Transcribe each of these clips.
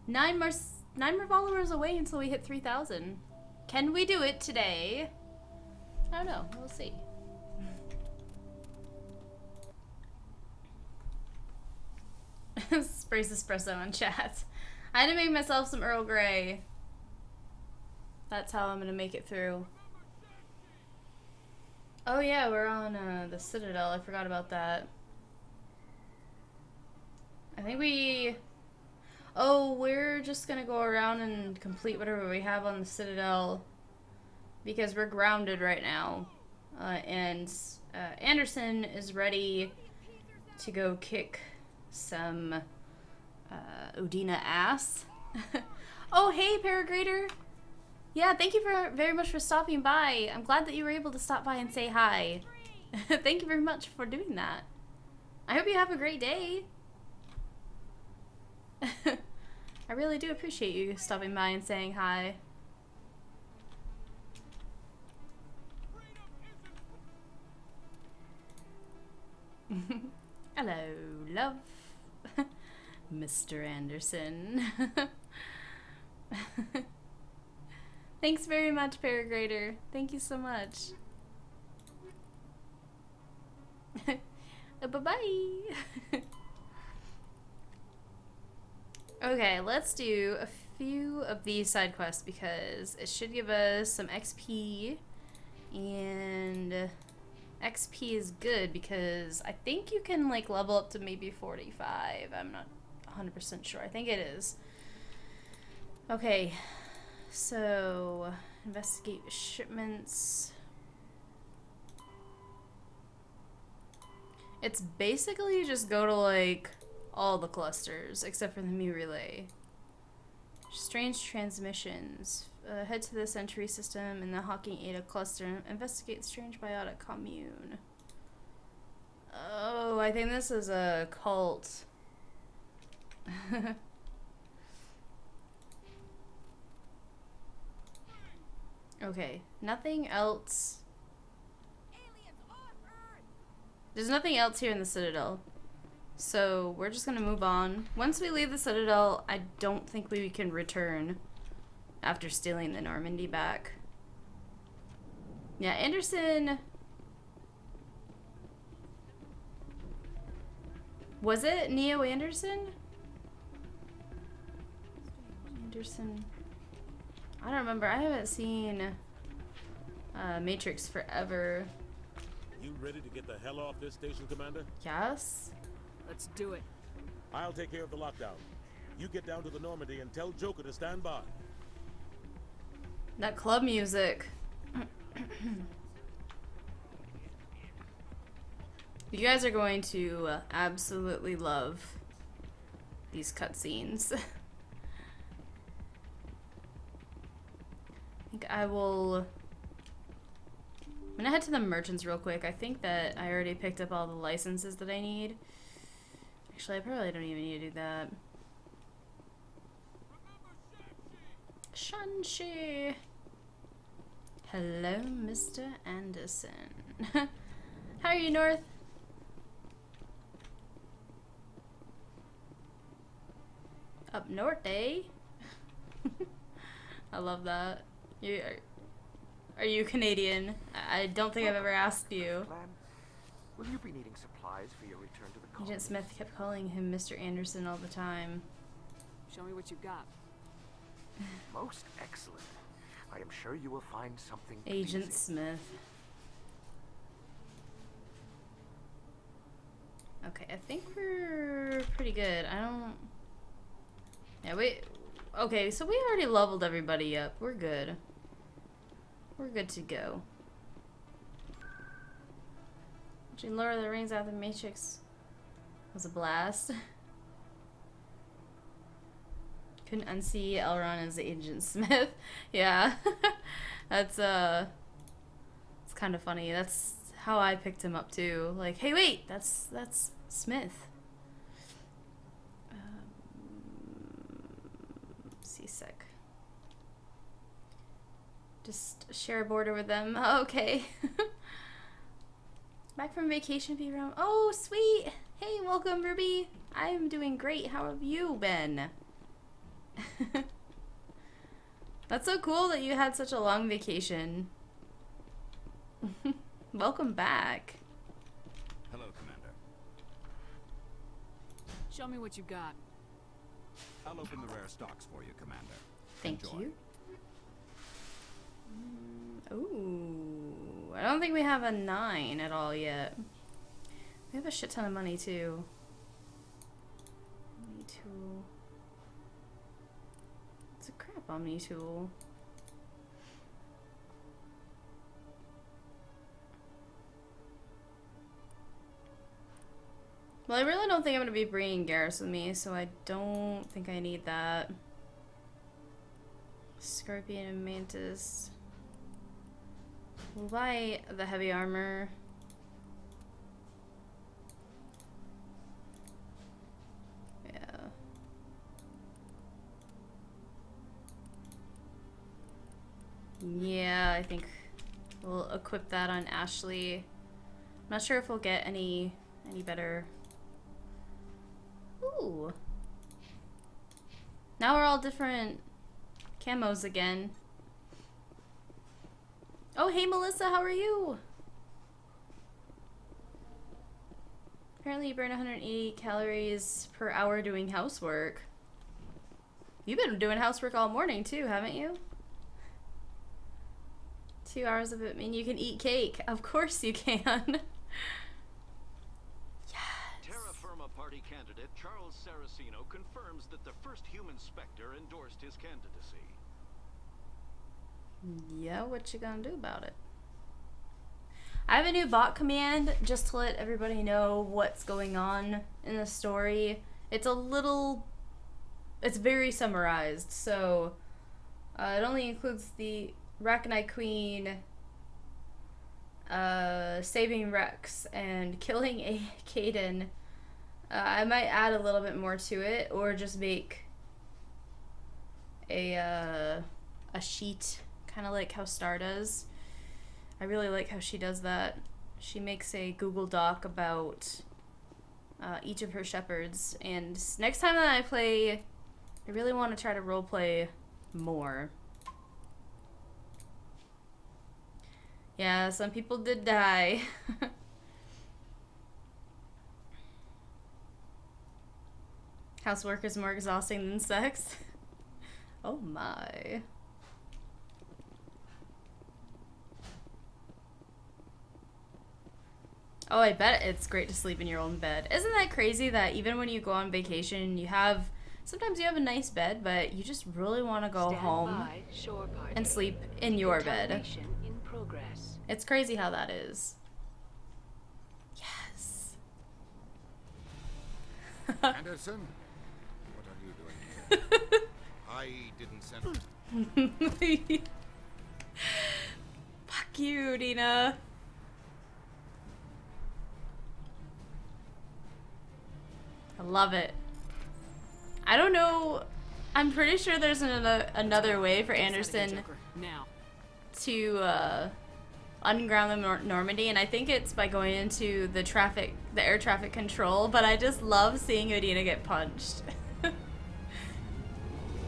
Nine more followers away until we hit 3,000. Can we do it today? I don't know. We'll see. Sprays espresso in chat. I had to make myself some Earl Grey. That's how I'm gonna make it through. Oh yeah, we're on the Citadel. I forgot about that. I think we... Oh, we're just gonna go around and complete whatever we have on the Citadel because we're grounded right now. And Anderson is ready to go kick some Udina ass. Oh, hey, Paragrader. Yeah, thank you very much for stopping by. I'm glad that you were able to stop by and say hi. Thank you very much for doing that. I hope you have a great day. I really do appreciate you stopping by and saying hi. Hello, love. Mr. Anderson. Thanks very much, Paragrader. Thank you so much. Bye-bye. Okay, let's do a few of these side quests because it should give us some XP, and XP is good because I think you can like level up to maybe 45. I'm not 100% sure. I think it is. Okay, so investigate shipments. It's basically just go to like all the clusters except for the Mu Relay. Strange transmissions. Head to the Sentry system in the Hawking Ada cluster and investigate strange biotic commune. Oh, I think this is a cult. Okay, nothing else. There's nothing else here in the Citadel. So we're just gonna move on. Once we leave the Citadel, I don't think we can return after stealing the Normandy back. Yeah, Anderson... Was it Neo Anderson? Anderson... I don't remember. I haven't seen Matrix forever. You ready to get the hell off this station, Commander? Yes? Let's do it. I'll take care of the lockdown. You get down to the Normandy and tell Joker to stand by. That club music. You guys are going to absolutely love these cutscenes. I think I will... I'm gonna head to the merchants real quick. I think that I already picked up all the licenses that I need. Actually, I probably don't even need to do that. Shanshi! Hello, Mr. Anderson. How are you, North? Up north, eh? I love that. Are you Canadian? I don't think I've ever asked you. Will you be needing supplies for your return to the colony? Agent Smith kept calling him Mr. Anderson all the time. Show me what you got. Most excellent. I am sure you will find something Agent pleasing. Smith. Okay, I think we're pretty good. I don't... Yeah, wait. Okay, so we already leveled everybody up. We're good. We're good to go. Watching Lord of the Rings out of the Matrix was a blast. Couldn't unsee Elrond as Agent Smith. Yeah. That's it's kind of funny. That's how I picked him up too. Like, hey wait, that's Smith. Seasick. Just share a border with them. Oh, okay. Back from vacation, be around. Oh, sweet. Hey, welcome, Ruby. I'm doing great. How have you been? That's so cool that you had such a long vacation. Welcome back. Hello, Commander. Show me what you got. I'll open the rare stocks for you, Commander. Thank Enjoy. you. Ooh, I don't think we have a 9 at all yet. We have a shit ton of money too. Omni tool. It's a crap Omni tool. Well, I really don't think I'm going to be bringing Garrus with me, so I don't think I need that. Scorpion and Mantis. We'll buy the heavy armor. Yeah. Yeah, I think we'll equip that on Ashley. I'm not sure if we'll get any better. Ooh. Now we're all different camos again. Oh, hey Melissa, how are you? Apparently you burn 180 calories per hour doing housework. You've been doing housework all morning too, haven't you? 2 hours of it mean you can eat cake. Of course you can. Terra Firma Party candidate Charles Saraceno confirms that the first human Spectre endorsed his candidacy. Yeah, what you gonna do about it? I have a new bot command just to let everybody know what's going on in the story. It's very summarized, so it only includes the Rachni Queen saving Rex and killing a Caden. I might add a little bit more to it, or just make a sheet, kind of like how Star does. I really like how she does that. She makes a Google Doc about each of her Shepards, and next time that I play, I really want to try to roleplay more. Yeah, some people did die. Housework is more exhausting than sex. Oh my. Oh, I bet it's great to sleep in your own bed. Isn't that crazy that even when you go on vacation, sometimes you have a nice bed, but you just really want to go home and sleep in your bed. In progress. It's crazy how that is. Yes. Anderson, what are you doing here? I didn't send. Fuck you, Dina. I love it. I don't know. I'm pretty sure there's another way for Anderson to unground the Normandy, and I think it's by going into the air traffic control, but I just love seeing Odina get punched.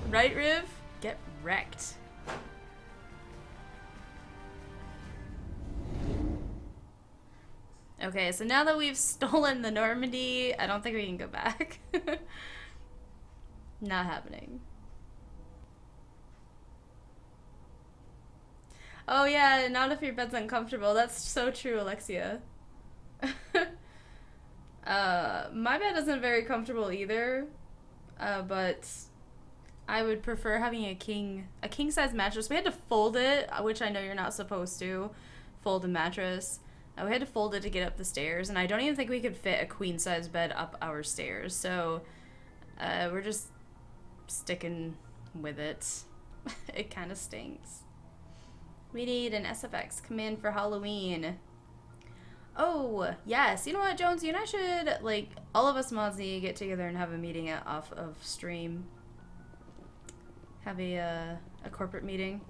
Right, Riv? Get wrecked. Okay, so now that we've stolen the Normandy, I don't think we can go back. Not happening. Oh yeah, not if your bed's uncomfortable. That's so true, Alexia. My bed isn't very comfortable either, but I would prefer having a king size mattress. We had to fold it, which I know you're not supposed to fold a mattress. We had to fold it to get up the stairs, and I don't even think we could fit a queen size bed up our stairs, so we're just sticking with it. It kind of stinks. We need an SFX command for Halloween. Oh, yes. You know what, Jones? You and I should, like, all of us mods need to get together and have a meeting off of stream. Have a corporate meeting.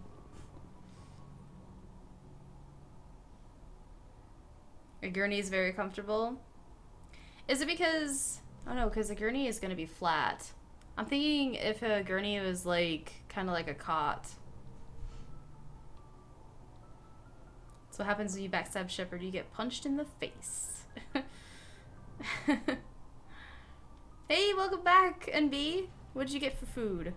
A gurney is very comfortable. Is it because... Oh no, because the gurney is going to be flat. I'm thinking if a gurney was like kind of like a cot. So what happens when you backstab Shepard? You get punched in the face. Hey, welcome back, NB. What did you get for food?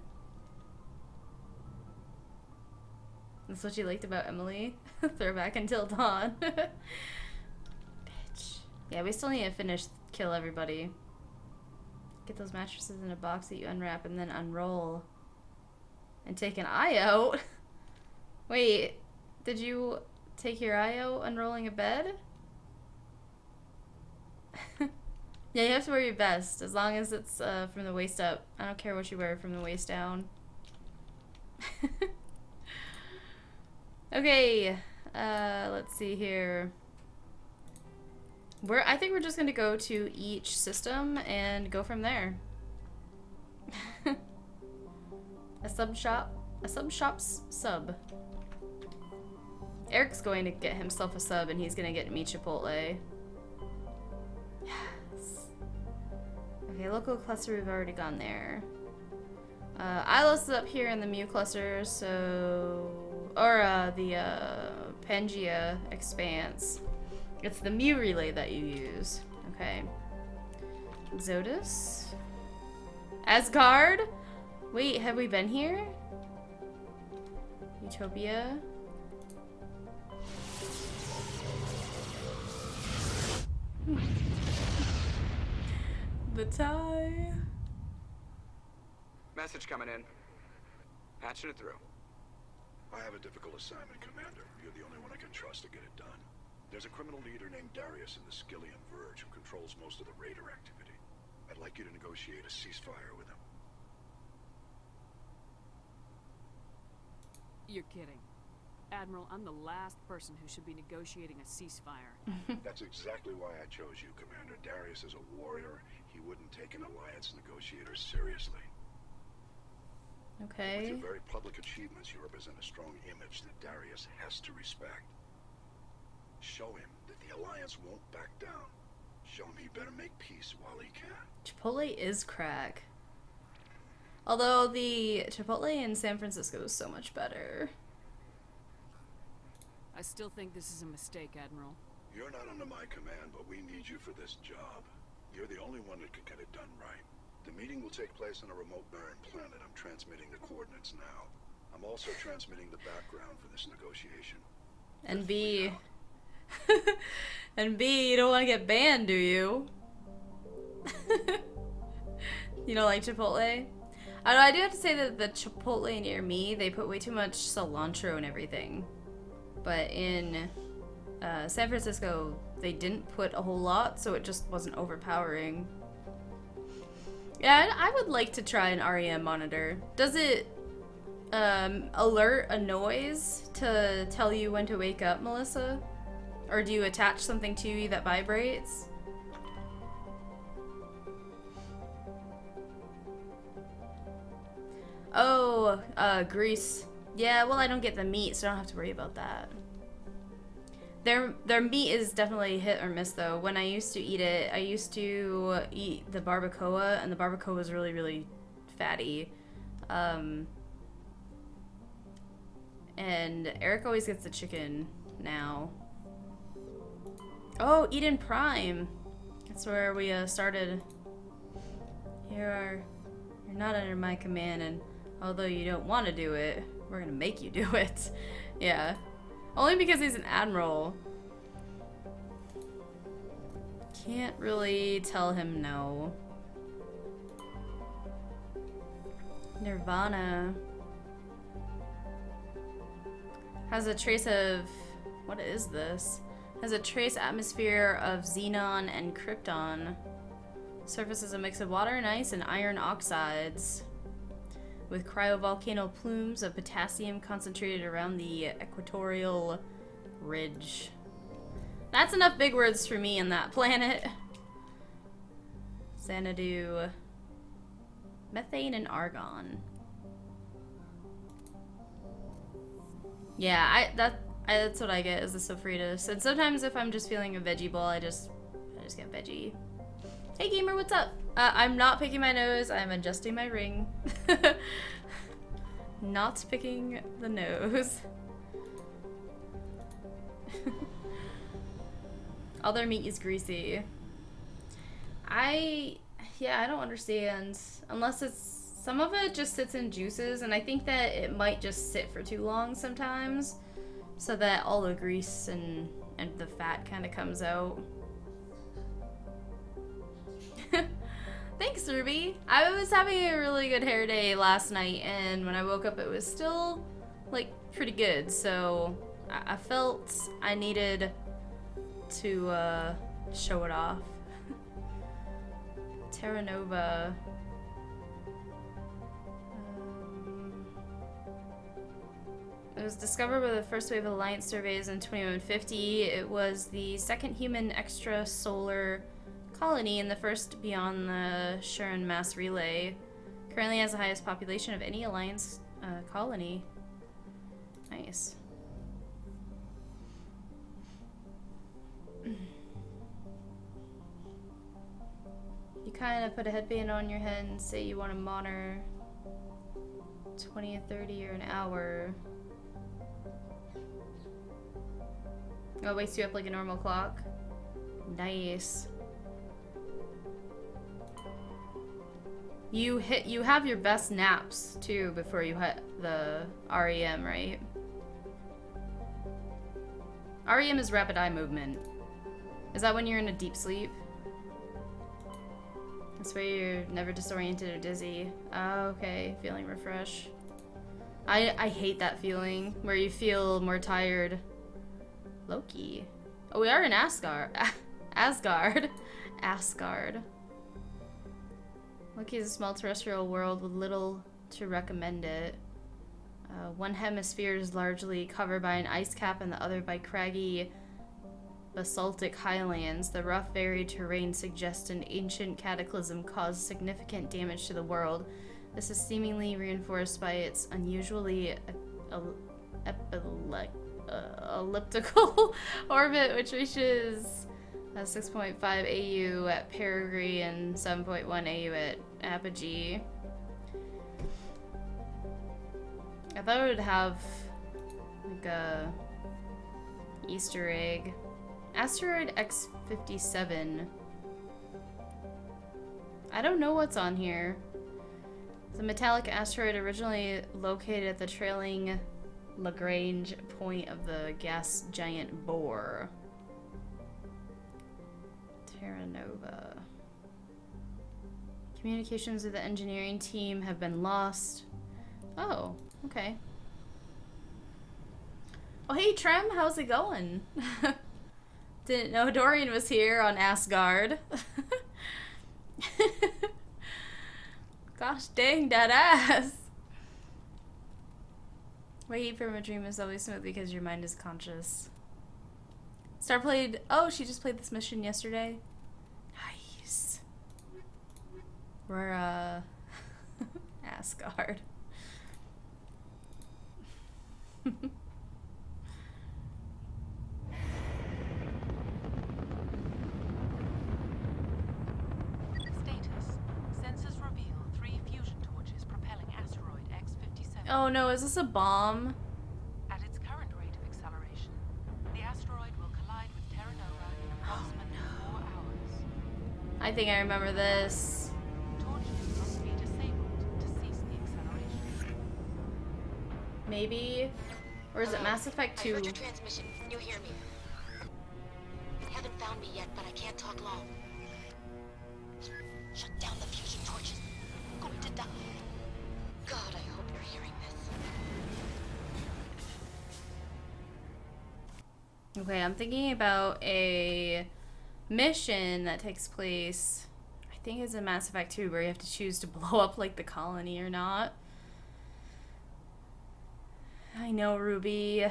That's what you liked about Emily. Throwback Until Dawn. Bitch. Yeah, we still need to finish kill everybody. Get those mattresses in a box that you unwrap and then unroll. And take an eye out? Wait, did you take your eye out unrolling a bed? Yeah, you have to wear your vest, as long as it's from the waist up. I don't care what you wear from the waist down. Okay, let's see here. I think we're just gonna go to each system and go from there. A sub shop's sub. Eric's going to get himself a sub and he's gonna get me Chipotle. Yes. Okay, local cluster, we've already gone there. Ilos is up here in the Mu cluster, so... Or, the, Pangea Expanse. It's the Mu relay that you use. Okay. Exodus? Asgard? Wait, have we been here? Utopia? The tie. Message coming in. Patching it through. I have a difficult assignment, Commander. You're the only one I can trust to get it done. There's a criminal leader named Darius in the Skillian Verge who controls most of the raider activity. I'd like you to negotiate a ceasefire with him. You're kidding. Admiral, I'm the last person who should be negotiating a ceasefire. That's exactly why I chose you, Commander. Darius is a warrior. He wouldn't take an alliance negotiator seriously. Okay. With your very public achievements, you represent a strong image that Darius has to respect. Show him that the alliance won't back down. Show him he better make peace while he can. Chipotle is crack. Although the Chipotle in San Francisco is so much better. I still think this is a mistake, Admiral. You're not under my command, but we need you for this job. You're the only one that can get it done right. The meeting will take place on a remote barren planet. I'm transmitting the coordinates now. I'm also transmitting the background for this negotiation. And B. And B, you don't want to get banned, do you? You don't like Chipotle? I don't know, I do have to say that the Chipotle near me, they put way too much cilantro and everything. But in San Francisco, they didn't put a whole lot, so it just wasn't overpowering. Yeah, I would like to try an REM monitor. Does it alert a noise to tell you when to wake up, Melissa? Or do you attach something to you that vibrates? Oh, grease. Yeah, well, I don't get the meat, so I don't have to worry about that. Their meat is definitely hit or miss, though. When I used to eat it, I used to eat the barbacoa, and the barbacoa was really, really fatty. And Eric always gets the chicken now. Oh, Eden Prime. That's where we started. You're not under my command, and although you don't want to do it, we're gonna make you do it. Yeah. Only because he's an admiral. Can't really tell him no. Nirvana. Has a trace of... What is this? Has a trace atmosphere of xenon and krypton. Surface is a mix of water and ice and iron oxides, with cryovolcano plumes of potassium concentrated around the equatorial ridge. That's enough big words for me on that planet. Xanadu. Methane and argon. Yeah, that's what I get, is the sofritas. And sometimes if I'm just feeling a veggie bowl, I just get veggie. Hey gamer, what's up? I'm not picking my nose, I'm adjusting my ring. Not picking the nose. All their meat is greasy. Yeah, I don't understand. Unless it's, some of it just sits in juices, and I think that it might just sit for too long sometimes, so that all the grease and the fat kind of comes out. Thanks, Ruby. I was having a really good hair day last night, and when I woke up it was still, like, pretty good, so I felt I needed to show it off. Terra Nova. It was discovered by the first wave of Alliance surveys in 2150. It was the second human extrasolar colony and the first beyond the Shuren mass relay. Currently has the highest population of any Alliance colony. Nice. You kind of put a headband on your head and say you want to monitor 20 or 30 or an hour. Oh, it wakes you up like a normal clock. Nice. You have your best naps too before you hit the REM, right? REM is rapid eye movement. Is that when you're in a deep sleep? That's where you're never disoriented or dizzy. Oh, okay, feeling refreshed. I hate that feeling where you feel more tired. Loki. Oh, we are in Asgard. Asgard. Loki is a small terrestrial world with little to recommend it. One hemisphere is largely covered by an ice cap and the other by craggy basaltic highlands. The rough, varied terrain suggests an ancient cataclysm caused significant damage to the world. This is seemingly reinforced by its unusually elliptical orbit, which reaches 6.5 AU at perigee and 7.1 AU at apogee. I thought it would have like a Easter egg. Asteroid X57. I don't know what's on here. It's a metallic asteroid originally located at the trailing Lagrange point of the gas giant Bohr. Terra Nova. Communications with the engineering team have been lost. Oh, okay. Oh, hey Trem, how's it going? Didn't know Dorian was here on Asgard. Gosh dang that ass. Waking from a dream is always smooth because your mind is conscious. Star played. Oh, she just played this mission yesterday. Nice. We're Asgard. Oh no, is this a bomb? At its current rate of acceleration, the asteroid will collide with Terra Nova in approximately 4 hours. I think I remember this. Torches must be disabled to cease the acceleration. Maybe? Or is it Mass Effect 2? I heard your transmission. You hear me? You haven't found me yet, but I can't talk long. Shut down the fusion torches. I'm going to die. God, I hope you're hearing this. Okay, I'm thinking about a mission that takes place, I think it's in Mass Effect 2, where you have to choose to blow up like the colony or not. I know, Ruby.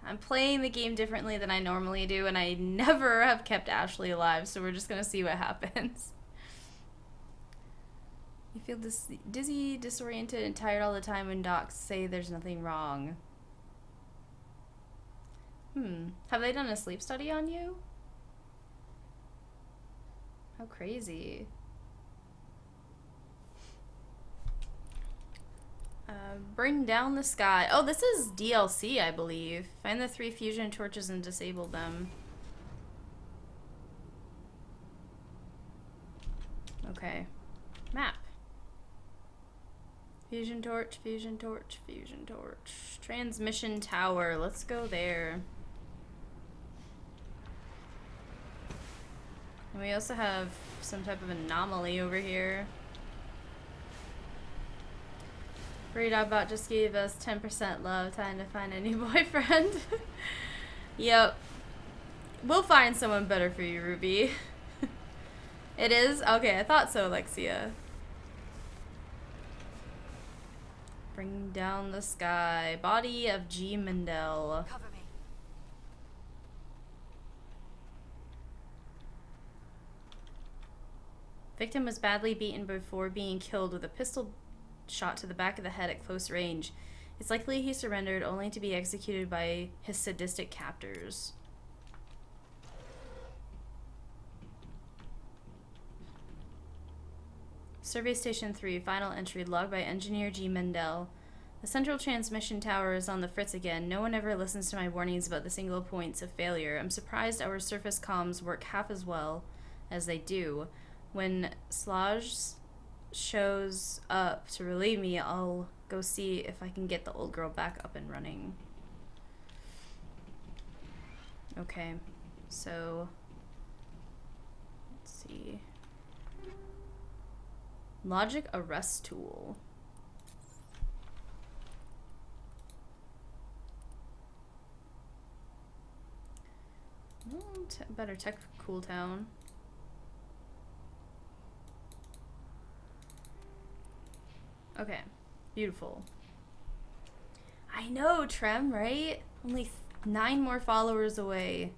I'm playing the game differently than I normally do, and I never have kept Ashley alive, so we're just gonna see what happens. You feel dizzy, disoriented, and tired all the time when docs say there's nothing wrong. Have they done a sleep study on you? How crazy. Bring down the sky. Oh, this is DLC, I believe. Find the 3 fusion torches and disable them. Okay. Map. Fusion torch, fusion torch, fusion torch. Transmission tower. Let's go there. And we also have some type of anomaly over here. Bot just gave us 10% love, time to find a new boyfriend. Yep. We'll find someone better for you, Ruby. It is? Okay, I thought so, Alexia. Bring down the sky. Body of G. Mendel. Cover me. Victim was badly beaten before being killed with a pistol shot to the back of the head at close range. It's likely he surrendered only to be executed by his sadistic captors. Survey Station 3, final entry, logged by Engineer G. Mendel. The central transmission tower is on the fritz again. No one ever listens to my warnings about the single points of failure. I'm surprised our surface comms work half as well as they do. When Slaj shows up to relieve me, I'll go see if I can get the old girl back up and running. Okay, so let's see. Logic arrest tool. Better tech cooldown. Okay, beautiful. I know, Trem, right? Only 9 more followers away.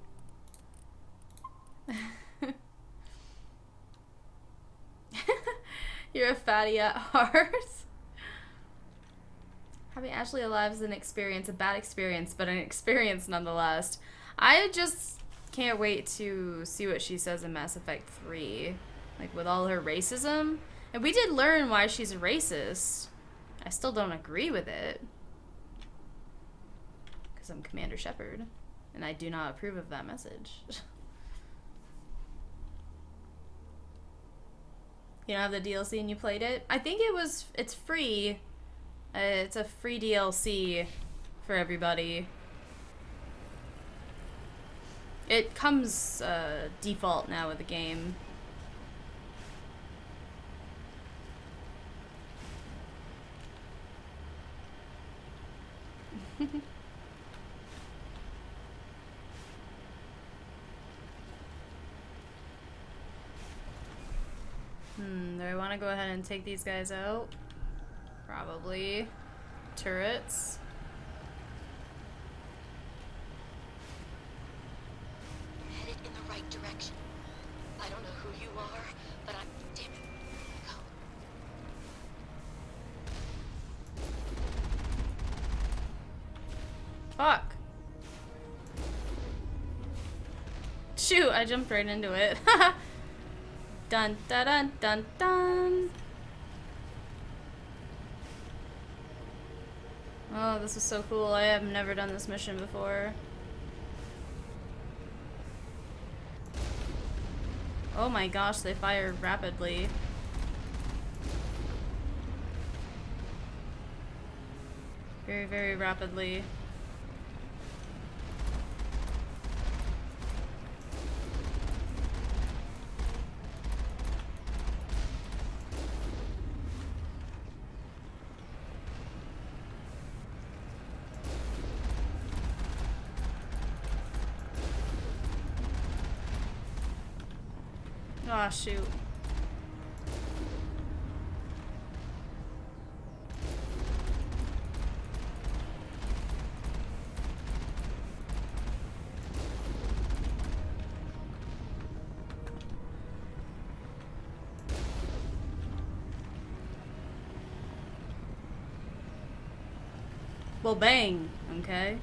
You're a fatty at heart. Having Ashley alive is an experience, a bad experience, but an experience nonetheless. I just can't wait to see what she says in Mass Effect 3. Like, with all her racism. And we did learn why she's a racist. I still don't agree with it. Because I'm Commander Shepard. And I do not approve of that message. You don't have the DLC and you played it? I think it's free. It's a free DLC for everybody. It comes default now with the game. Do I want to go ahead and take these guys out? Probably. Turrets. Headed in the right direction. I don't know who you are, but I'm... Damn it. Go. Fuck. Shoot, I jumped right into it. Dun dun dun dun dun. Oh, this is so cool. I have never done this mission before. Oh my gosh, they fire rapidly. Very, very rapidly. Ah, shoot. Well, bang, okay.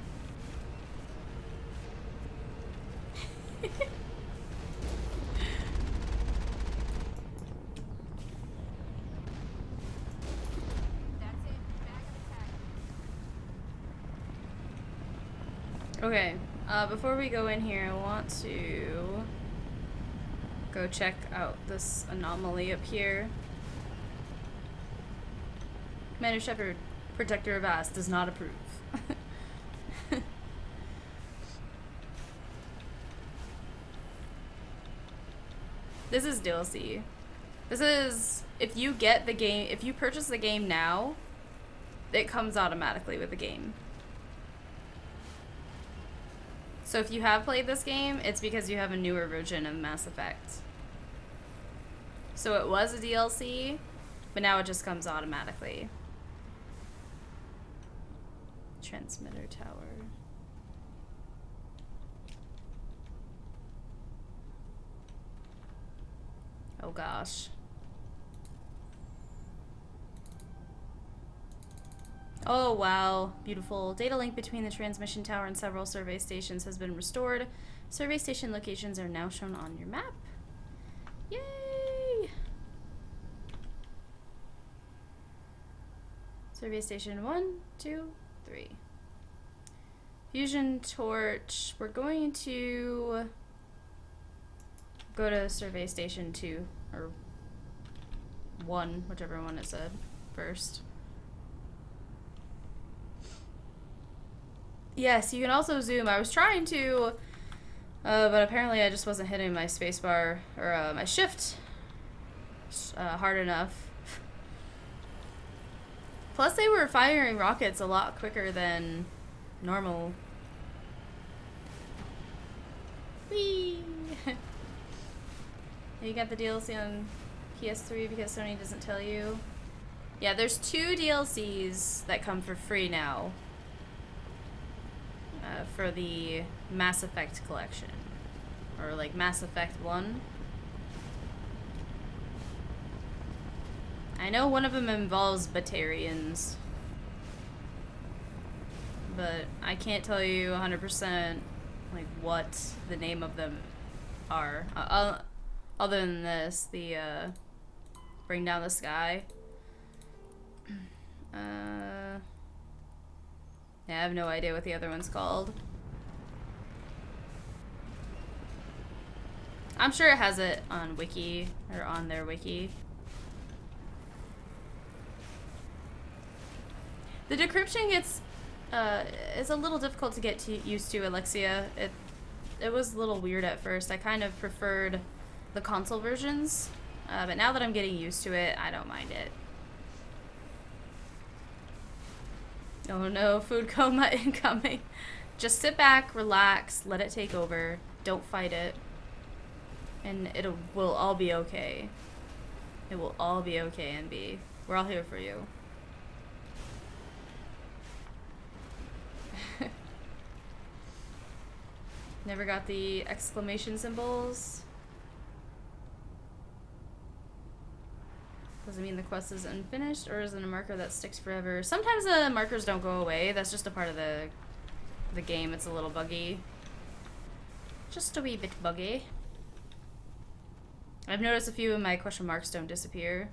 Okay, before we go in here, I want to go check out this anomaly up here. Commander Shepard, Protector of Ass, does not approve. This is DLC. This is, if you get the game, if you purchase the game now, it comes automatically with the game. So if you have played this game, it's because you have a newer version of Mass Effect. So it was a DLC, but now it just comes automatically. Transmitter tower. Oh gosh. Oh wow, beautiful. Data link between the transmission tower and several survey stations has been restored. Survey station locations are now shown on your map. Yay! Survey station 1, 2, 3. Fusion torch. We're going to go to survey station 2 or 1, whichever one it said first. Yes, you can also zoom. I was trying to, but apparently I just wasn't hitting my spacebar or my shift hard enough. Plus, they were firing rockets a lot quicker than normal. Whee! You got the DLC on PS3 because Sony doesn't tell you. Yeah, there's 2 DLCs that come for free now. For the Mass Effect collection. Or like Mass Effect 1. I know one of them involves Batarians. But I can't tell you 100% like what the name of them are. Other than this, the Bring Down the Sky. Yeah, I have no idea what the other one's called. I'm sure it has it on wiki, or on their wiki. The decryption gets, is a little difficult to get used to, Alexia. It was a little weird at first. I kind of preferred the console versions, but now that I'm getting used to it, I don't mind it. Oh no, food coma incoming. Just sit back, relax, let it take over. Don't fight it. And it will all be okay. It will all be okay, NB. We're all here for you. Never got the exclamation symbols. Does it mean the quest is unfinished, or is it a marker that sticks forever? Sometimes the markers don't go away. That's just a part of the game. It's a little buggy. Just a wee bit buggy. I've noticed a few of my question marks don't disappear.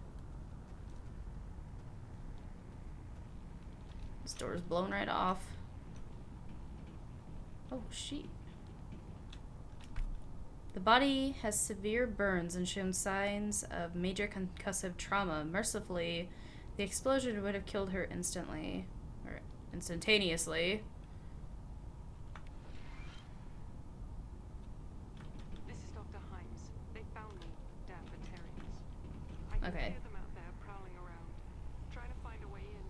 This door's blown right off. Oh, shit. The body has severe burns and shown signs of major concussive trauma. Mercifully, the explosion would have killed her instantly. Or instantaneously. This is Dr. Himes. They found me, damn Batarians. I can hear them out there prowling around, trying to find a way in.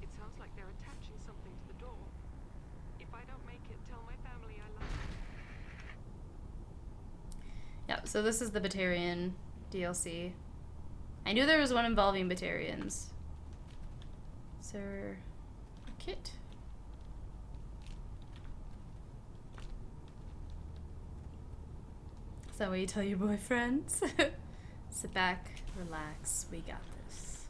It sounds like they're attaching something to the door. If I don't make it, tell my family I love them. Yeah, so this is the Batarian DLC. I knew there was one involving Batarians. Sir, kit. Is that what you tell your boyfriends? Sit back, relax, we got this.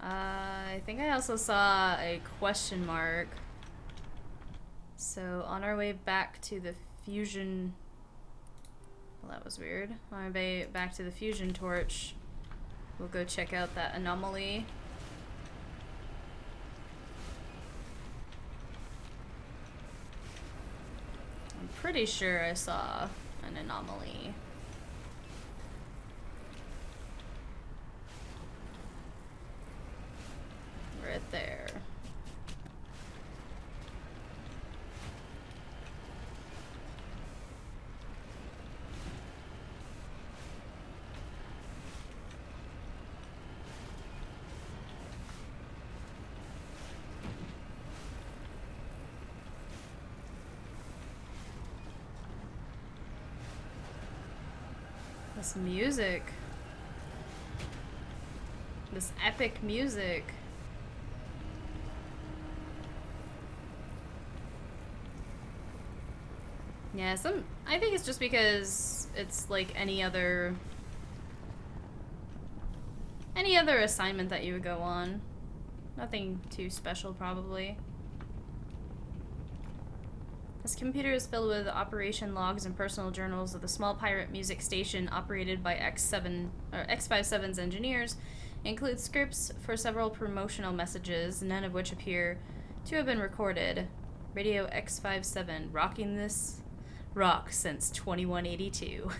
I think I also saw a question mark. So on our way back to the fusion, well, that was weird. On our way back to the fusion torch, we'll go check out that anomaly. pretty sure I saw an anomaly. Right there. This music. This epic music. Yeah, I think it's just because it's like any other assignment that you would go on. Nothing too special, probably. This computer is filled with operation logs and personal journals of the small pirate music station operated by X57's engineers. It includes scripts for several promotional messages, none of which appear to have been recorded. Radio X57, rocking this rock since 2182.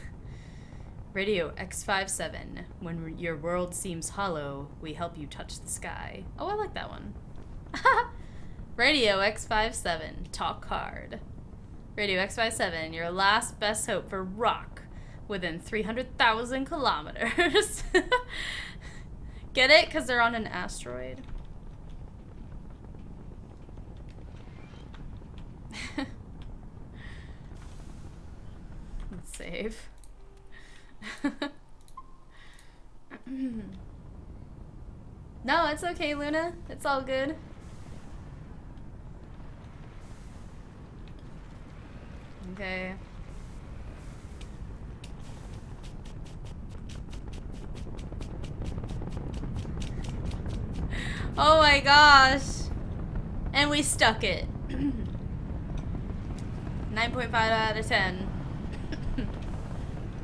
Radio X57, when your world seems hollow, we help you touch the sky. Oh, I like that one. Radio X57, talk hard. Radio X57, your last best hope for rock within 300,000 kilometers. Get it? Because they're on an asteroid. Let's save. No, it's okay, Luna. It's all good. Okay. Oh my gosh. And we stuck it. 9.5 out of 10.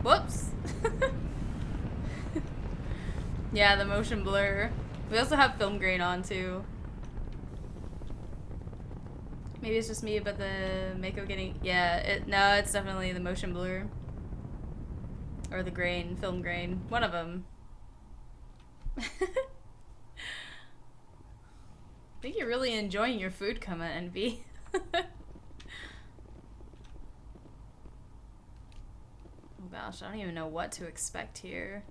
Whoops. Yeah, the motion blur. We also have film grain on too. Maybe it's just me, but the Mako getting... Yeah, no, it's definitely the motion blur. Or the grain, film grain. One of them. I think you're really enjoying your food coma, Envy. Oh gosh, I don't even know what to expect here.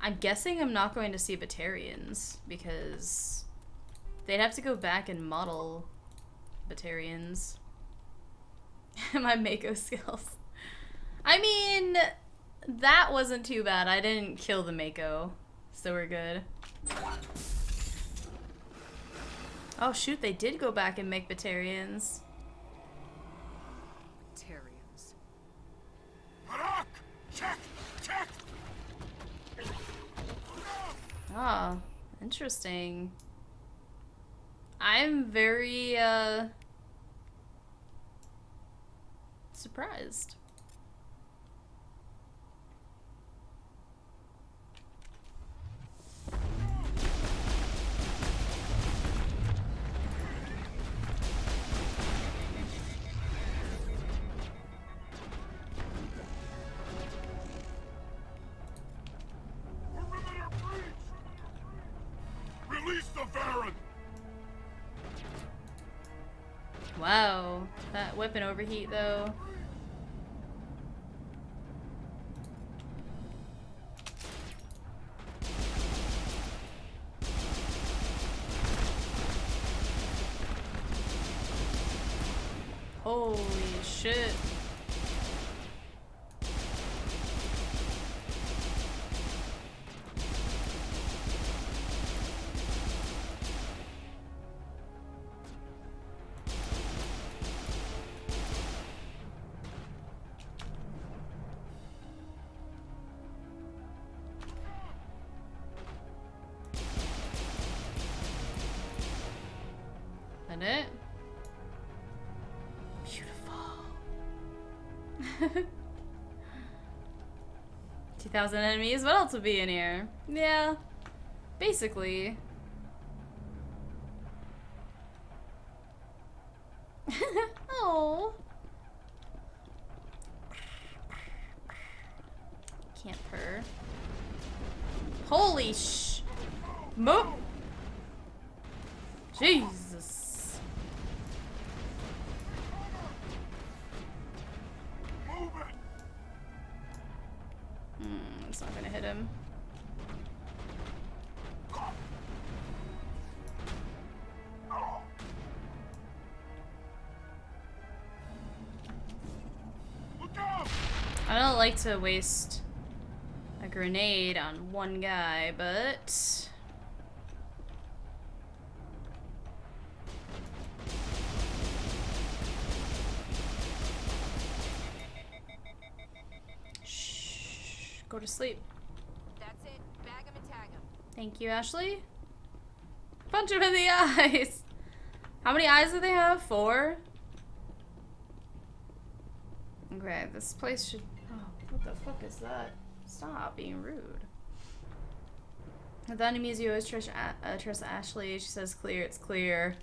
I'm guessing I'm not going to see Batarians, because they'd have to go back and model Batarians. My Mako skills. I mean, that wasn't too bad. I didn't kill the Mako, so we're good. Oh shoot, they did go back and make Batarians. Batarians. Check! Ah, interesting. I'm very, surprised. Release the Baron! Wow, that weapon overheat though. Holy shit. That it? Beautiful. 2,000 enemies? What else would be in here? Yeah. Basically. Oh. can't purr. Holy sh... Move! Jesus. It's not gonna hit him. I don't like to waste a grenade on one guy, but... Shh. Go to sleep. That's it. Bag him and tag him. Thank you, Ashley. Punch him in the eyes! How many eyes do they have? 4? Okay, this place should... Oh, what the fuck is that? Stop being rude. The enemies you always trust Ashley. She says clear, it's clear.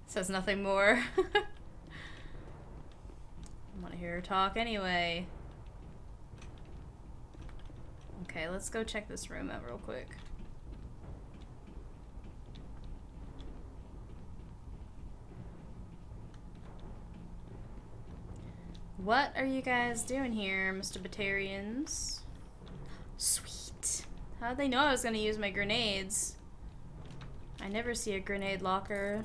Says nothing more. I want to hear her talk anyway. Okay, let's go check this room out real quick. What are you guys doing here, Mr. Batarians? Sweet. How did they know I was gonna use my grenades? I never see a grenade locker.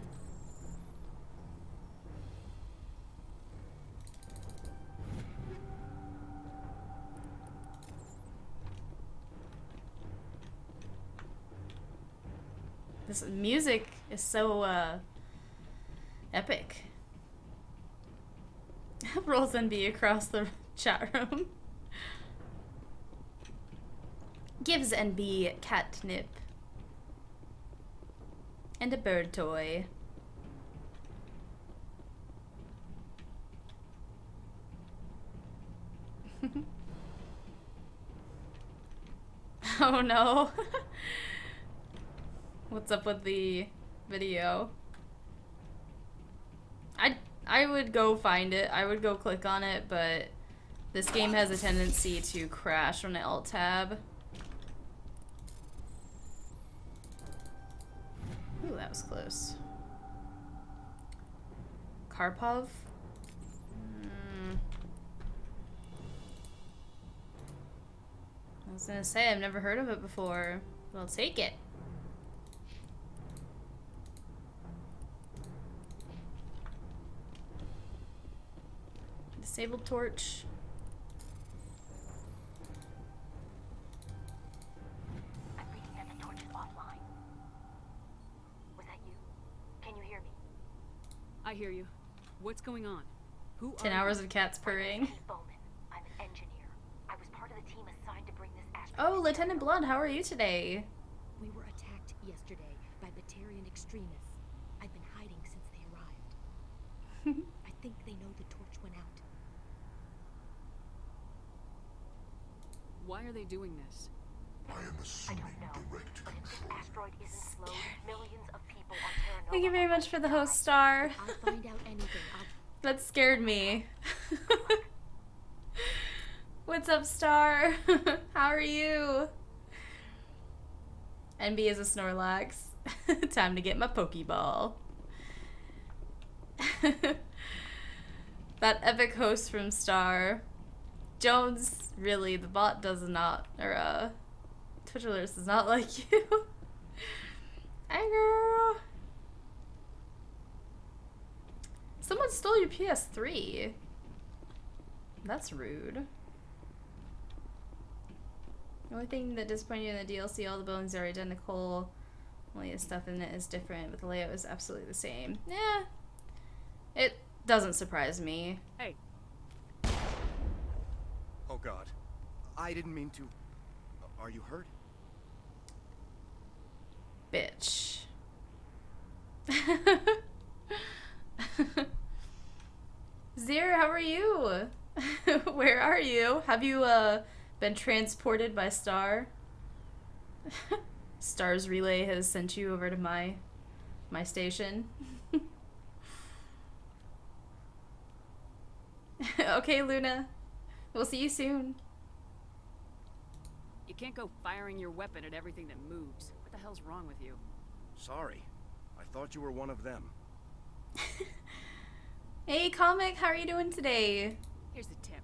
This music is so, epic. Rolls NB across the chat room. Gives NB catnip. And a bird toy. Oh no. What's up with the video? I would go find it. I would go click on it, but this game has a tendency to crash when I alt tab. Ooh, that was close. Karpov? I was gonna say, I've never heard of it before, but I'll take it. Disabled torch. I'm reading that the torch is offline. Was that you? Can you hear me? I hear you. What's going on? Who 10 hours of cats purring. Bowman. I'm an engineer. I was part of the team assigned to bring this asteroid. Oh, Lieutenant Blood, how are you today? We were attacked yesterday by Batarian extremists. I've been hiding since they arrived. I think they know the torch went out. Why are they doing this? I am assuming direct But if this control. asteroid isn't slowed, millions of people on Terra Nova. Thank you very much for the host star. I'll find out anything. That scared me. What's up, Star? How are you? NB is a Snorlax. Time to get my Pokeball. That epic host from Star. Jones, really, the bot does not, or Twitch alerts does not like you. Hey girl. Someone stole your PS3. That's rude. The only thing that disappointed you in the DLC, all the bones are identical. Only the stuff in it is different, but the layout is absolutely the same. Yeah. It doesn't surprise me. Hey. Oh god. I didn't mean to. Are you hurt? Bitch. Zir, how are you? Where are you? Have you been transported by Star? Star's relay has sent you over to my station. Okay, Luna. We'll see you soon. You can't go firing your weapon at everything that moves. What the hell's wrong with you? Sorry. I thought you were one of them. Hey, Comic, how are you doing today? Here's the tip.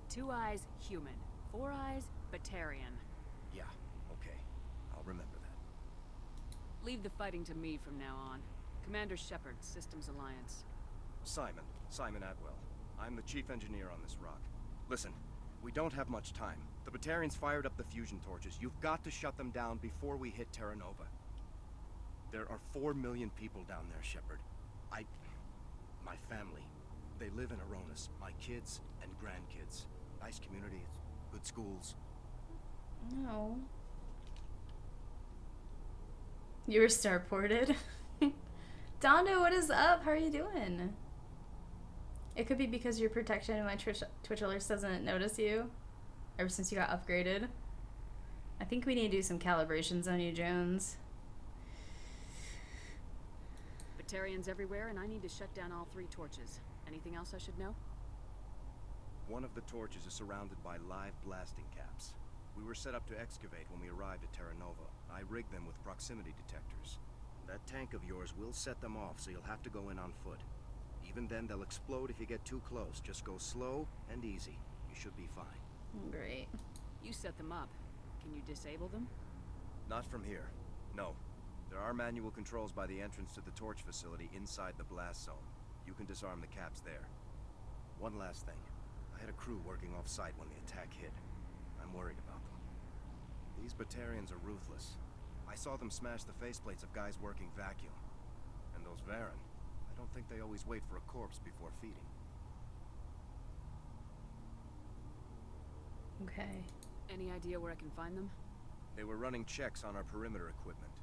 2 eyes, human. 4 eyes, Batarian. Yeah, okay. I'll remember that. Leave the fighting to me from now on. Commander Shepard, Systems Alliance. Simon Atwell. I'm the chief engineer on this rock. Listen, we don't have much time. The Batarians fired up the fusion torches. You've got to shut them down before we hit Terra Nova. There are 4 million people down there, Shepard. My family, they live in Aronis. My kids and grandkids. Nice community, good schools. No. You were starported. Dondo, what is up? How are you doing? It could be because you're protected and my Twitch alerts doesn't notice you ever since you got upgraded. I think we need to do some calibrations on you, Jones. Batarians everywhere, and I need to shut down all 3 torches. Anything else I should know? One of the torches is surrounded by live blasting caps. We were set up to excavate when we arrived at Terra Nova. I rigged them with proximity detectors. That tank of yours will set them off, so you'll have to go in on foot. Even then, they'll explode if you get too close. Just go slow and easy. You should be fine. Great. You set them up. Can you disable them? Not from here. No. There are manual controls by the entrance to the torch facility inside the blast zone. You can disarm the caps there. One last thing. I had a crew working off-site when the attack hit. I'm worried about them. These Batarians are ruthless. I saw them smash the faceplates of guys working vacuum. And those Varen, I don't think they always wait for a corpse before feeding. Okay. Any idea where I can find them? They were running checks on our perimeter equipment.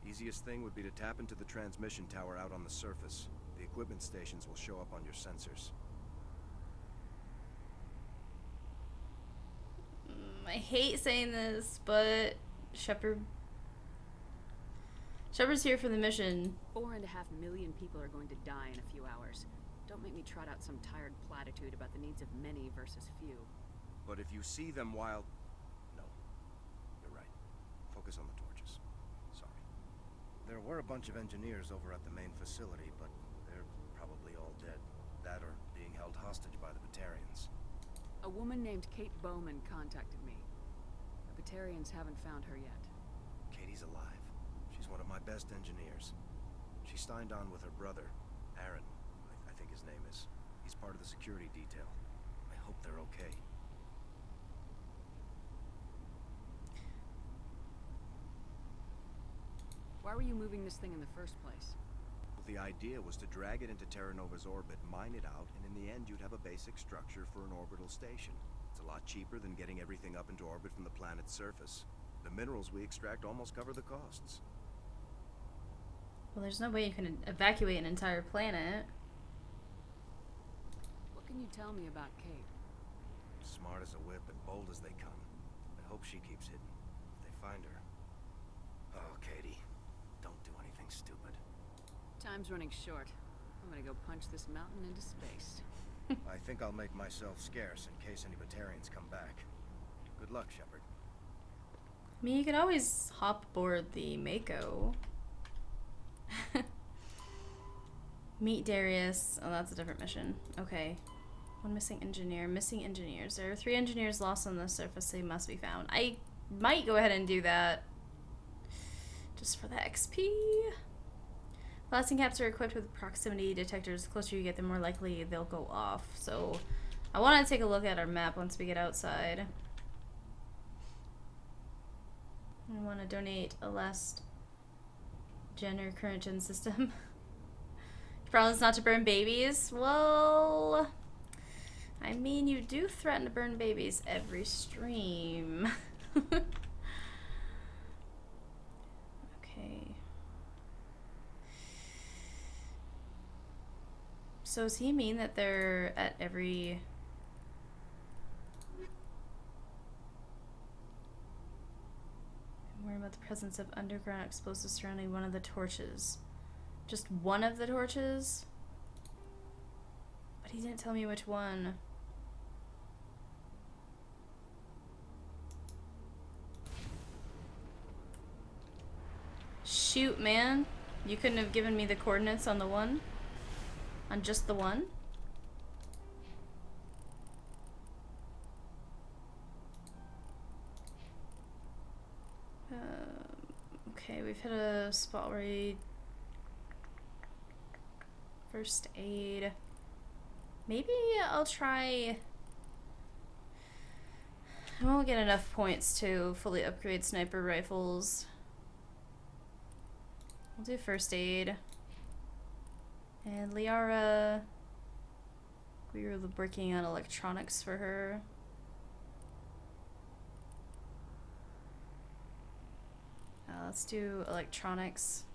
Easiest thing would be to tap into the transmission tower out on the surface. The equipment stations will show up on your sensors. I hate saying this, but Shepard's here for the mission. 4.5 million people are going to die in a few hours. Don't make me trot out some tired platitude about the needs of many versus few. But if you see them while... No. You're right. Focus on the torches. Sorry. There were a bunch of engineers over at the main facility, but they're probably all dead. That or being held hostage by the Batarians. A woman named Kate Bowman contacted me. The Batarians haven't found her yet. Katie's alive. She's one of my best engineers. She signed on with her brother, Aaron, I think his name is. He's part of the security detail. I hope they're okay. Why were you moving this thing in the first place? The idea was to drag it into Terra Nova's orbit, mine it out, and in the end you'd have a basic structure for an orbital station. It's a lot cheaper than getting everything up into orbit from the planet's surface. The minerals we extract almost cover the costs. Well, there's no way you can evacuate an entire planet. What can you tell me about Kate? Smart as a whip and bold as they come. I hope she keeps hidden. If they find her... Oh, Katie. Don't do anything stupid. Time's running short. I'm gonna go punch this mountain into space. I think I'll make myself scarce in case any Batarians come back. Good luck, Shepard. I mean, you could always hop aboard the Mako. Meet Darius. Oh, that's a different mission. Okay. One missing engineer. Missing engineers. There are 3 engineers lost on the surface. They must be found. I might go ahead and do that. Just for the XP. Blasting caps are equipped with proximity detectors. The closer you get, the more likely they'll go off. So, I want to take a look at our map once we get outside. I want to donate a last gen or current gen system. Promise not to burn babies. Well, I mean, you do threaten to burn babies every stream. Okay. So does he mean that they're at every... I'm worried about the presence of underground explosives surrounding one of the torches. Just one of the torches? But he didn't tell me which one. Shoot, man. You couldn't have given me the coordinates on the one? On just the one? Okay, we've hit a spot where we... First aid. Maybe I'll try... I won't get enough points to fully upgrade sniper rifles. We'll do first aid. And Liara... We were working on electronics for her. Let's do electronics.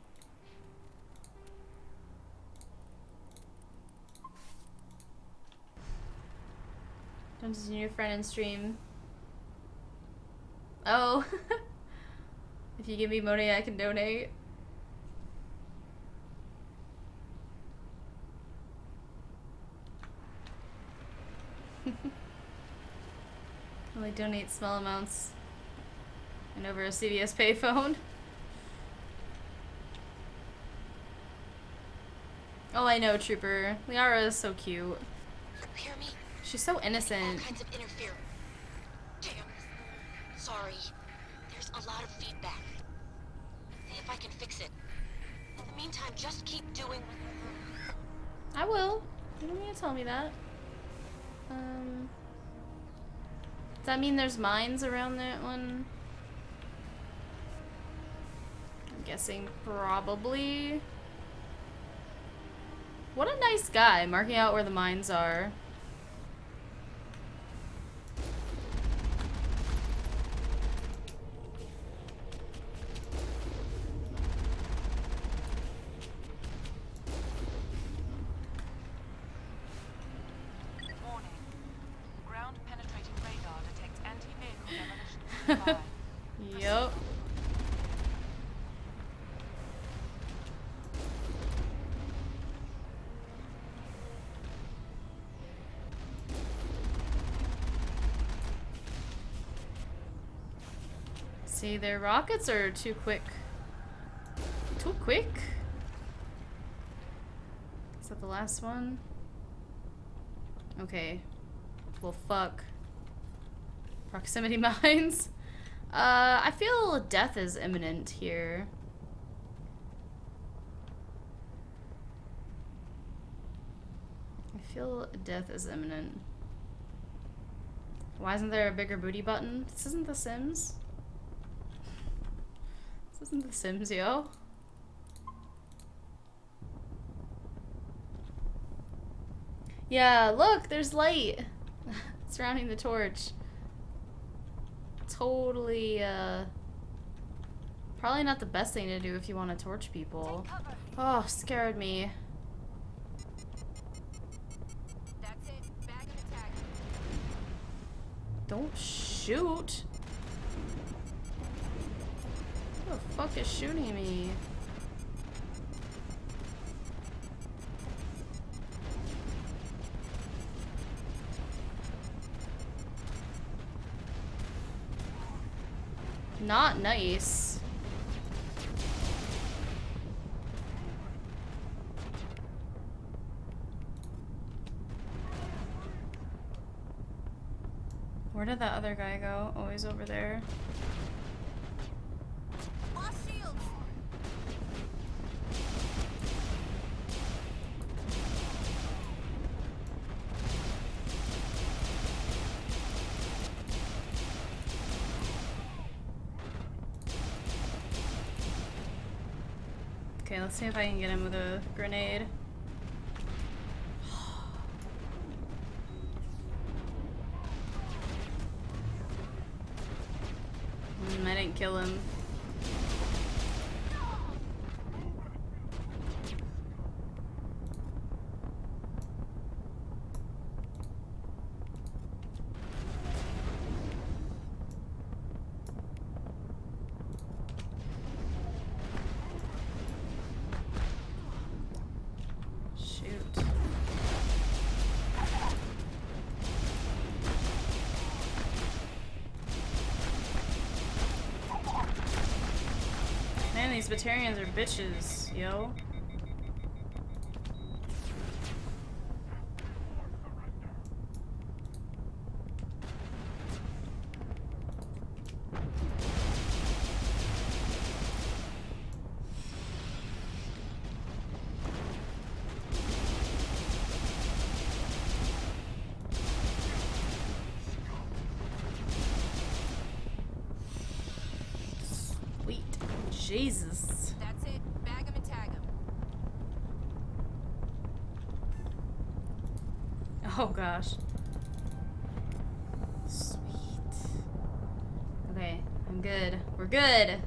Dungeon's a new friend in stream. Oh. If you give me money, I can donate. Only donate small amounts. And over a CVS payphone. Oh, I know, Trooper. Liara is so cute. Hear me? She's so innocent. All kinds of interference. Damn. Sorry. There's a lot of feedback. See if I can fix it. In the meantime, just keep doing. I will. You don't need to tell me that. Does that mean there's mines around that one? I'm guessing probably. What a nice guy, marking out where the mines are. Warning. Ground penetrating radar detects anti-vehicle demolition nearby. Yup. See, their rockets are too quick. Too quick? Is that the last one? Okay. Well, fuck. Proximity mines. I feel death is imminent here. I feel death is imminent. Why isn't there a bigger booty button? This isn't The Sims. This isn't The Sims, yo. Yeah, look, there's light surrounding the torch. Totally, probably not the best thing to do if you want to torch people. Oh, scared me. That's it. Bag and attack. Don't shoot. Who the fuck is shooting me? Not nice. Where did that other guy go? Oh, he's over there. Lost shields. Okay, let's see if I can get him with a grenade. I didn't kill him. Shoot. these Batarians are bitches, yo. Jesus. That's it. Bag 'em and tag 'em. Oh gosh. Sweet. Okay, I'm good. We're good.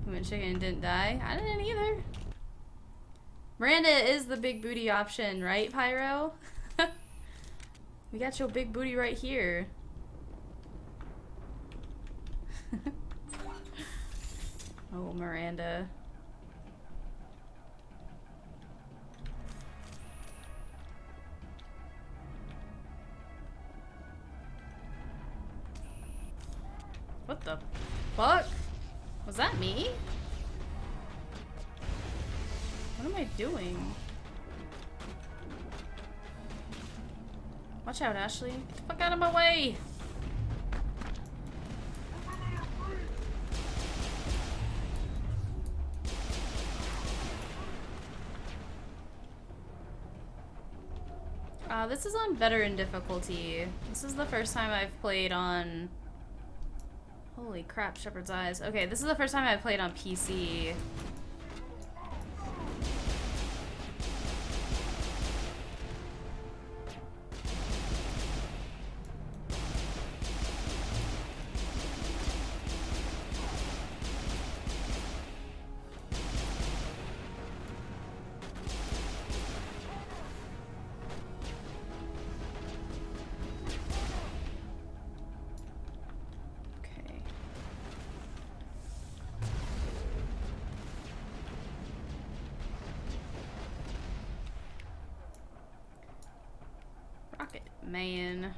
Human chicken didn't die. I didn't either. Miranda is the big booty option, right, Pyro? We got your big booty right here. Oh, Miranda. What the fuck? Was that me? What am I doing? Watch out, Ashley. Get the fuck out of my way! This is on veteran difficulty. This is the first time I've played on... Holy crap, Shepard's eyes. Okay, this is the first time I've played on PC. Man.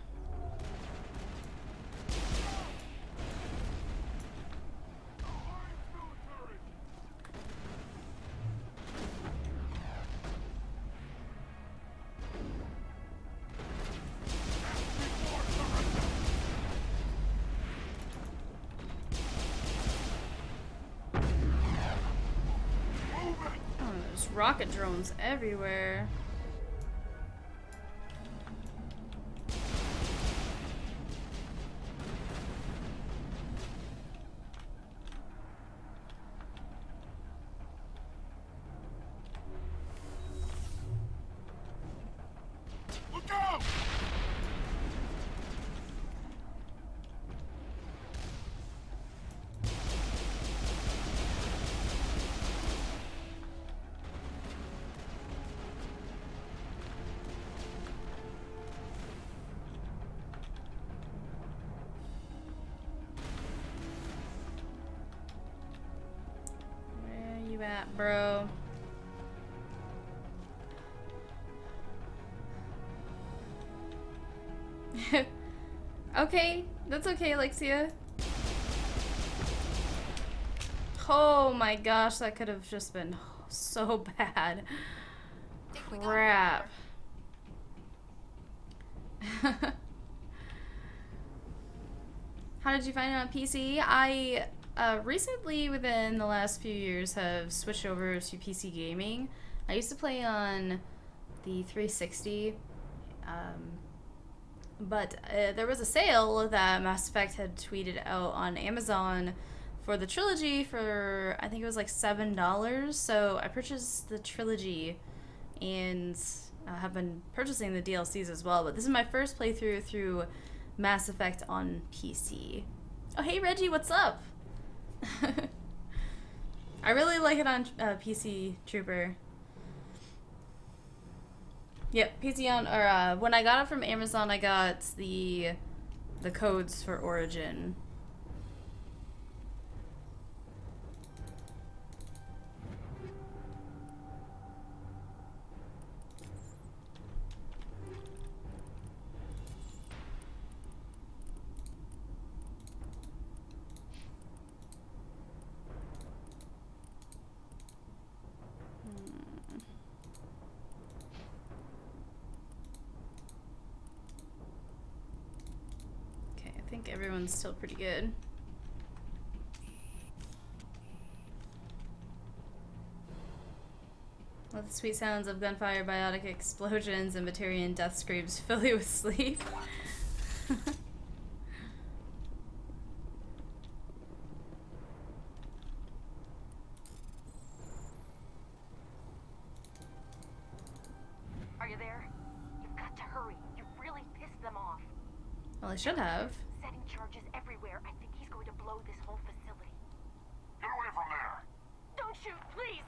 Oh, there's rocket drones everywhere. At, bro? Okay, that's okay, Alexia. Oh my gosh, that could have just been so bad. Crap. How did you find it on PC? I recently, within the last few years, have switched over to PC gaming. I used to play on the 360, but there was a sale that Mass Effect had tweeted out on Amazon for the trilogy for, I think it was like $7. So I purchased the trilogy and have been purchasing the DLCs as well. But this is my first playthrough through Mass Effect on PC. Oh, hey Reggie, what's up? I really like it on PC, Trooper. Yep, PC on, or when I got it from Amazon, I got the codes for Origin. think everyone's still pretty good. Let the sweet sounds of gunfire, biotic explosions, and Batarian death screams fill you with sleep. Are you there? You've got to hurry. You really pissed them off. Well, I should have. Setting charges everywhere. I think he's going to blow this whole facility. Get away from there! Don't shoot, please!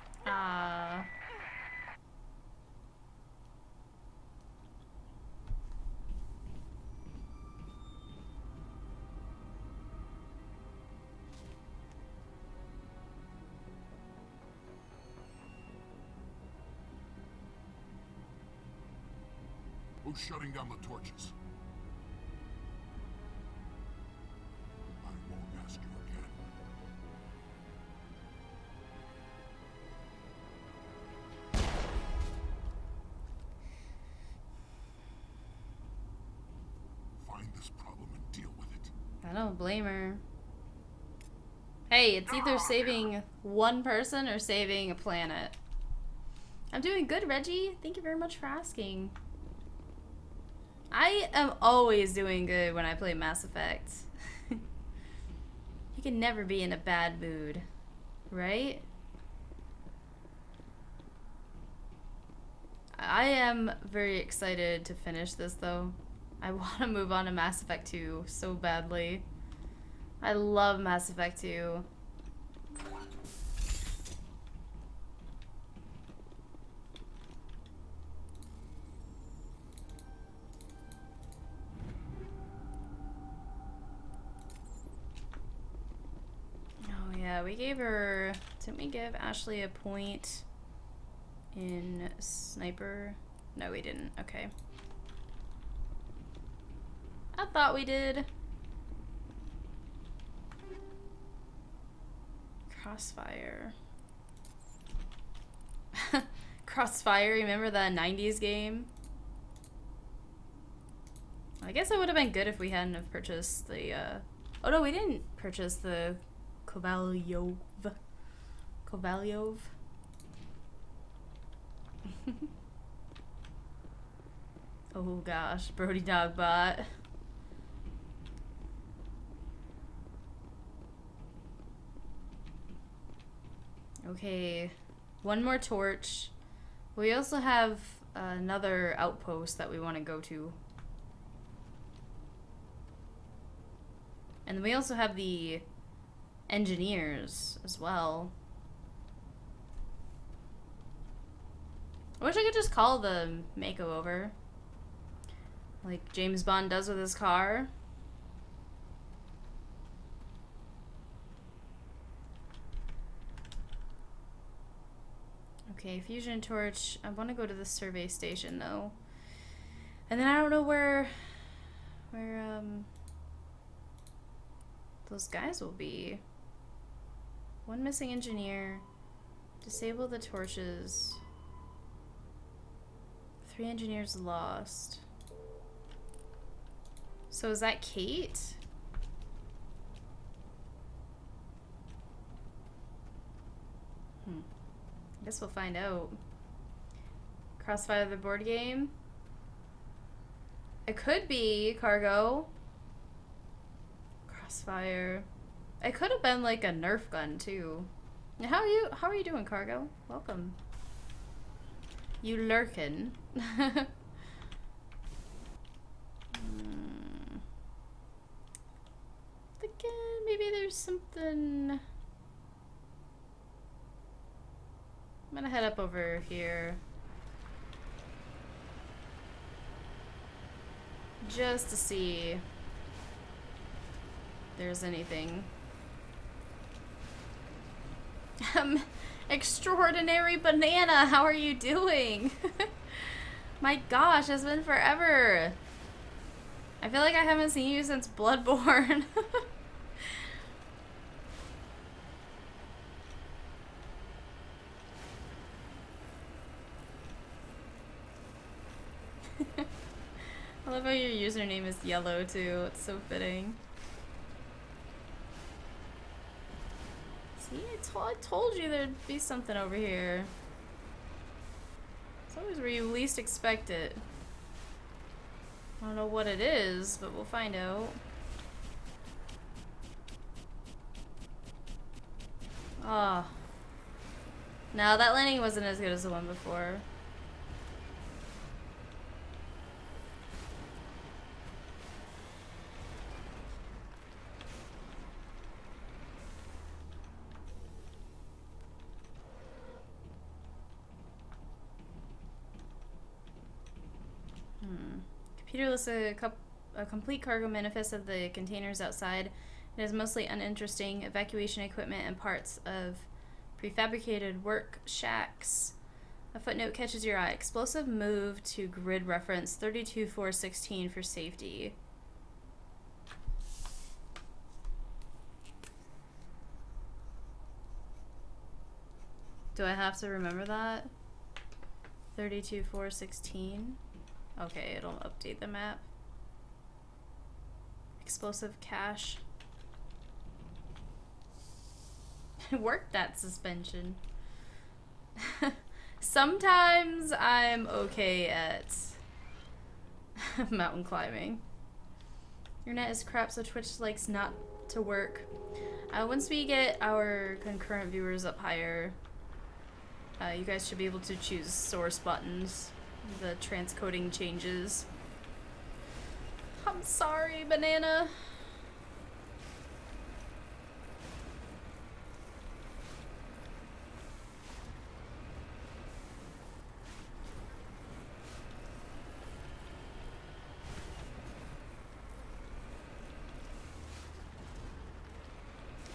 Who's shutting down the torches? I won't ask you again. Find this problem and deal with it. I don't blame her. Hey, it's either saving one person or saving a planet. I'm doing good, Reggie. Thank you very much for asking. I am always doing good when I play Mass Effect. You can never be in a bad mood, right? I am very excited to finish this though. I want to move on to Mass Effect 2 so badly. I love Mass Effect 2. Oh yeah, we gave her... Didn't we give Ashley a point in Sniper? No, we didn't. Okay. I thought we did. Crossfire. Crossfire, remember that 90s game? I guess it would have been good if we hadn't have purchased the, Oh no, we didn't purchase the Kovalyov. Kovalyov? Oh gosh, Brody Dogbot. Okay, one more torch. We also have another outpost that we want to go to. And we also have the engineers as well. I wish I could just call the Mako over. Like James Bond does with his car. Okay, fusion torch. I want to go to the survey station though. And then I don't know where those guys will be. One missing engineer. Disable the torches. 3 engineers lost. So is that Kate? I guess we'll find out. Crossfire the board game. It could be Cargo. Crossfire. It could have been like a Nerf gun too. How are you doing, Cargo? Welcome. You lurkin'. Thinking maybe there's something. I'm gonna head up over here. Just to see if there's anything. Extraordinary Banana, how are you doing? My gosh, it's been forever. I feel like I haven't seen you since Bloodborne. I love how your username is yellow too. It's so fitting. See, I told you there'd be something over here. It's always where you least expect it. I don't know what it is, but we'll find out. Ah. Oh. No, that landing wasn't as good as the one before. Computer lists a complete cargo manifest of the containers outside. It is mostly uninteresting. Evacuation equipment and parts of prefabricated work shacks. A footnote catches your eye. Explosive move to grid reference 32.4.16 for safety. Do I have to remember that? 32.4.16. Okay, it'll update the map. Explosive cache. Worked that suspension. Sometimes I'm okay at mountain climbing. Your net is crap, so Twitch likes not to work. Once we get our concurrent viewers up higher, you guys should be able to choose source buttons. The transcoding changes. I'm sorry, banana.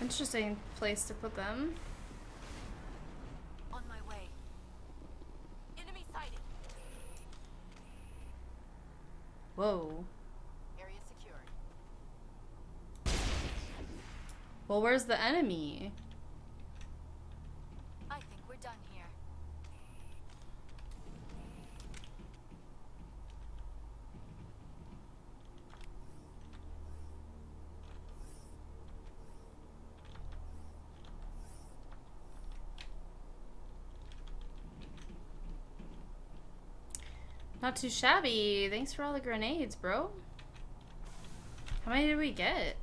Interesting place to put them. On my way. Enemy sighted. Whoa. Area secured. Well, where's the enemy? I think we're done here. Not too shabby. Thanks for all the grenades, bro. How many did we get?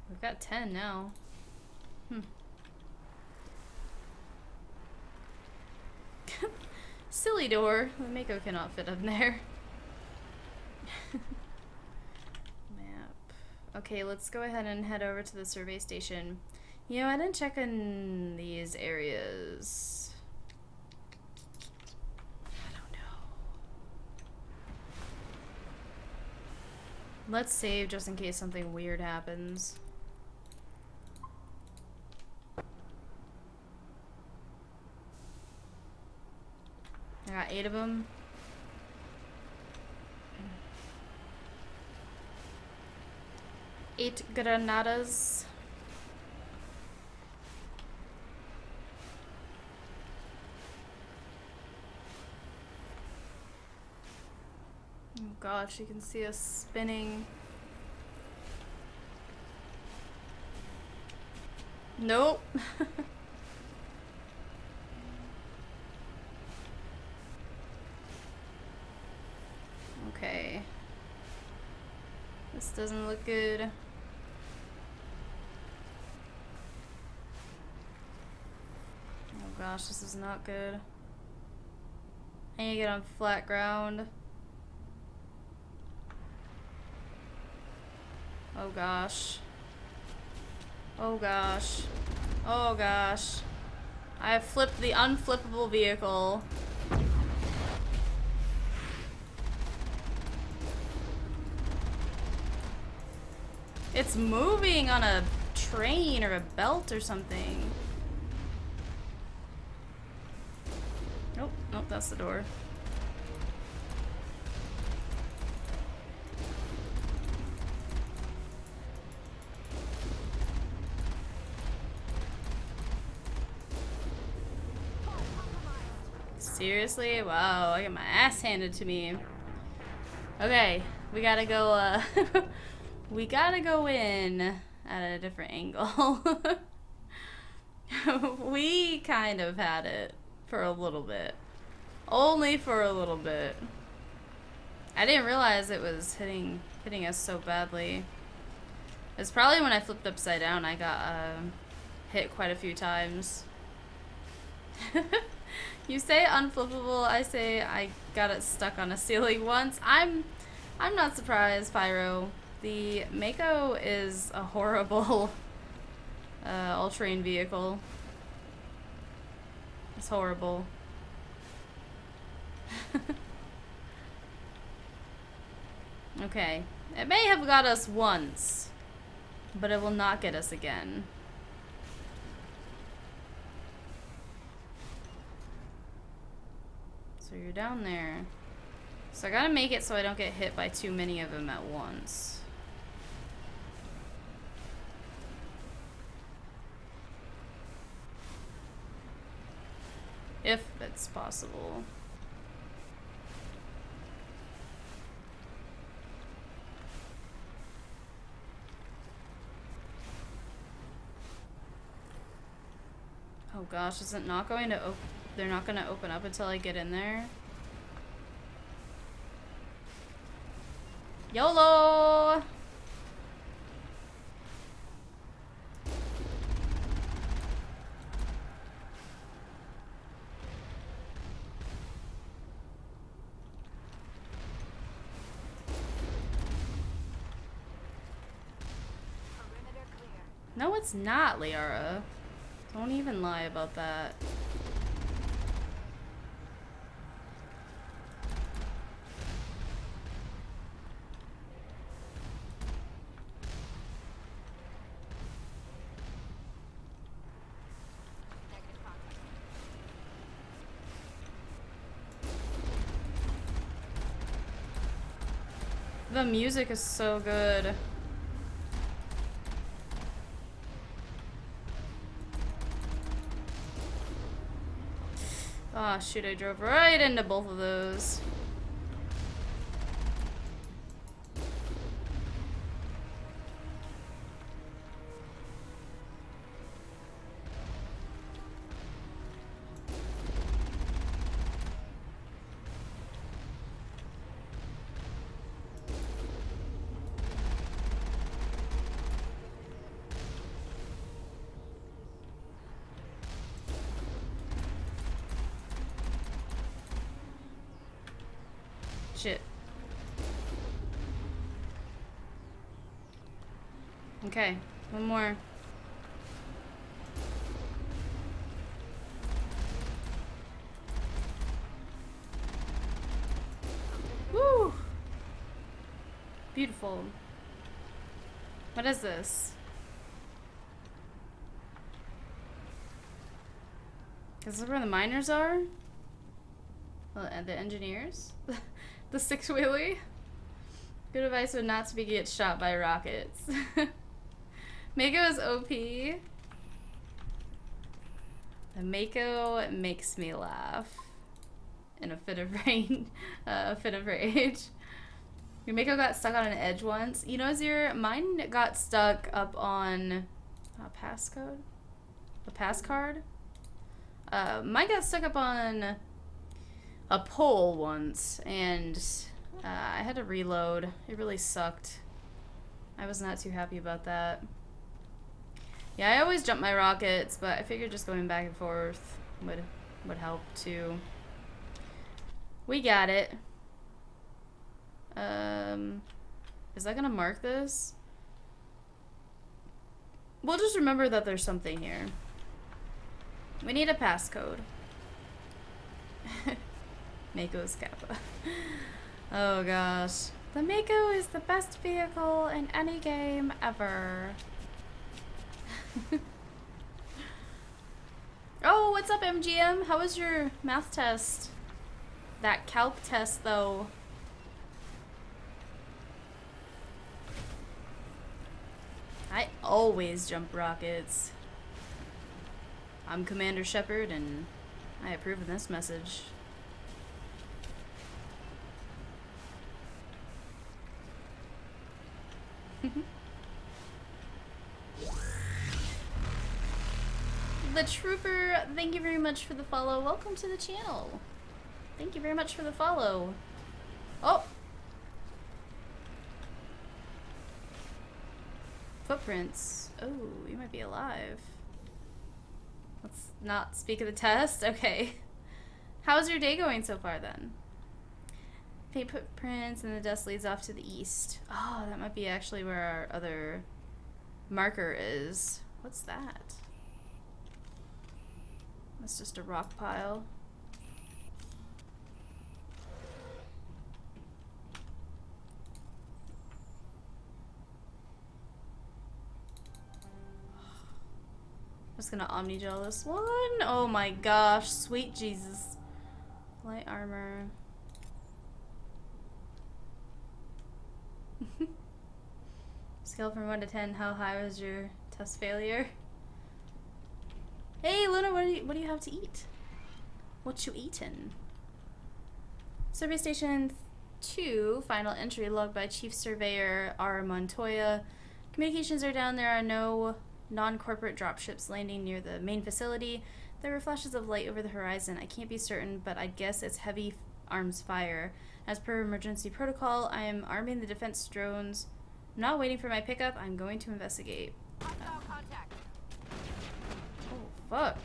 We've got 10 now. Silly door. The Mako cannot fit in there. Map. Okay, let's go ahead and head over to the survey station. You know, I didn't check in these areas. I don't know. Let's save just in case something weird happens. I got 8 of them. Eight granadas. Oh gosh, you can see us spinning. Nope. Okay. This doesn't look good. Oh gosh, this is not good. I need to get on flat ground. Oh gosh. Oh gosh. Oh gosh. I have flipped the unflippable vehicle. It's moving on a train or a belt or something. Nope, nope, that's the door. Seriously? Wow, I got my ass handed to me. Okay, we gotta go, We gotta go in at a different angle. We kind of had it for a little bit. Only for a little bit. I didn't realize it was hitting us so badly. It's probably when I flipped upside down I got hit quite a few times. You say unflippable, I say I got it stuck on a ceiling once. I'm not surprised, Pyro. The Mako is a horrible all-terrain vehicle. It's horrible. Okay. It may have got us once, but it will not get us again. So you're down there. So I gotta make it so I don't get hit by too many of them at once. If it's possible. Oh gosh, is it not going to they're not going to open up until I get in there? YOLO! No, it's not, Liara. Don't even lie about that. The music is so good. Ah, oh, shoot, I drove right into both of those. Shit. Okay, one more. Woo! Beautiful. What is this? Is this where the miners are? And the engineers? The six-wheelie? Good advice would not to be get shot by rockets. Mako is OP. The Mako makes me laugh. In a fit of rage. Your Mako got stuck on an edge once. You know, mine got stuck up on a passcode? A pass card? Mine got stuck up on a pole once, and I had to reload. It really sucked. I was not too happy about that. Yeah, I always jump my rockets, but I figured just going back and forth would help too. We got it. Is that gonna mark this? We'll just remember that there's something here. We need a passcode. Mako's Kappa. Oh gosh. The Mako is the best vehicle in any game ever. Oh, what's up, MGM? How was your math test? That calc test, though. I always jump rockets. I'm Commander Shepard, and I approve of this message. The Trooper, thank you very much for the follow. Welcome to the channel. Thank you very much for the follow. Oh! Footprints. Oh, you might be alive. Let's not speak of the test. Okay. How's your day going so far then? Faint footprints and the dust leads off to the east. Oh, that might be actually where our other marker is. What's that? That's just a rock pile. I'm just gonna omni-gel this one. Oh my gosh, sweet Jesus. Light armor. Scale from 1 to 10, how high was your test failure? Hey Luna, what do you have to eat? What you eatin'? Survey Station 2, final entry logged by Chief Surveyor R. Montoya. Communications are down. There are no non-corporate dropships landing near the main facility. There were flashes of light over the horizon. I can't be certain, but I'd guess it's heavy arms fire. As per emergency protocol, I am arming the defense drones. I'm not waiting for my pickup. I'm going to investigate. Contact. Oh, fuck.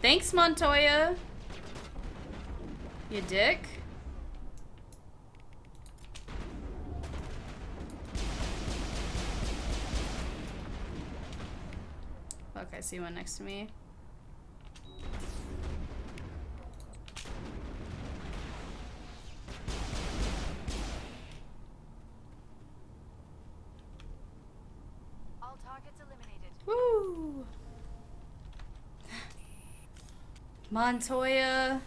Thanks, Montoya. You dick. Fuck, I see one next to me. All targets eliminated. Woo! Montoya.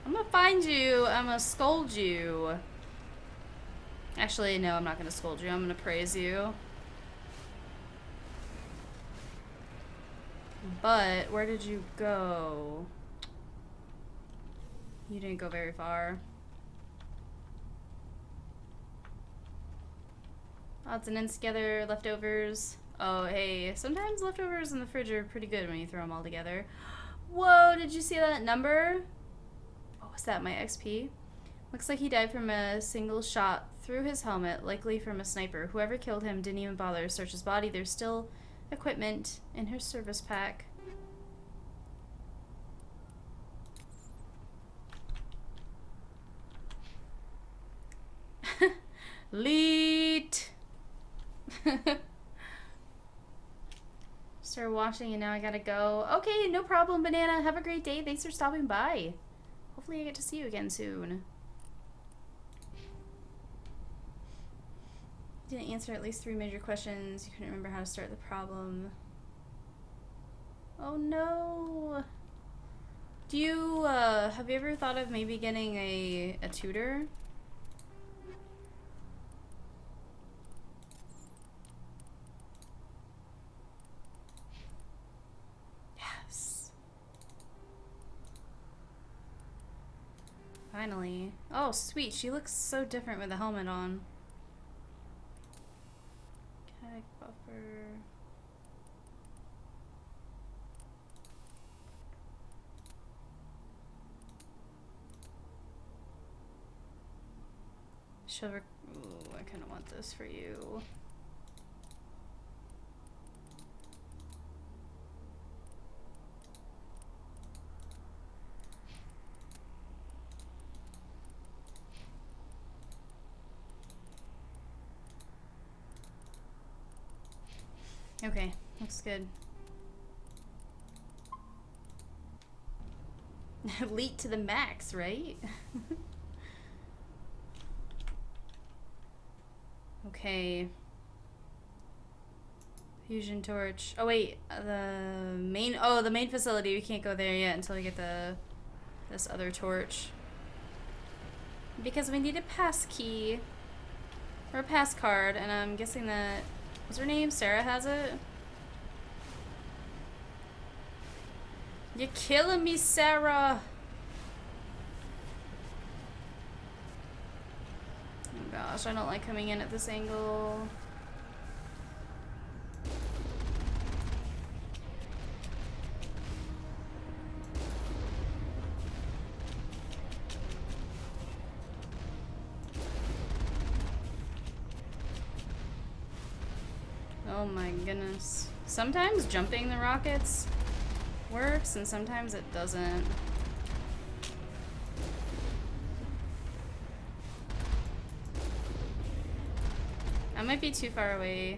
I'm gonna find you. I'm gonna scold you. Actually, no, I'm not gonna scold you. I'm gonna praise you. But, where did you go? You didn't go very far. Odds and ends together, leftovers. Oh, hey, sometimes leftovers in the fridge are pretty good when you throw them all together. Whoa, did you see that number? What was that, my XP? Looks like he died from a single shot through his helmet, likely from a sniper. Whoever killed him didn't even bother to search his body. There's still equipment in her service pack. Leet! Started watching and now I gotta go. Okay, no problem, Banana. Have a great day. Thanks for stopping by. Hopefully I get to see you again soon. Didn't answer at least 3 major questions. You couldn't remember how to start the problem. Oh no. Do you, have you ever thought of maybe getting a tutor? Yes. Finally. Oh, sweet. She looks so different with the helmet on. Kinetic buffer. Ooh, I kind of want this for you. Okay, looks good. Elite to the max, right? Okay. Fusion torch. Oh wait, the main facility. We can't go there yet until we get this other torch. Because we need a pass key or a pass card, and I'm guessing that what's her name? Sarah has it. You're killing me, Sarah. Oh gosh, I don't like coming in at this angle. Oh my goodness. Sometimes jumping the rockets works and sometimes it doesn't. I might be too far away.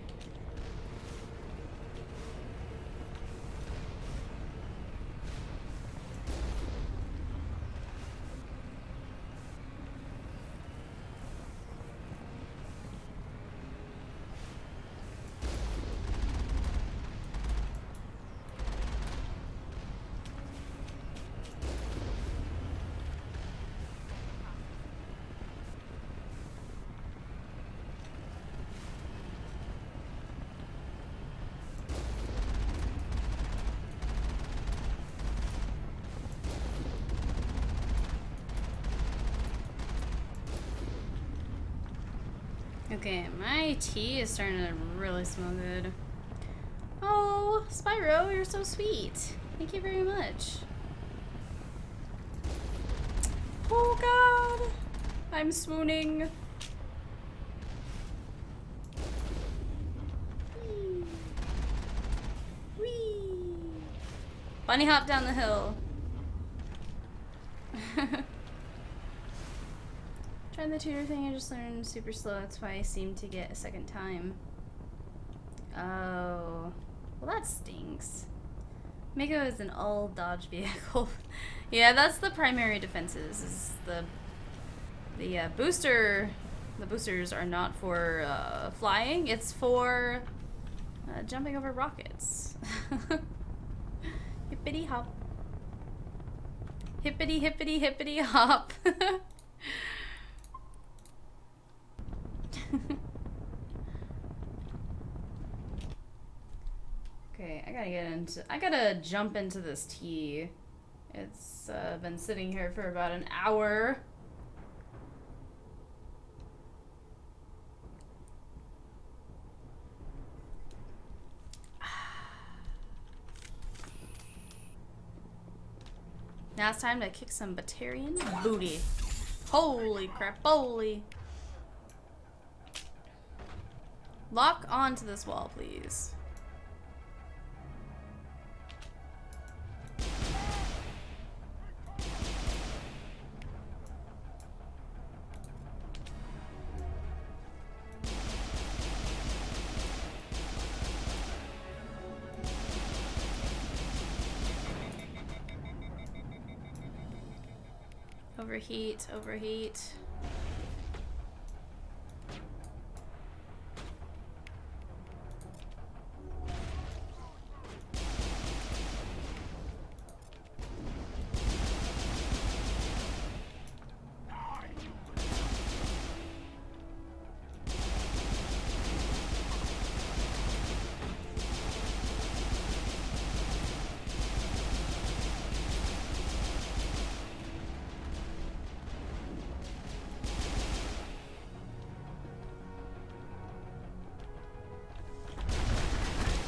Okay, my tea is starting to really smell good. Oh, Spyro, you're so sweet. Thank you very much. Oh god, I'm swooning. Whee. Whee. Bunny hop down the hill. Trying the tutor thing, I just learned super slow. That's why I seem to get a second time. Oh. Well, that stinks. Mako is an all-dodge vehicle. Yeah, that's the primary defenses. Is the booster. The boosters are not for flying. It's for jumping over rockets. Hippity hop. Hippity hippity hippity hop. Okay, I gotta jump into this tea. It's been sitting here for about an hour. Now it's time to kick some Batarian booty. Holy crap, holy. Lock onto this wall, please. Overheat, overheat.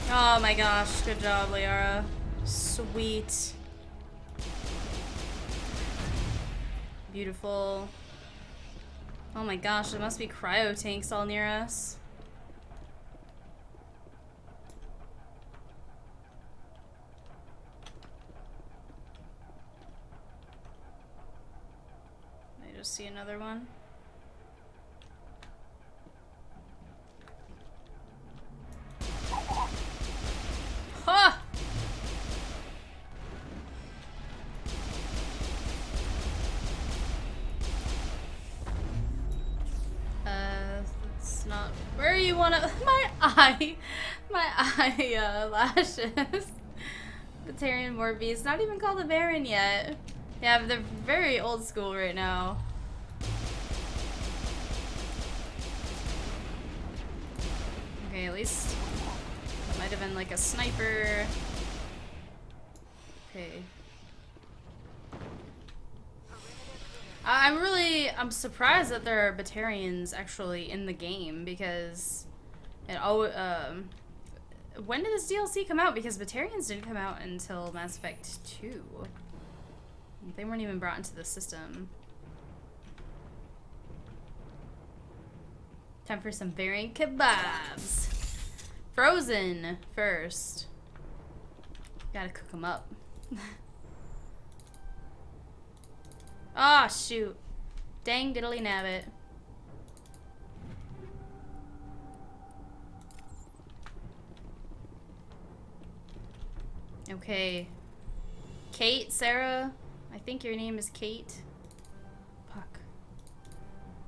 Oh my gosh, good job, Liara. Sweet. Beautiful. Oh my gosh, there must be cryo tanks all near us. I just see another one. Ha! That's not where you wanna. My eye lashes. Batarian Morby. It's not even called a Baron yet. Yeah, but they're very old school right now. Okay, at least it might have been like a sniper. Okay. I'm surprised that there are Batarians actually in the game, because when did this DLC come out? Because Batarians didn't come out until Mass Effect 2. They weren't even brought into the system. Time for some variant kebabs. Frozen first. Gotta cook them up. Ah, shoot. Dang diddly nabbit. Okay. Kate, Sarah? I think your name is Kate. Fuck.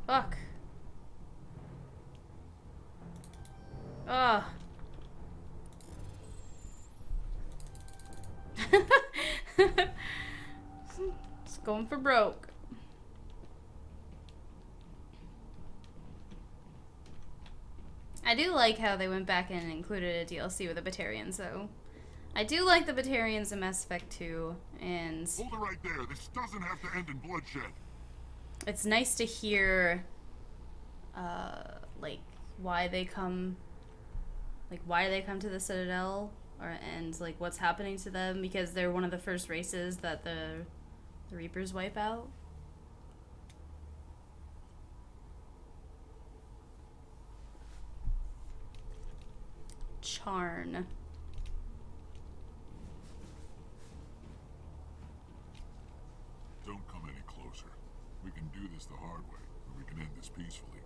Fuck. Ugh. It's going for broke. I do like how they went back and included a DLC with the Batarians, though. I do like the Batarians in Mass Effect 2, and hold it right there. This doesn't have to end in bloodshed. It's nice to hear, like why they come to the Citadel, and like what's happening to them, because they're one of the first races that the Reapers wipe out. Charn. Don't come any closer. We can do this the hard way, or we can end this peacefully.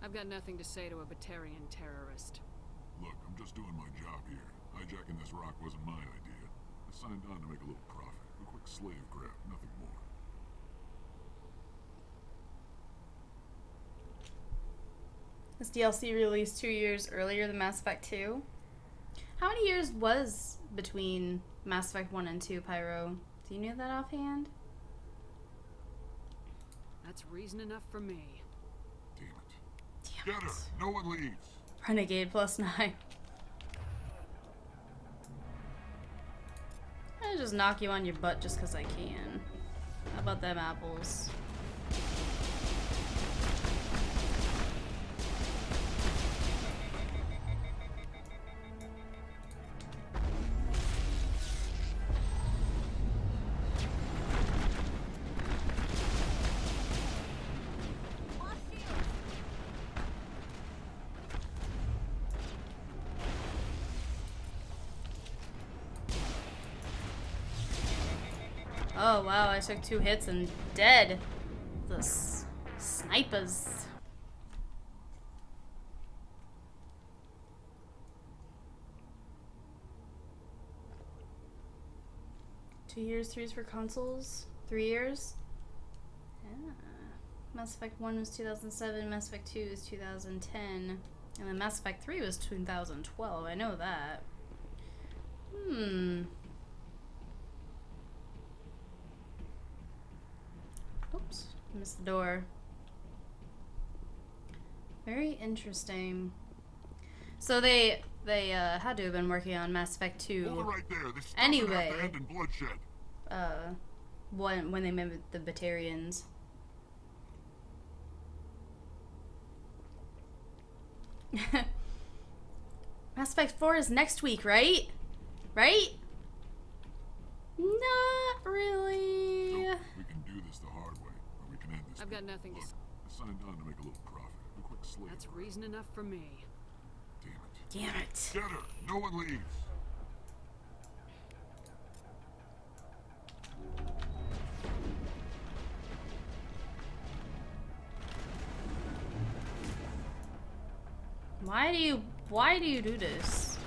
I've got nothing to say to a Batarian terrorist. Look, I'm just doing my job here. Hijacking this rock wasn't my idea. I signed on to make a little profit. A quick slave grab, nothing more. This DLC released 2 years earlier than Mass Effect 2. How many years was between Mass Effect 1 and 2, Pyro? Do you know that offhand? That's reason enough for me. Damn it. Get her! No one leaves! Renegade +9. I just knock you on your butt just because I can. How about them apples? Oh wow, I took 2 hits and dead. The snipers. Two years, 3 for consoles. 3 years? Yeah. Mass Effect 1 was 2007, Mass Effect 2 is 2010. And then Mass Effect 3 was 2012, I know that. Oops, missed the door. Very interesting. So they had to have been working on Mass Effect 2 hold it right there. This anyway. doesn't have to end in bloodshed. When they met the Batarians. Mass Effect 4 is next week, right? Right? Not really. Look, we can do this the hard way, or we can end this. I've got nothing to say. I signed on to make a little profit. A quick slave. That's reason enough for me. Damn it. Damn it. Get her. No one leaves. Why do you do this?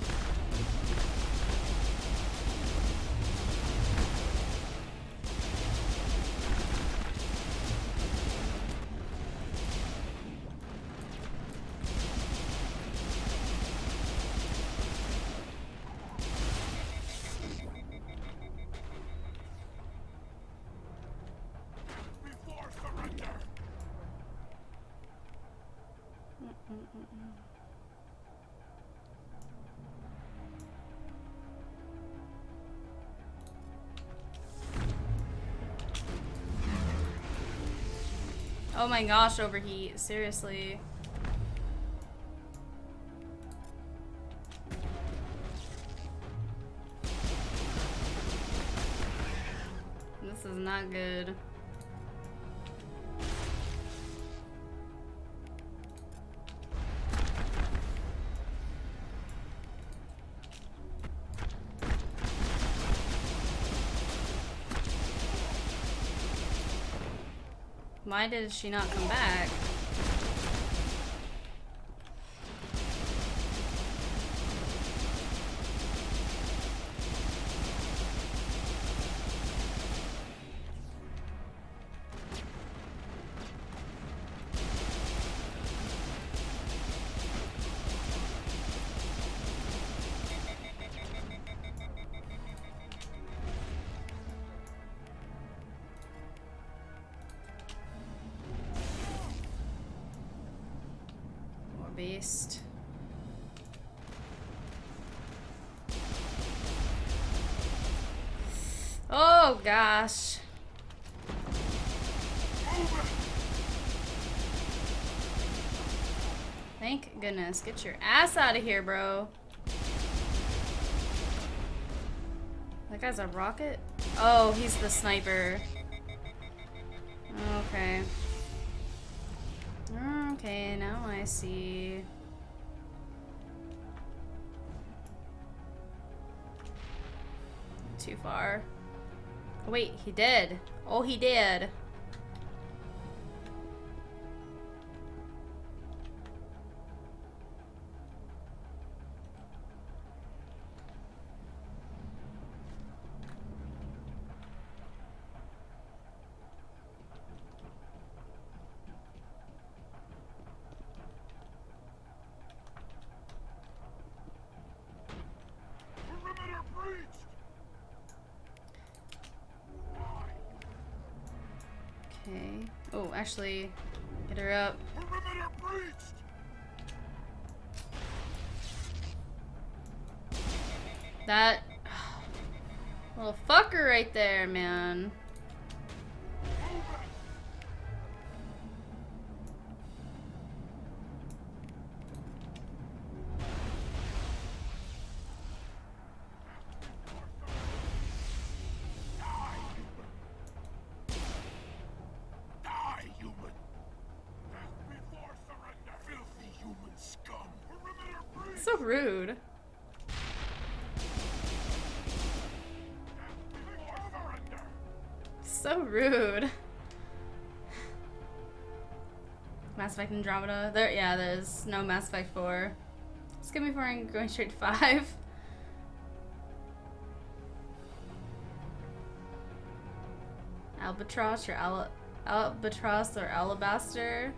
Before surrender. Oh my gosh, overheat. Seriously. This is not good. Why did she not come back? Beast. Oh gosh. Thank goodness. Get your ass out of here, bro. That guy's a rocket? Oh, he's the sniper. Okay. Okay, now I see. Too far. Oh, wait, he did. Oh, he did. Okay. Oh, actually, get her up. That little fucker right there, man. So rude. So rude. Mass Effect Andromeda. There, yeah, there's no Mass Effect 4. Skip me 4 and going straight to 5. Albatross or Albatross or Alabaster.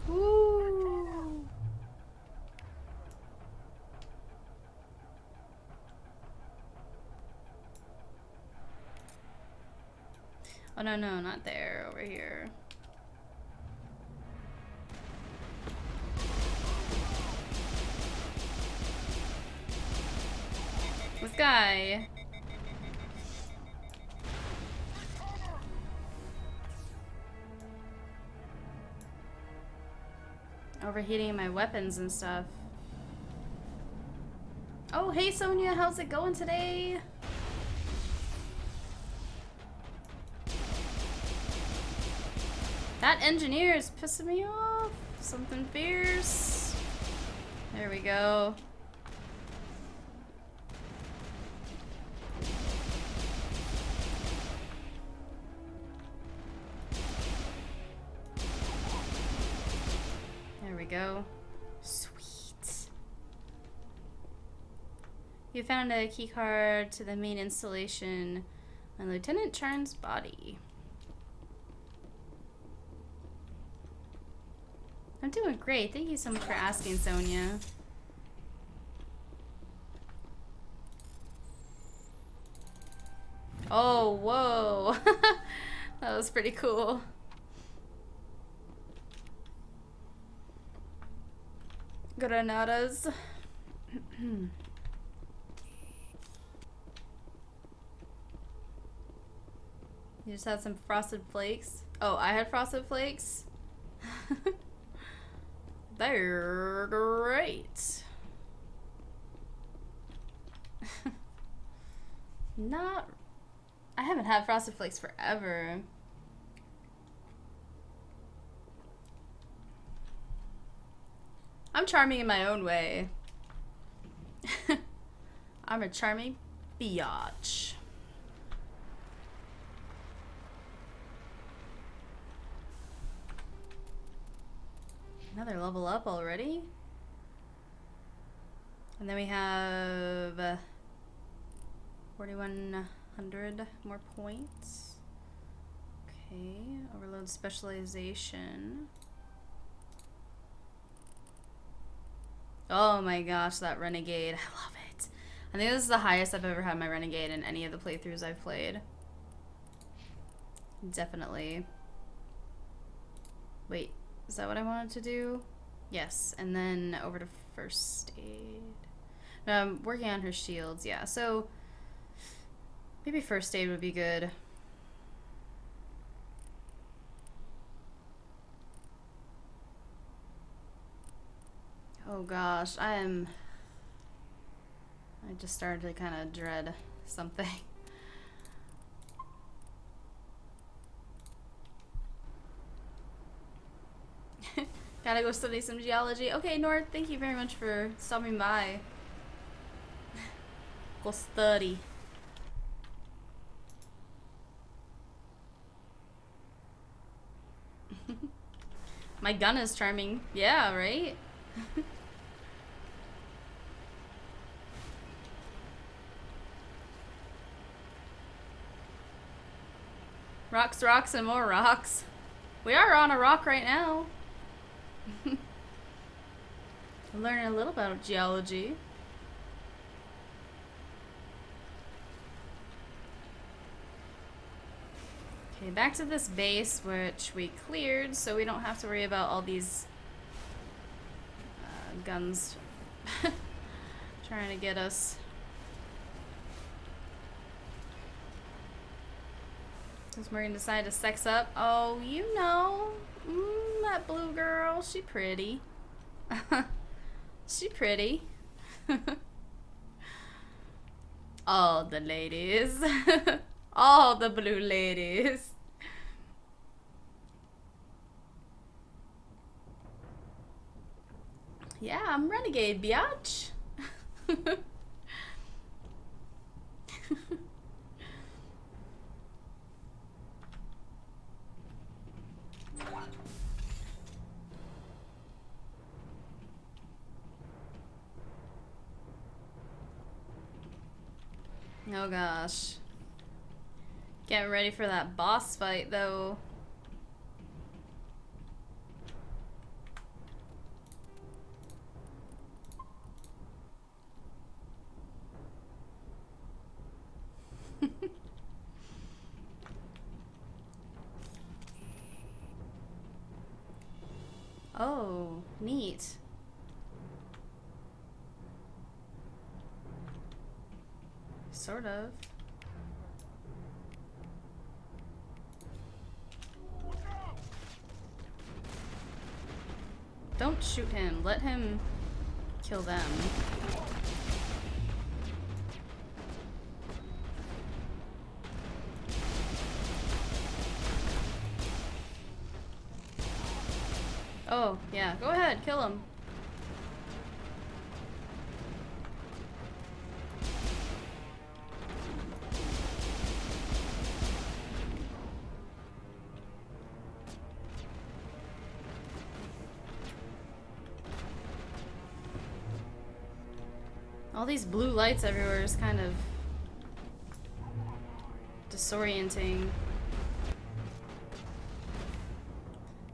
Ooh. Oh no, no, not there, over here. This guy. Overheating my weapons and stuff. Oh, hey Sonia, how's it going today? That engineer is pissing me off. Something fierce. There we go. There we go. Sweet. You found a key card to the main installation on Lieutenant Charn's body. I'm doing great. Thank you so much for asking, Sonia. Oh, whoa. That was pretty cool. Granadas. You just had some frosted flakes. Oh, I had frosted flakes. They're great. Not. I haven't had frosted flakes forever. I'm charming in my own way. I'm a charming biatch. Another level up already? And then we have 4,100 more points. Okay, overload specialization. Oh my gosh, that renegade. I love it. I think this is the highest I've ever had my renegade in any of the playthroughs I've played. Definitely. Wait, is that what I wanted to do? Yes, and then over to first aid. No, I'm working on her shields, yeah. So maybe first aid would be good. Oh gosh, I just started to kind of dread something. Gotta go study some geology. Okay, Nord, thank you very much for stopping by. Go study. My gun is charming. Yeah, right? Rocks, rocks, and more rocks. We are on a rock right now. I'm learning a little about geology. Okay, back to this base, which we cleared, so we don't have to worry about all these guns trying to get us. Does Morgan decide to sex up? Oh, you know, that blue girl, she pretty. She pretty. All the ladies. All the blue ladies. Yeah, I'm renegade, biatch. Oh gosh. Getting ready for that boss fight though. Oh, neat. Sort of. Don't shoot him. Let him kill them. Oh, yeah. Go ahead. Kill him. All these blue lights everywhere is kind of disorienting.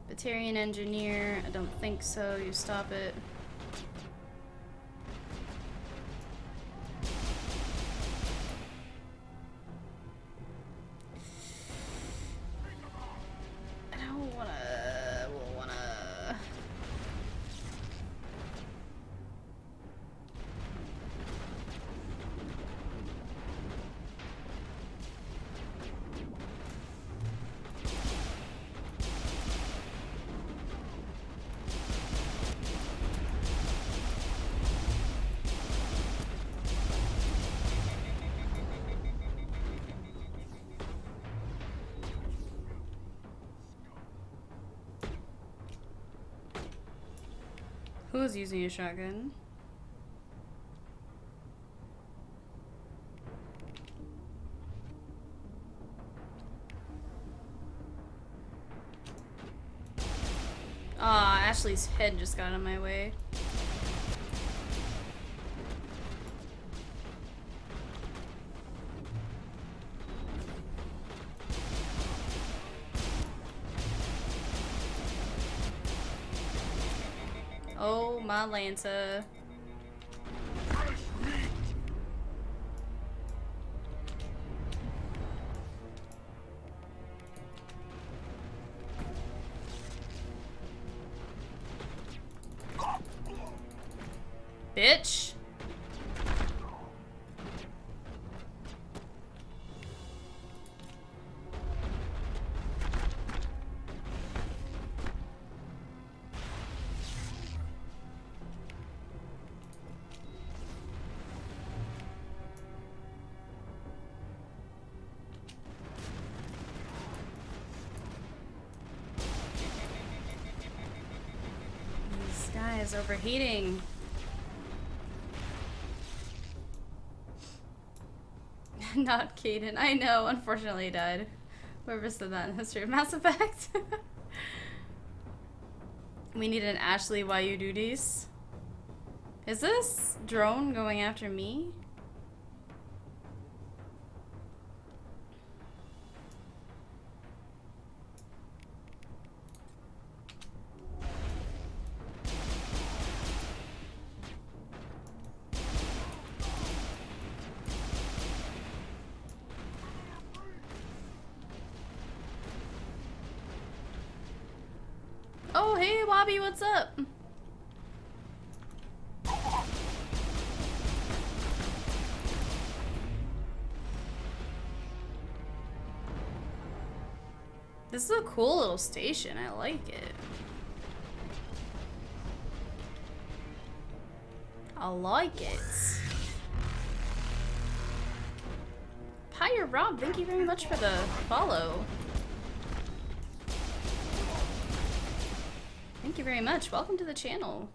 Batarian engineer, I don't think so. You stop it. I don't wanna. Who's using a shotgun? Aw, Ashley's head just got in my way. Oh, my Lanta. Bitch. This guy is overheating. Not Caden. I know, unfortunately he died. Whoever said that in history of Mass Effect. We need an Ashley while you do these. Is this drone going after me? Oh, hey, Bobby, what's up? This is a cool little station. I like it. I like it. Hiya, Rob. Thank you very much for the follow. Thank you very much. Welcome to the channel.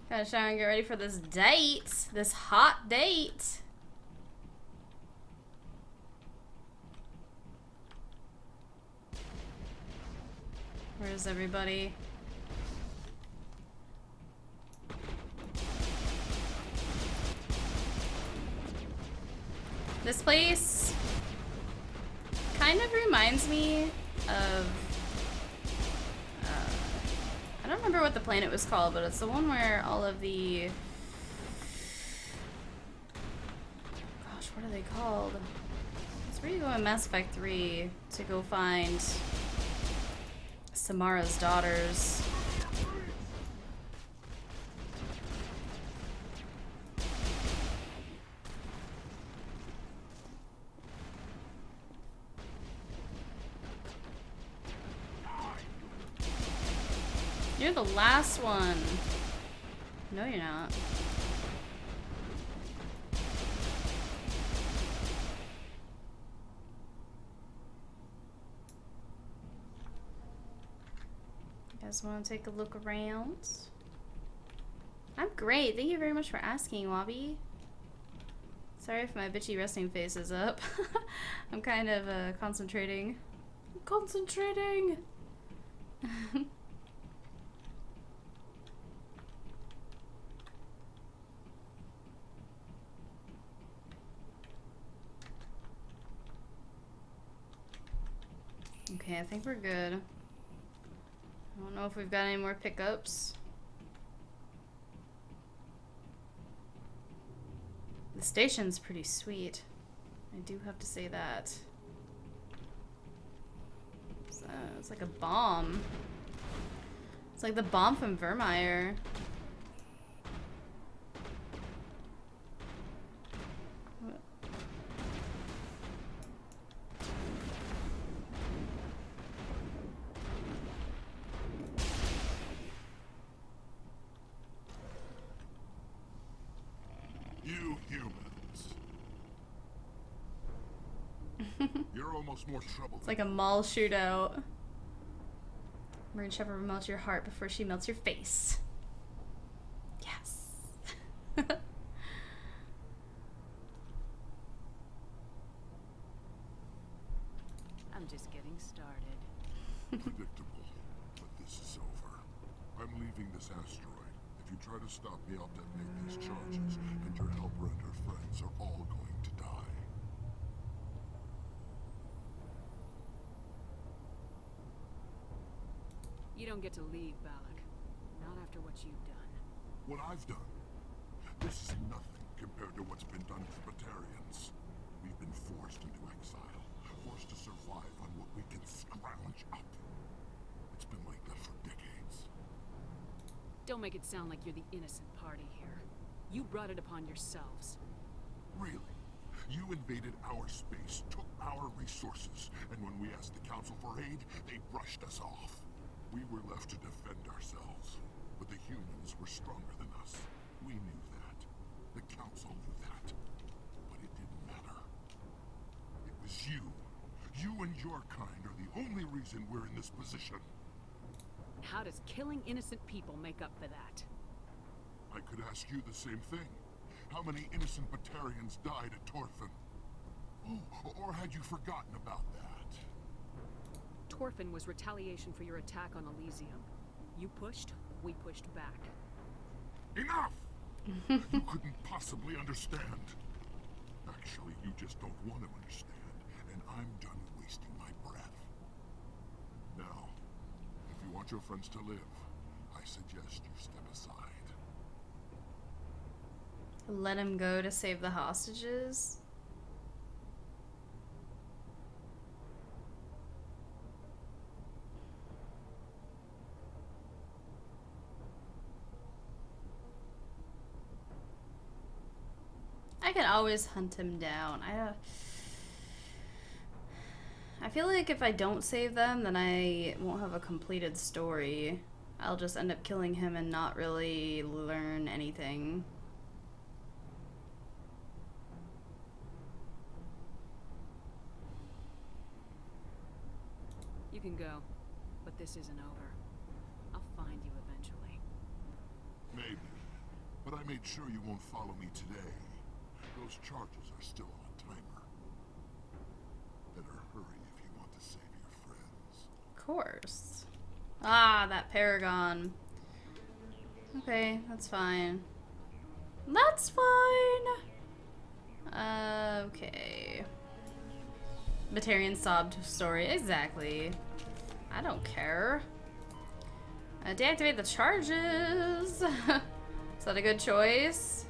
Gotta shower and get ready for this date. This hot date. Where's everybody? This place kind of reminds me of, I don't remember what the planet was called, but it's the one where all of the, gosh, what are they called? It's where you go in Mass Effect 3 to go find Samara's daughters. You're the last one. No, you're not. You guys want to take a look around? I'm great. Thank you very much for asking, Wabi. Sorry if my bitchy resting face is up. I'm kind of concentrating. I'm concentrating! Okay, I think we're good. I don't know if we've got any more pickups. The station's pretty sweet. I do have to say that. It's like a bomb. It's like the bomb from Vermeer. You humans. You're almost more trouble. It's like a mall shootout. Marine Shepard will melt your heart before she melts your face. Yes. I'm just getting started. Predictable, but this is over. I'm leaving this asteroid. If you try to stop me, I'll detonate these charges, and your helper and her friends are all going to die. You don't get to leave, Balak. Not after what you've done. What I've done? This is nothing compared to what's been done to Batarians. We've been forced into exile, forced to survive on what we can scrounge up. It's been like that for decades. Don't make it sound like you're the innocent party here. You brought it upon yourselves. Really? You invaded our space, took our resources, and when we asked the Council for aid, they brushed us off. We were left to defend ourselves, but the humans were stronger than us. We knew that. The Council knew that. But it didn't matter. It was you. You and your kind are the only reason we're in this position. How does killing innocent people make up for that? I could ask you the same thing. How many innocent Batarians died at Torfin? Oh, or had you forgotten about that? Torfin was retaliation for your attack on Elysium. You pushed, we pushed back. Enough! You couldn't possibly understand. Actually, you just don't want to understand, and I'm done wasting my breath. Now, if you want your friends to live, I suggest you step aside. Let him go to save the hostages? I can always hunt him down. I feel like if I don't save them, then I won't have a completed story. I'll just end up killing him and not really learn anything. You can go, but this isn't over. I'll find you eventually. Maybe, but I made sure you won't follow me today. Those charges are still on a timer. Better hurry if you want to save your friends. Of course. Ah, that Paragon. Okay, that's fine. That's fine! Okay. Batarian sobbed story. Exactly. I don't care. Deactivate the charges. Is that a good choice?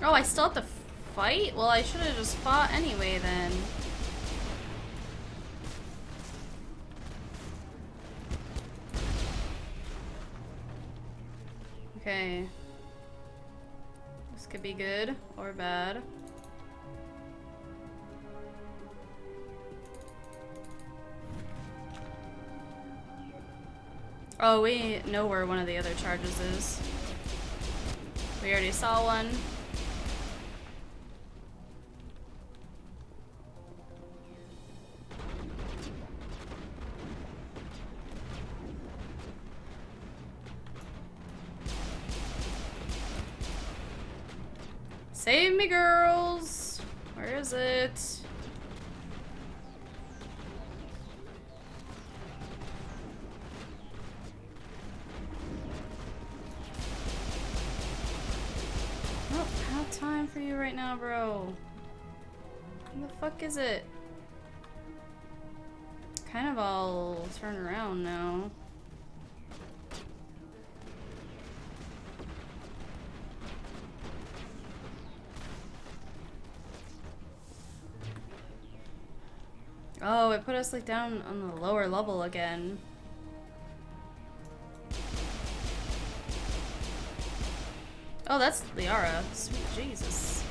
Oh, I still have to fight? Well, I should have just fought anyway then. Okay. This could be good or bad. Oh, we know where one of the other charges is. We already saw one. Save me, girls! Where is it? I don't have time for you right now, bro. Where the fuck is it? Kind of all turn around now. Oh, it put us like down on the lower level again. Oh, that's Liara. Sweet Jesus.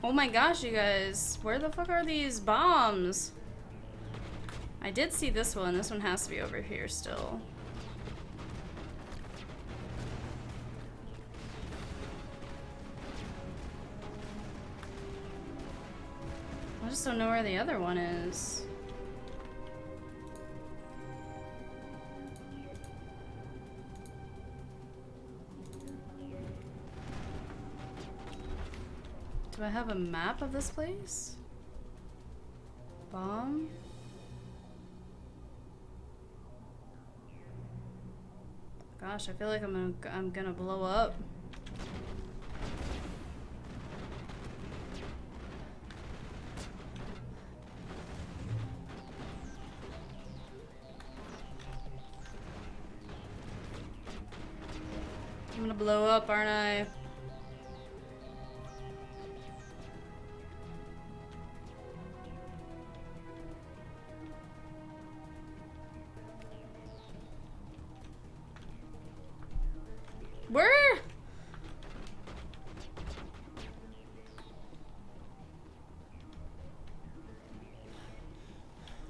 Oh my gosh, you guys. Where the fuck are these bombs? I did see this one. This one has to be over here still. I just don't know where the other one is. Do I have a map of this place? Bomb? Gosh, I feel like I'm gonna blow up. I'm gonna blow up, aren't I? Where?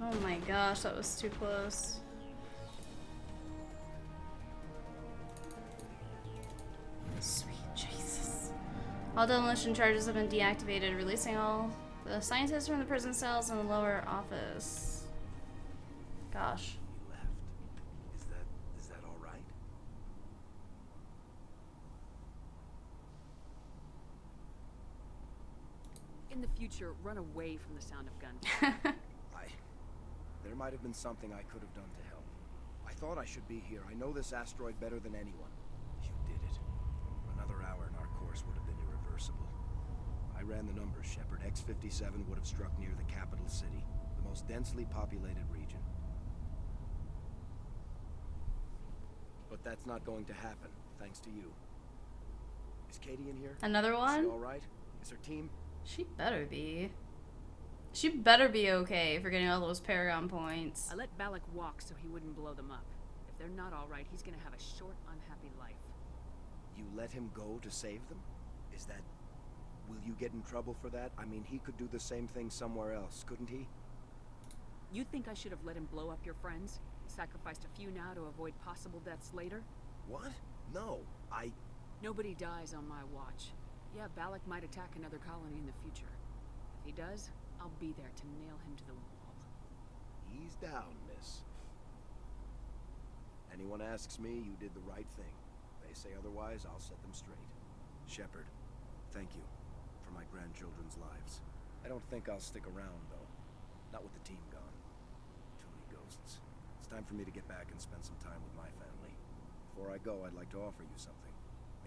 Oh my gosh, that was too close. Sweet Jesus. All demolition charges have been deactivated, releasing all the scientists from the prison cells in the lower office. Gosh. You left. Is that all right? In the future, run away from the sound of gunfire. There might have been something I could have done to help. I thought I should be here. I know this asteroid better than anyone. You did it. Another hour and our course would have been irreversible. I ran the numbers, Shepard. X-57 would have struck near the capital city, the most densely populated region. But that's not going to happen, thanks to you. Is Katie in here? Another one? Is she all right? Is her team? She better be. She better be okay for getting all those Paragon points. I let Balak walk so he wouldn't blow them up. If they're not all right, he's gonna have a short, unhappy life. You let him go to save them? Is that... Will you get in trouble for that? I mean, he could do the same thing somewhere else, couldn't he? You think I should have let him blow up your friends? Sacrificed a few now to avoid possible deaths later? What? No, Nobody dies on my watch. Yeah, Balak might attack another colony in the future. If he does, I'll be there to nail him to the wall. Ease down, miss. Anyone asks me, you did the right thing. They say otherwise, I'll set them straight. Shepard, thank you for my grandchildren's lives. I don't think I'll stick around, though. Not with the team gone. Too many ghosts. It's time for me to get back and spend some time with my family. Before I go, I'd like to offer you something.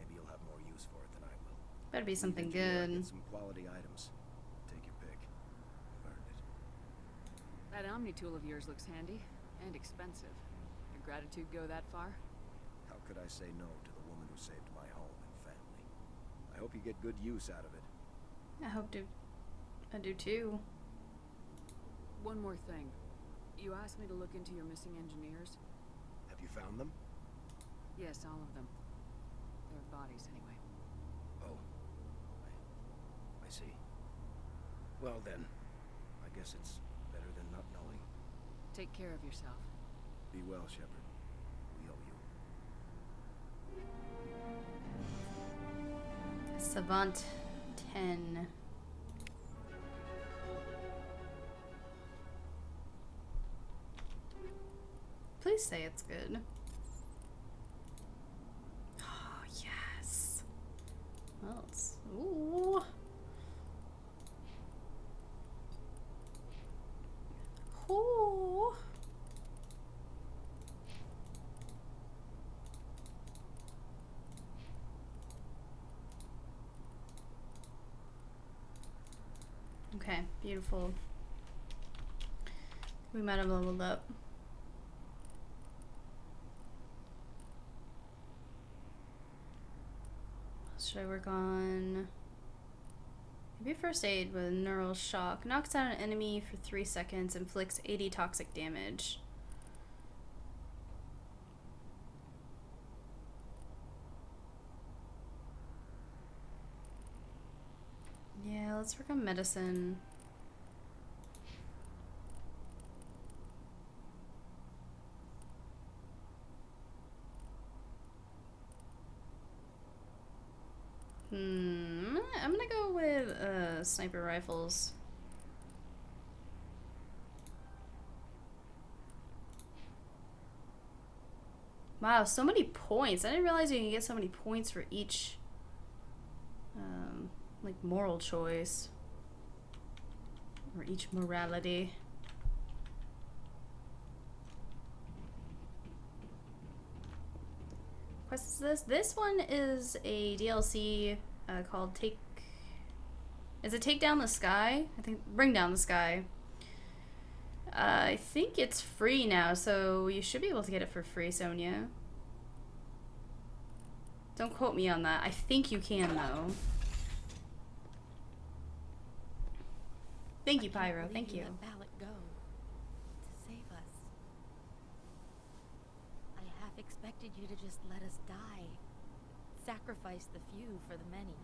Maybe you'll have more use for it than I will. Better be something Get good. some quality items. Take your pick. You've earned it. That Omni tool of yours looks handy and expensive. Your gratitude go that far? How could I say no to the woman who saved my home and family? I hope you get good use out of it. I do too. One more thing. You asked me to look into your missing engineers? Have you found them? Yes, all of them. Their bodies, anyway. Oh. I see. Well then, I guess it's better than not knowing. Take care of yourself. Be well, Shepard. We owe you. Savant 10. Please say it's good. Oh, yes. Well, it's... Ooh. Ooh. Okay, beautiful. We might have leveled up. Should I work on maybe first aid with neural shock? Knocks out an enemy for 3 seconds, inflicts 80 toxic damage. Yeah, Let's work on medicine. I'm gonna go with sniper rifles. Wow, so many points. I didn't realize you can get so many points for each like moral choice or each morality. Quest is this? This one is a DLC called Take. Is it Take Down the Sky? I think Bring Down the Sky. I think it's free now, so you should be able to get it for free, Sonia. Don't quote me on that. I think you can though. Thank you, Pyro. Thank you. Let Balak go to save us. I half expected you to just let us die. Sacrifice the few for the many.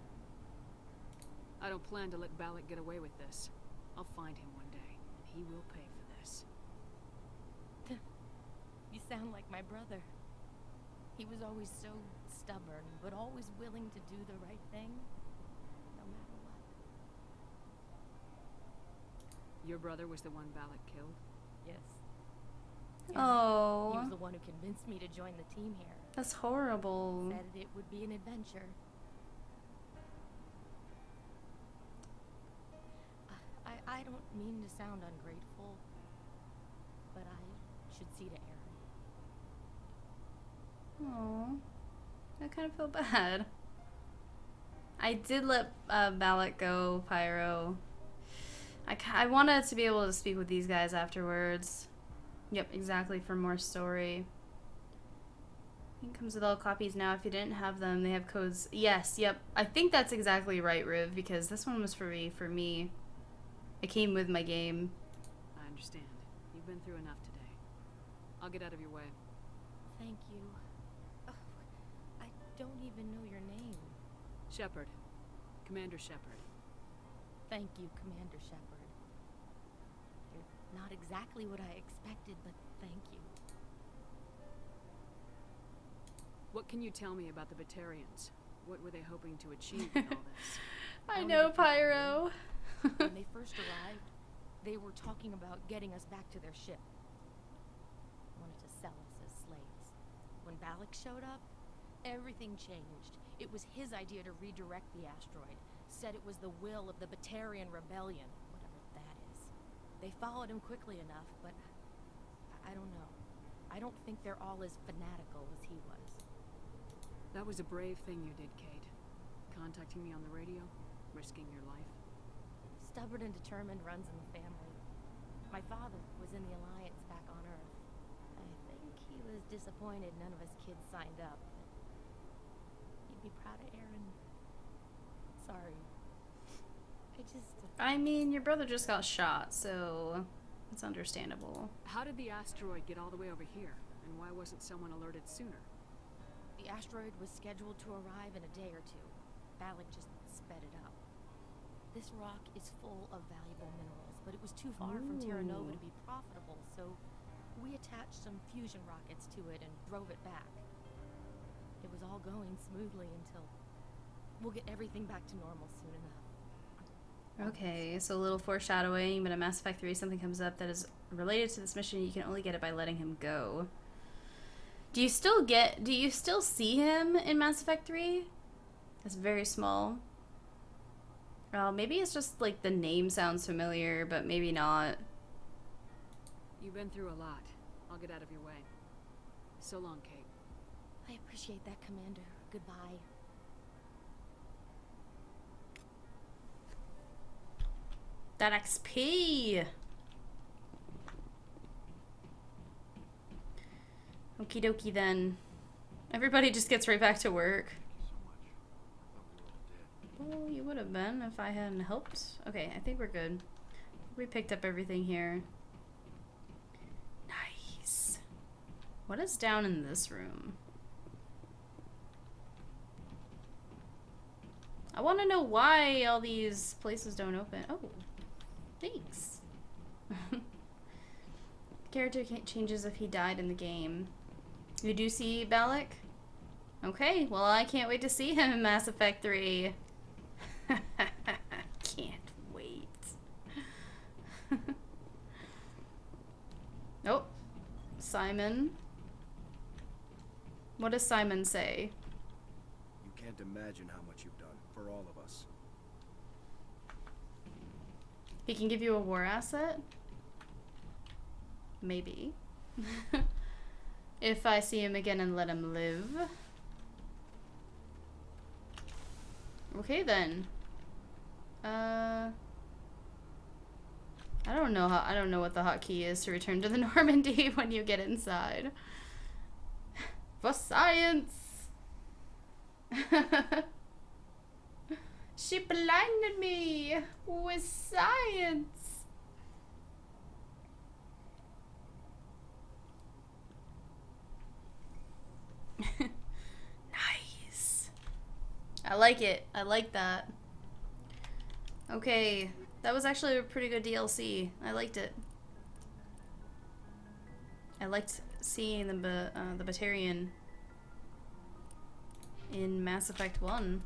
I don't plan to let Balak get away with this. I'll find him one day, and he will pay for this. You sound like my brother. He was always so stubborn, but always willing to do the right thing, no matter what. Your brother was the one Balak killed? Yes. Oh. He was the one who convinced me to join the team here. That's horrible. Said it would be an adventure. I don't mean to sound ungrateful, but I should see to Aaron. Oh, I kind of feel bad. I did let Balak go, Pyro. I wanted to be able to speak with these guys afterwards. Yep, exactly, for more story. It comes with all copies now. If you didn't have them, they have codes. Yes, yep. I think that's exactly right, Riv, because this one was free for me. It came with my game. I understand. You've been through enough today. I'll get out of your way. Thank you. Oh, I don't even know your name. Shepard. Commander Shepard. Thank you, Commander Shepard. You're not exactly what I expected, but thank you. What can you tell me about the Batarians? What were they hoping to achieve with all this? I know, Pyro. When they first arrived, they were talking about getting us back to their ship. Wanted to sell us as slaves. When Balak showed up, everything changed. It was his idea to redirect the asteroid. Said it was the will of the Batarian rebellion, whatever that is. They followed him quickly enough, but I don't know. I don't think they're all as fanatical as he was. That was a brave thing you did, Kate. Contacting me on the radio, risking your life. Stubborn and determined runs in the family. My father was in the Alliance back on Earth. I think he was disappointed none of us kids signed up. He'd be proud of Aaron. Sorry. I mean, your brother just got shot, so it's understandable. How did the asteroid get all the way over here? And why wasn't someone alerted sooner? The asteroid was scheduled to arrive in a day or two. Balak just sped it up. This rock is full of valuable minerals, but it was too far from Terra Nova to be profitable, so we attached some fusion rockets to it and drove it back. It was all going smoothly until we'll get everything back to normal soon enough. Okay, so a little foreshadowing, but in Mass Effect 3 something comes up that is related to this mission. You can only get it by letting him go. Do you still see him in Mass Effect 3? It's very small. Well, maybe it's just like the name sounds familiar, but maybe not. You've been through a lot. I'll get out of your way. So long, Kate. I appreciate that, Commander. Goodbye. That XP! Okie dokie then. Everybody just gets right back to work. Well, you would have been if I hadn't helped. Okay, I think we're good. We picked up everything here. Nice. What is down in this room? I want to know why all these places don't open. Oh, thanks. Character changes if he died in the game. You do see Balak? Okay, well I can't wait to see him in Mass Effect 3. Can't wait. Oh, Simon. What does Simon say? You can't imagine how much you've done for all of us. He can give you a war asset? Maybe. If I see him again and let him live. Okay then. I don't know what the hotkey is to return to the Normandy when you get inside. For science. She blinded me with science. Nice. I like it. I like that. Okay, that was actually a pretty good DLC. I liked it. I liked seeing the Batarian in Mass Effect 1.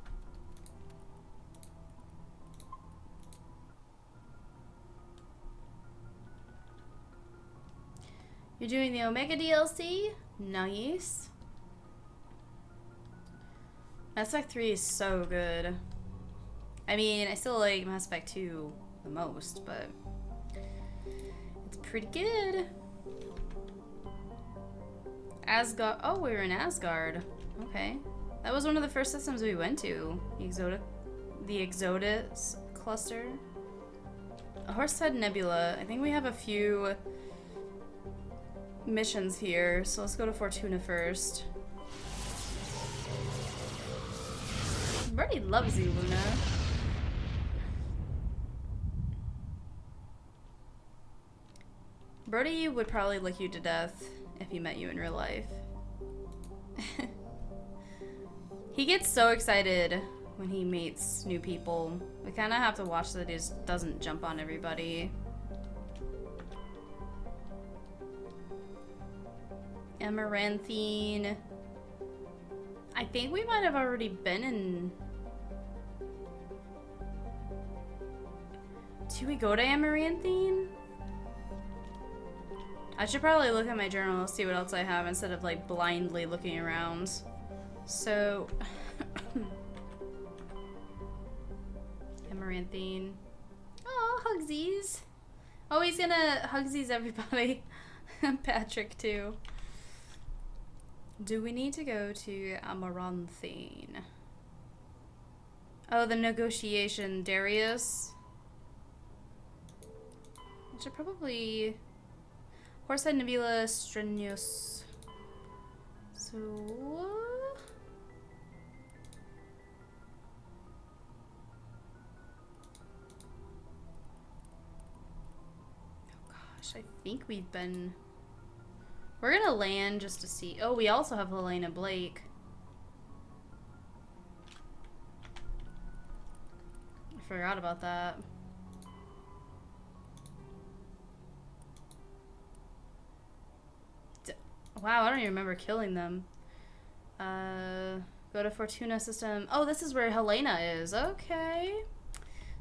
You're doing the Omega DLC? Nice. Mass Effect 3 is so good. I mean, I still like Mass Effect 2 the most, but it's pretty good. Asgard. Oh, we were in Asgard. Okay. That was one of the first systems we went to. The Exodus cluster. A Horsehead Nebula. I think we have a few missions here, so let's go to Fortuna first. Brody loves you, Luna. Brody would probably lick you to death if he met you in real life. He gets so excited when he meets new people. We kind of have to watch that he just doesn't jump on everybody. Amaranthine. I think we might have already been in... Do we go to Amaranthine? I should probably look at my journal, see what else I have, instead of like blindly looking around. So... Amaranthine. Oh, Hugsies. Oh, he's gonna Hugsies everybody. Patrick too. Do we need to go to Amaranthine? Oh, the negotiation, Darius. I should probably... Horsehead Nebula, Strenuous. So... Oh gosh, I think we've been... We're gonna land just to see... Oh, we also have Helena Blake. I forgot about that. Wow, I don't even remember killing them. Go to Fortuna system. Oh, this is where Helena is. Okay.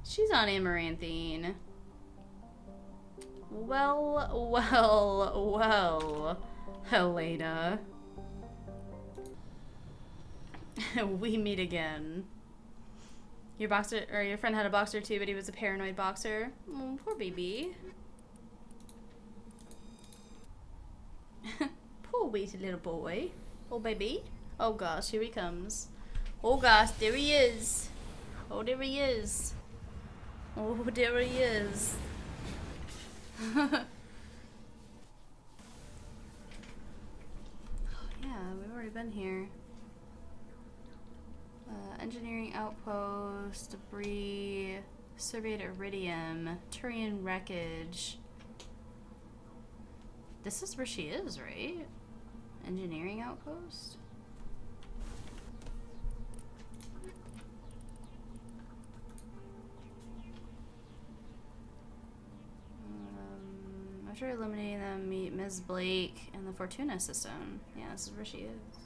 She's on Amaranthine. Well, well, well, Helena. We meet again. Your boxer, or your friend had a boxer too, but he was a paranoid boxer. Oh, poor baby. Poor wee little boy. Oh, baby. Oh gosh, here he comes. Oh gosh, there he is. Oh, there he is. Oh, there he is. Oh, yeah, we've already been here. Engineering outpost, debris, surveyed Iridium, Turian wreckage. This is where she is, right? Engineering outpost? After eliminating them, meet Ms. Blake in the Fortuna system. Yeah, this is where she is.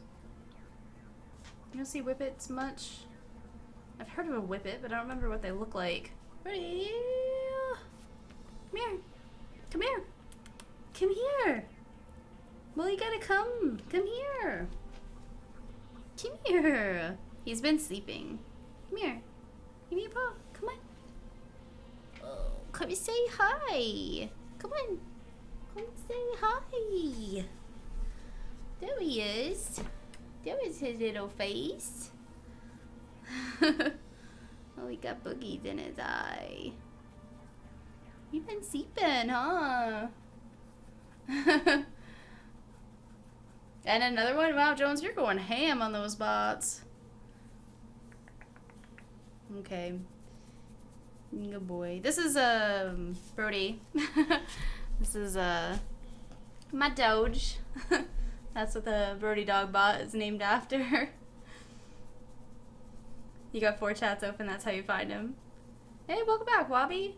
You don't see whippets much? I've heard of a whippet, but I don't remember what they look like. Ready? Come here. Come here. Come here. Well, you gotta come. Come here. Come here. He's been sleeping. Come here. Give me your paw. Come on. Oh, come and say hi. Come on. Come and say hi. There he is. There is his little face. Oh, he got boogies in his eye. You've been sleeping, huh? And another one? Wow, Jones, you're going ham on those bots. Okay. Good boy. This is, Brody. This is, my Doge. That's what the Brody dog bot is named after. You got 4 chats open, that's how you find him. Hey, welcome back, Wobby.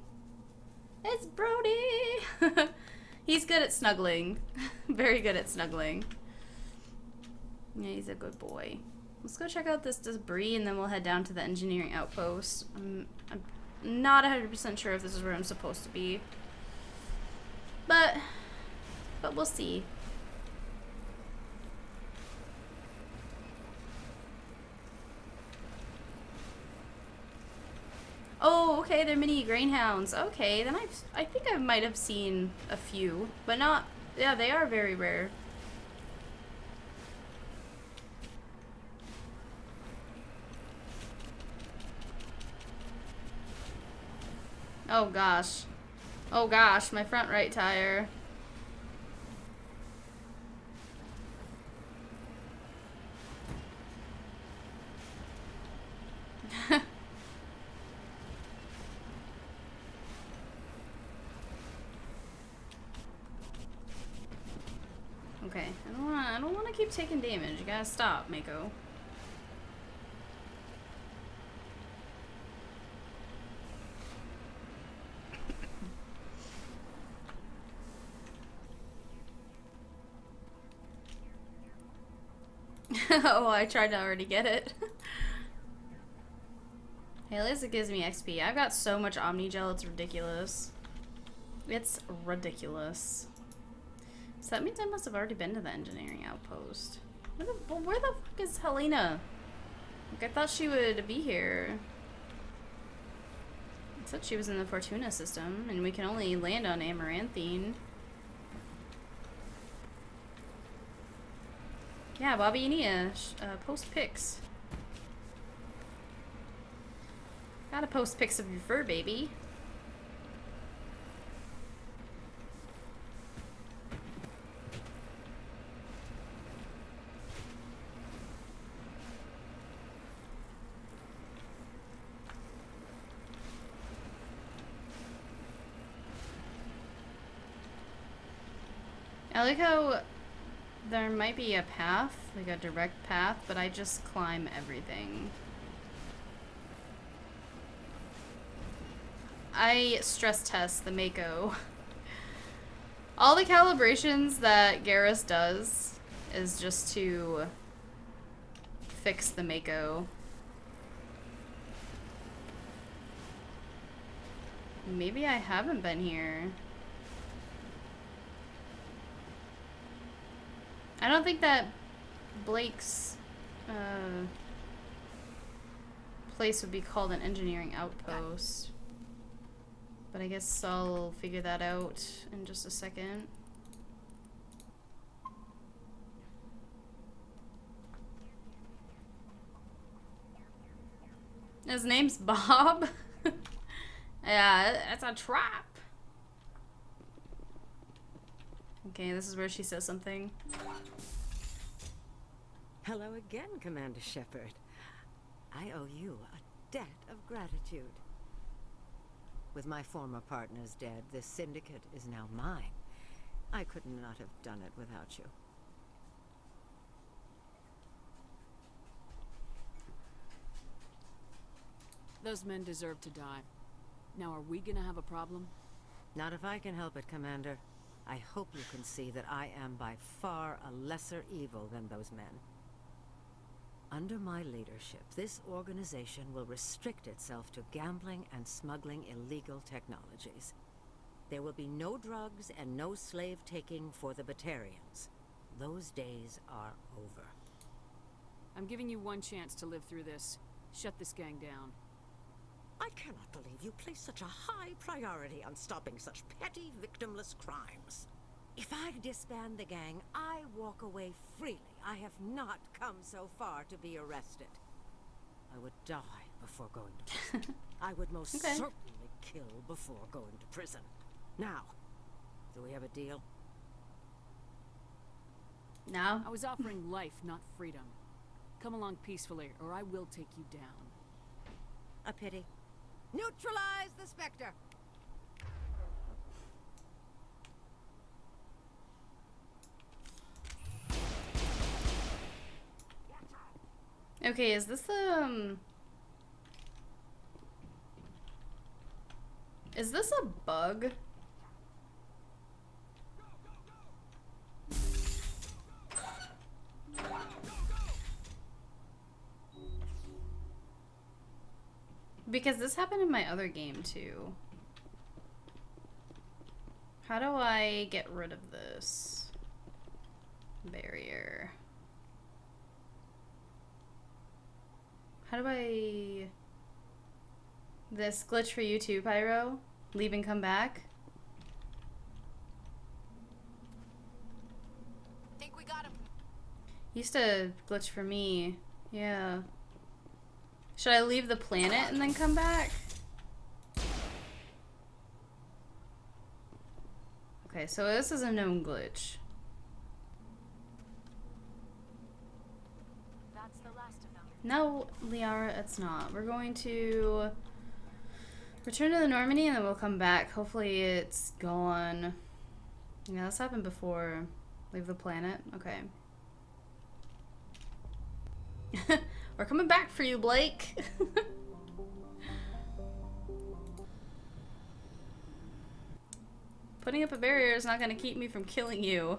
It's Brody. He's good at snuggling. Very good at snuggling. Yeah, he's a good boy. Let's go check out this debris and then we'll head down to the engineering outpost. I'm not 100% sure if this is where I'm supposed to be. But we'll see. Oh, okay, they're mini greyhounds. Okay, then I think I might have seen a few, but not, yeah, they are very rare. Oh gosh. Oh gosh, my front right tire. Okay, I don't wanna keep taking damage. You gotta stop, Mako. Oh, I tried to already get it. Hey, at least it gives me XP. I've got so much Omni Gel, it's ridiculous. It's ridiculous. So that means I must have already been to the engineering outpost. Where the fuck is Helena? Like, I thought she would be here. It said she was in the Fortuna system, and we can only land on Amaranthine. Yeah, Bobby, you need to post pics. Gotta post pics of your fur, baby. I like how there might be a path, like a direct path, but I just climb everything. I stress test the Mako. All the calibrations that Garrus does is just to fix the Mako. Maybe I haven't been here. I don't think that Blake's place would be called an engineering outpost. But I guess I'll figure that out in just a second. His name's Bob? Yeah, that's a trap. Okay, this is where she says something. Hello again, Commander Shepard. I owe you a debt of gratitude. With my former partners dead, this syndicate is now mine. I could not have done it without you. Those men deserve to die. Now, are we gonna have a problem? Not if I can help it, Commander. I hope you can see that I am by far a lesser evil than those men. Under my leadership, this organization will restrict itself to gambling and smuggling illegal technologies. There will be no drugs and no slave-taking for the Batarians. Those days are over. I'm giving you one chance to live through this. Shut this gang down. I cannot believe you place such a high priority on stopping such petty, victimless crimes. If I disband the gang, I walk away freely. I have not come so far to be arrested. I would die before going to prison. I would most certainly kill before going to prison. Now, do we have a deal? No. I was offering life, not freedom. Come along peacefully, or I will take you down. A pity. Neutralize the Spectre! Okay, is this is this a bug? Because this happened in my other game too. How do I get rid of this barrier? How do I... This glitch for you too, Pyro? Leave and come back? Think we got him. Used to glitch for me. Yeah. Should I leave the planet and then come back? Okay, so this is a known glitch. That's the last of them. No, Liara, it's not. We're going to return to the Normandy and then we'll come back. Hopefully it's gone. Yeah, this happened before. Leave the planet. Okay. We're coming back for you, Blake. Putting up a barrier is not going to keep me from killing you.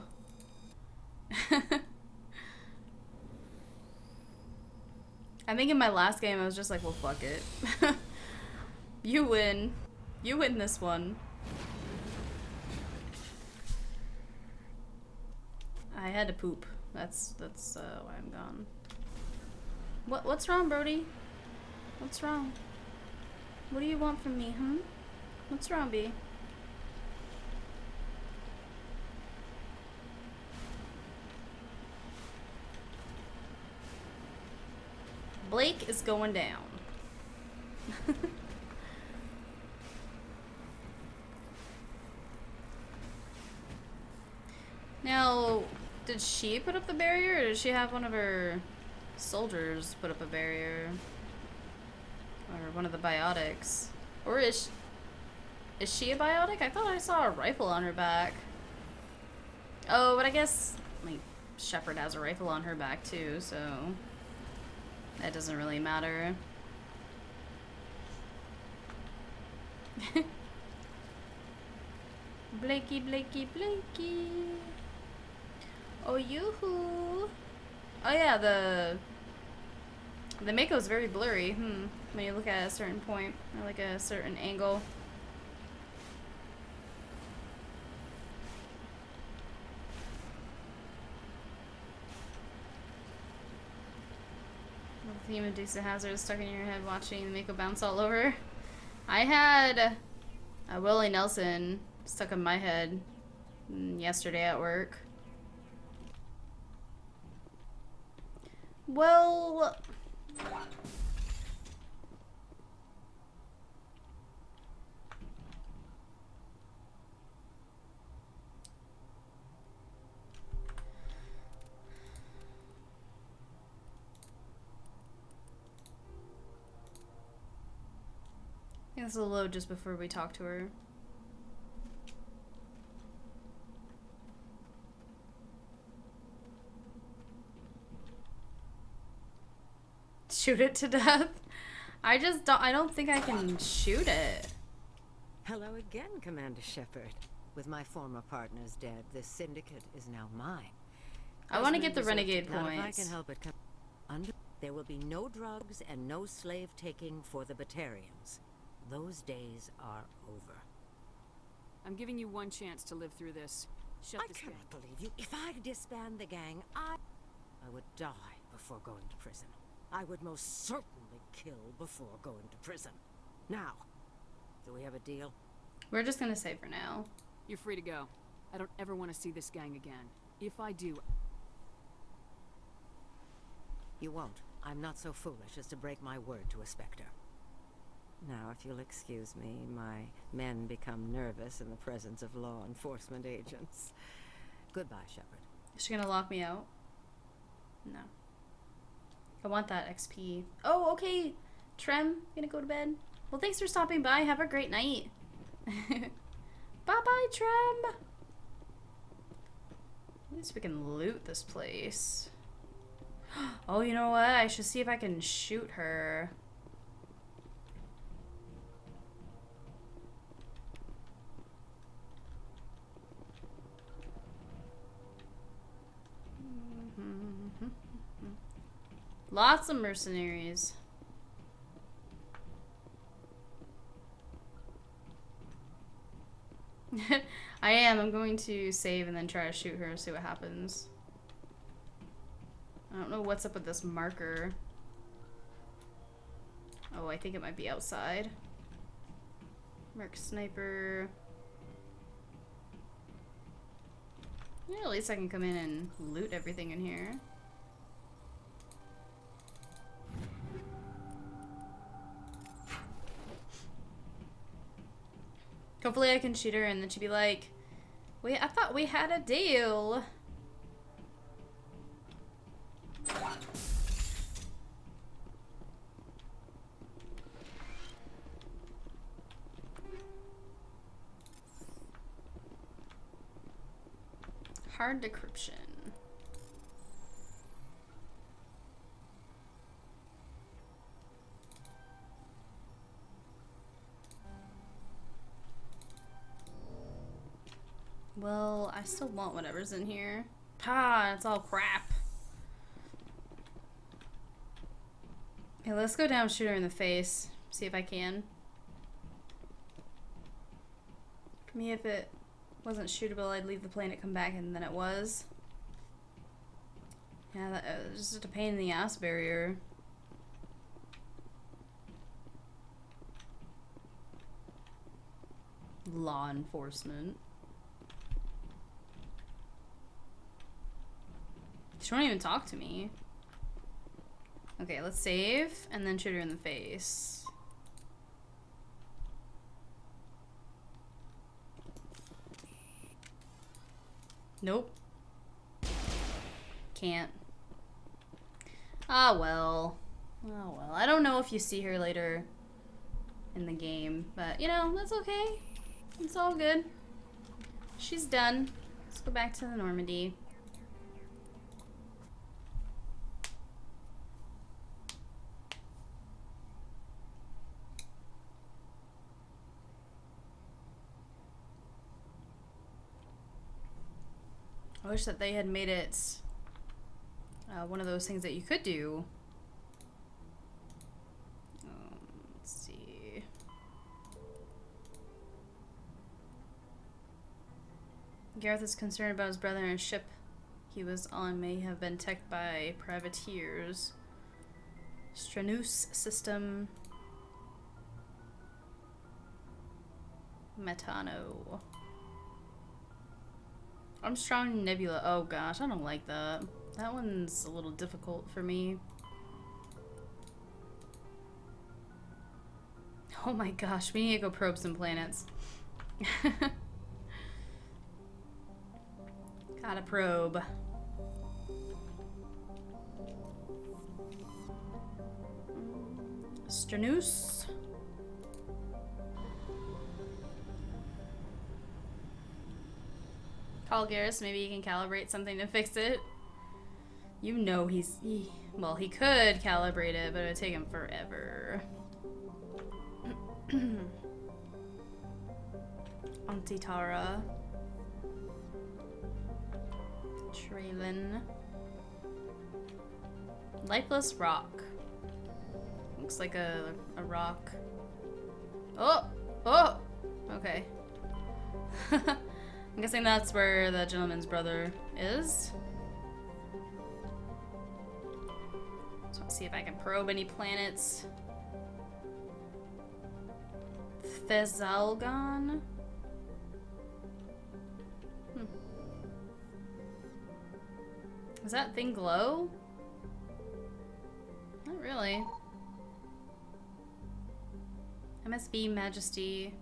I think in my last game I was just like, well, fuck it. You win. You win this one. I had to poop. That's why I'm gone. What's wrong, Brody? What's wrong? What do you want from me, huh? What's wrong, B? Blake is going down. Now, did she put up the barrier, or did she have one of her soldiers put up a barrier? Or one of the biotics? Or is she a biotic? I thought I saw a rifle on her back. Oh, but I guess, like, Shepard has a rifle on her back too, so that doesn't really matter. Blakey, Blakey, Blakey. Oh, yoo-hoo. Oh yeah, the Mako is very blurry, when you look at a certain point, or like a certain angle. The theme of Dukes of Hazzard stuck in your head watching the Mako bounce all over. I had a Willie Nelson stuck in my head yesterday at work. Well, I think this will load just before we talk to her. Shoot it to death? I don't think I can shoot it. Hello again, Commander Shepard. With my former partners dead, this syndicate is now mine. I want to get the renegade Now, if I points. can help it there will be no drugs and no slave taking for the Batarians. Those days are over. I'm giving you one chance to live through this. Shut I this cannot believe you. If I disband the gang, I would die before going to prison. I would most certainly kill before going to prison. Now, do we have a deal? We're just gonna say for now. You're free to go. I don't ever want to see this gang again. If I do... You won't. I'm not so foolish as to break my word to a Spectre. Now, if you'll excuse me, my men become nervous in the presence of law enforcement agents. Goodbye, Shepard. Is she gonna lock me out? No. I want that XP. Oh, okay. Trem, gonna go to bed. Well, thanks for stopping by. Have a great night. Bye-bye, Trem. At least we can loot this place. Oh, you know what? I should see if I can shoot her. Lots of mercenaries. I am. I'm going to save and then try to shoot her and see what happens. I don't know what's up with this marker. Oh, I think it might be outside. Mark sniper. Yeah, at least I can come in and loot everything in here. Hopefully I can shoot her and then she'd be like, wait, I thought we had a deal. Hard decryption. Well, I still want whatever's in here. Ah, it's all crap. Okay, let's go down and shoot her in the face. See if I can. For me, if it wasn't shootable, I'd leave the planet, come back, and then it was. Yeah, that was just a pain in the ass barrier. Law enforcement. She won't even talk to me. Okay, let's save and then shoot her in the face. Nope. Can't. Ah, well. Oh, well. I don't know if you see her later in the game, but, you know, that's okay. It's all good. She's done. Let's go back to the Normandy. I wish that they had made it one of those things that you could do. Let's see. Gareth is concerned about his brother and a ship he was on may have been attacked by privateers. Stranus system. Metano. Armstrong Nebula. Oh gosh, I don't like that. That one's a little difficult for me. Oh my gosh, we need to go probe some planets. Gotta probe. Stranus. Call Garrus, maybe he can calibrate something to fix it. You know he could calibrate it, but it would take him forever. Antitara. Traylon. Lifeless rock. Looks like a rock. Oh! Oh! Okay. I'm guessing that's where the gentleman's brother is. So let's see if I can probe any planets. Thezalgon? Does that thing glow? Not really. MSV Majesty.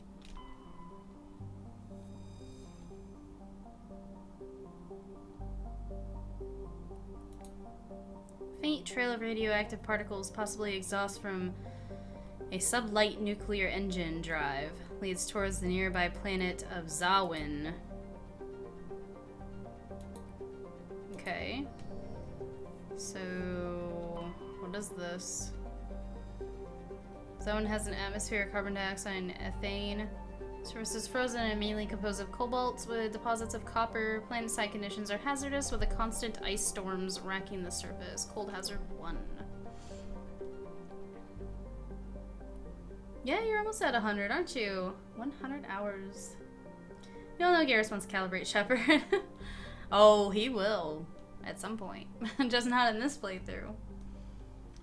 Faint trail of radioactive particles, possibly exhaust from a sublight nuclear engine drive, leads towards the nearby planet of Zawin. Okay. So, what is this? Zawin has an atmosphere of carbon dioxide and ethane. Surface is frozen and mainly composed of cobalt with deposits of copper. Planet-side conditions are hazardous with the constant ice storms racking the surface. Cold hazard 1. Yeah, you're almost at 100, aren't you? 100 hours. You all know Garrus wants to calibrate Shepard. Oh, he will. At some point. Just not in this playthrough.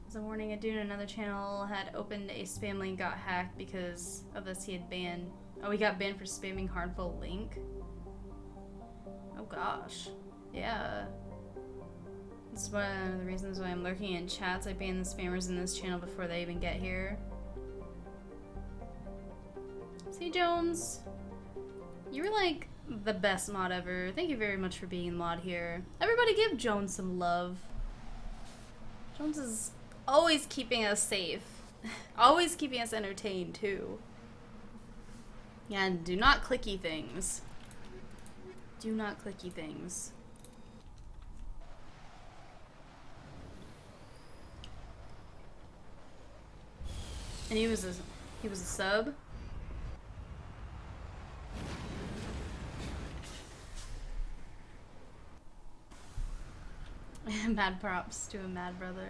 As a warning, a dude on another channel had opened a spam link, got hacked because of this. He had banned. Oh, he got banned for spamming harmful link? Oh gosh. Yeah. That's one of the reasons why I'm lurking in chats. I ban the spammers in this channel before they even get here. See, Jones? You were like the best mod ever. Thank you very much for being mod here. Everybody give Jones some love. Jones is always keeping us safe. Always keeping us entertained too. Yeah, and do not clicky things. Do not clicky things. And he was a sub. Mad props to a mad brother.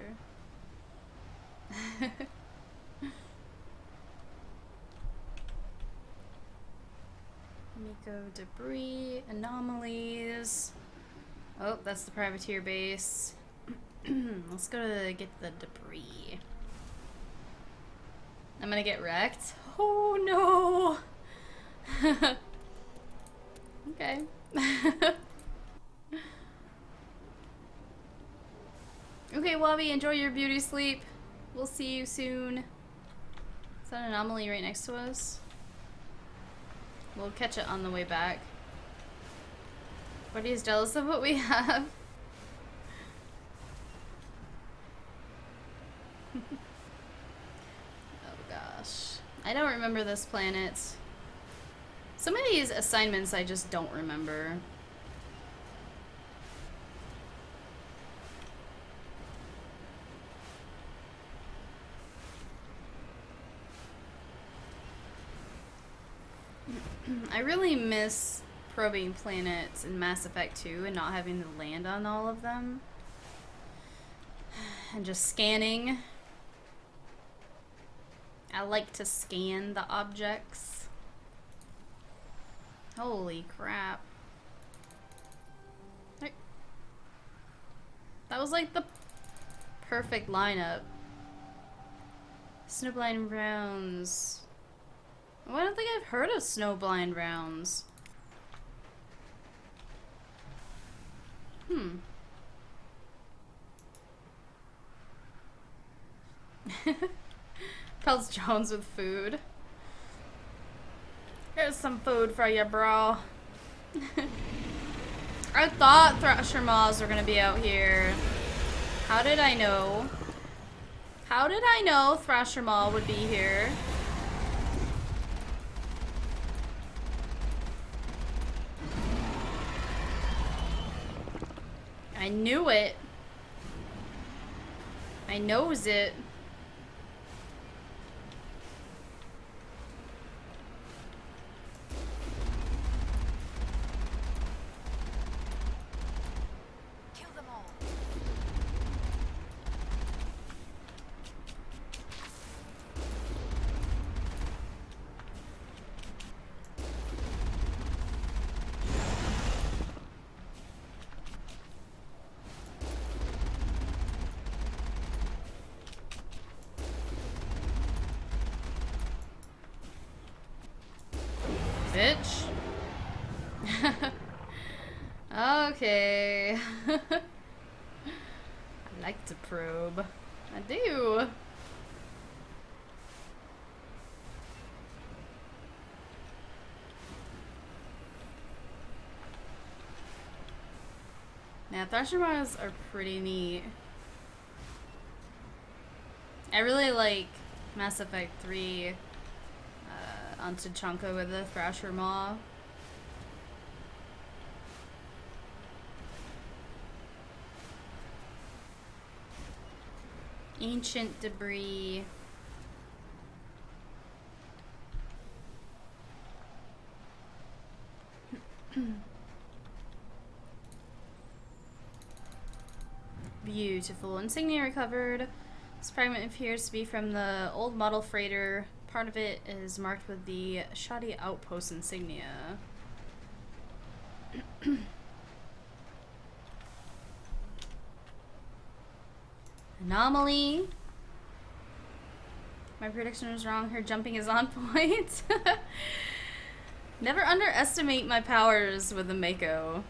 Miko debris, anomalies. Oh, that's the privateer base. Let's go to get the debris. I'm gonna get wrecked. Oh no! Okay. Okay, Wabi, enjoy your beauty sleep. We'll see you soon. Is that an anomaly right next to us? We'll catch it on the way back. Buddy is jealous of what we have. Oh gosh. I don't remember this planet. Some of these assignments I just don't remember. I really miss probing planets in Mass Effect 2 and not having to land on all of them. And just scanning. I like to scan the objects. Holy crap. That was like the perfect lineup. Snowblind rounds. Oh, I don't think I've heard of snowblind rounds. Pelts Jones with food. Here's some food for you, bro. I thought Thrasher Maws were gonna be out here. How did I know? How did I know Thrasher Maw would be here? I knew it. I knows it. bitch. Okay. I like to probe. I do. Yeah, Thrasher Mars are pretty neat. I really like Mass Effect 3 on Tachanka with the Thrasher Maw. Ancient debris. Beautiful. Insignia recovered. This fragment appears to be from the old model freighter. Part of it is marked with the shoddy outpost insignia. Anomaly. My prediction was wrong. Her jumping is on point. Never underestimate my powers with the Mako.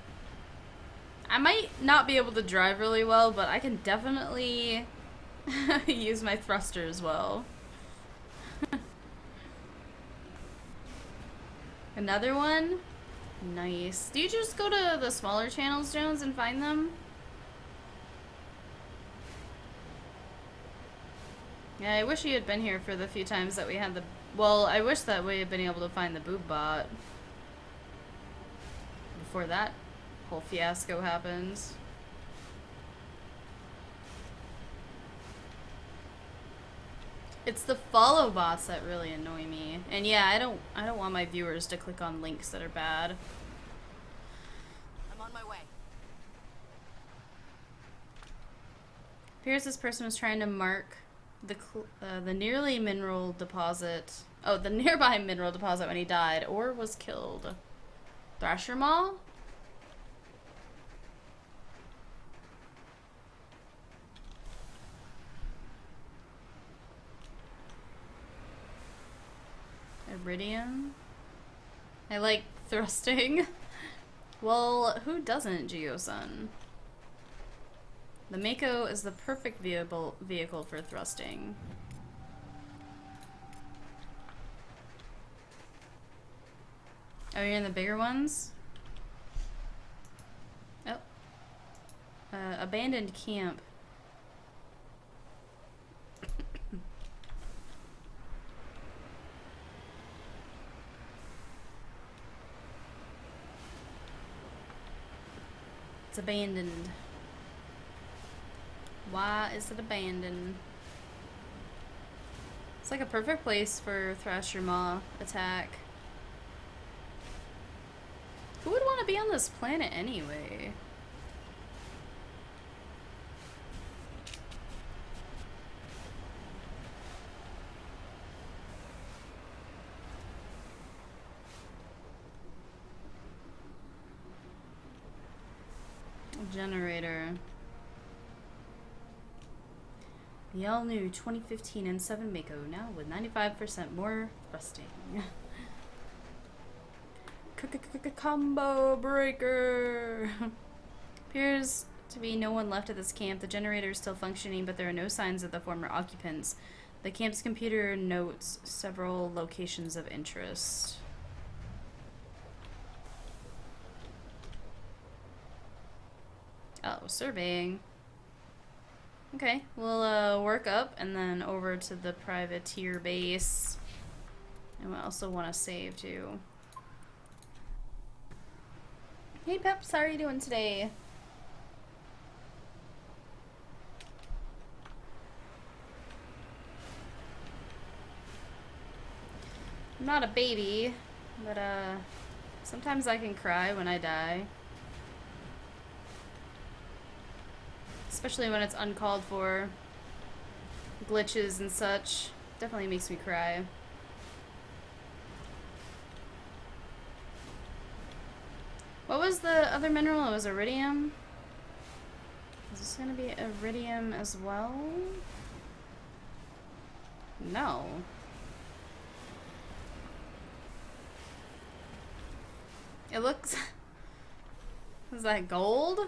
I might not be able to drive really well, but I can definitely use my thrusters well. Another one? Nice. Do you just go to the smaller channels, Jones, and find them? Yeah, I wish you had been here for the few times that we had the... Well, I wish that we had been able to find the boob bot before that whole fiasco happens. It's the follow bots that really annoy me. And yeah, I don't want my viewers to click on links that are bad. I'm on my way. Appears this person was trying to mark the nearly mineral deposit. Oh, the nearby mineral deposit when he died or was killed. Thrasher Maw? Iridium? I like thrusting. Well, who doesn't, Geo-san? The Mako is the perfect vehicle for thrusting. Oh, you're in the bigger ones? Oh. Abandoned camp. It's abandoned. Why is it abandoned? It's like a perfect place for Thrasher Maw attack. Who would want to be on this planet anyway? Generator. The all-new 2015 N7 Mako, now with 95% more thrusting. Combo breaker! Appears to be no one left at this camp. The generator is still functioning, but there are no signs of the former occupants. The camp's computer notes several locations of interest. Oh, surveying. Okay, we'll work up and then over to the privateer base. And we also want to save too. Hey Peps, how are you doing today? I'm not a baby, but sometimes I can cry when I die. Especially when it's uncalled for. Glitches and such. Definitely makes me cry. What was the other mineral? It was iridium? Is this gonna be iridium as well? No. It looks... Is that gold?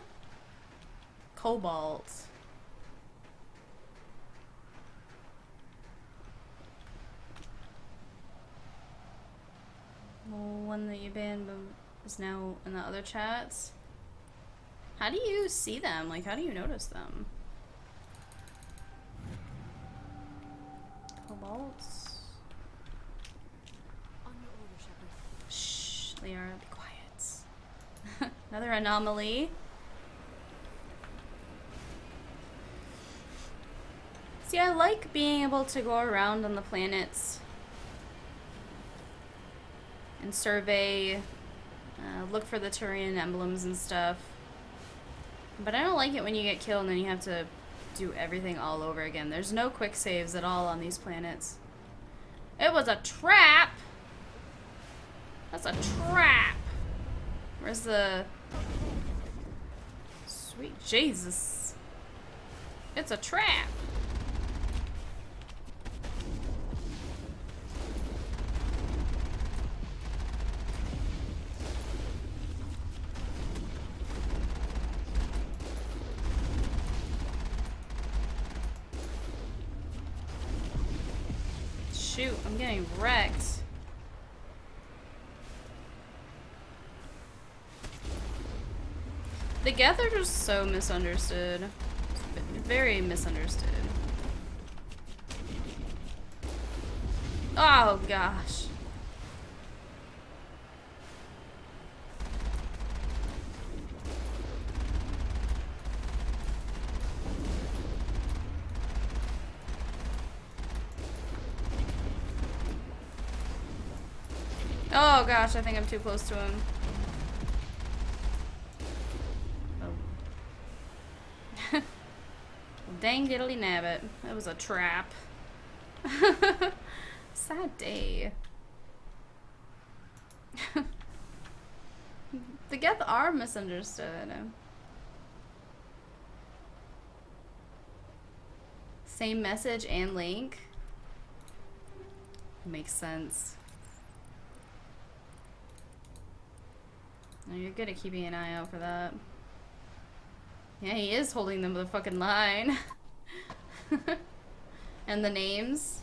Cobalt. One that you banned is now in the other chats. How do you see them? Like, how do you notice them? Cobalts. On your order, Shepard. Shh, Liara, be quiet. Another anomaly. See, I like being able to go around on the planets and survey, look for the Turian emblems and stuff. But I don't like it when you get killed and then you have to do everything all over again. There's no quick saves at all on these planets. It was a trap! That's a trap! Where's the... Sweet Jesus. It's a trap! Shoot, I'm getting wrecked. The Geth are just so misunderstood. Very misunderstood. Oh gosh. Oh gosh, I think I'm too close to him. Oh. Dang diddly nabbit. That was a trap. Sad day. The Geth are misunderstood. Same message and link. Makes sense. No, you're good at keeping an eye out for that. Yeah, he is holding them to the fucking line. And the names.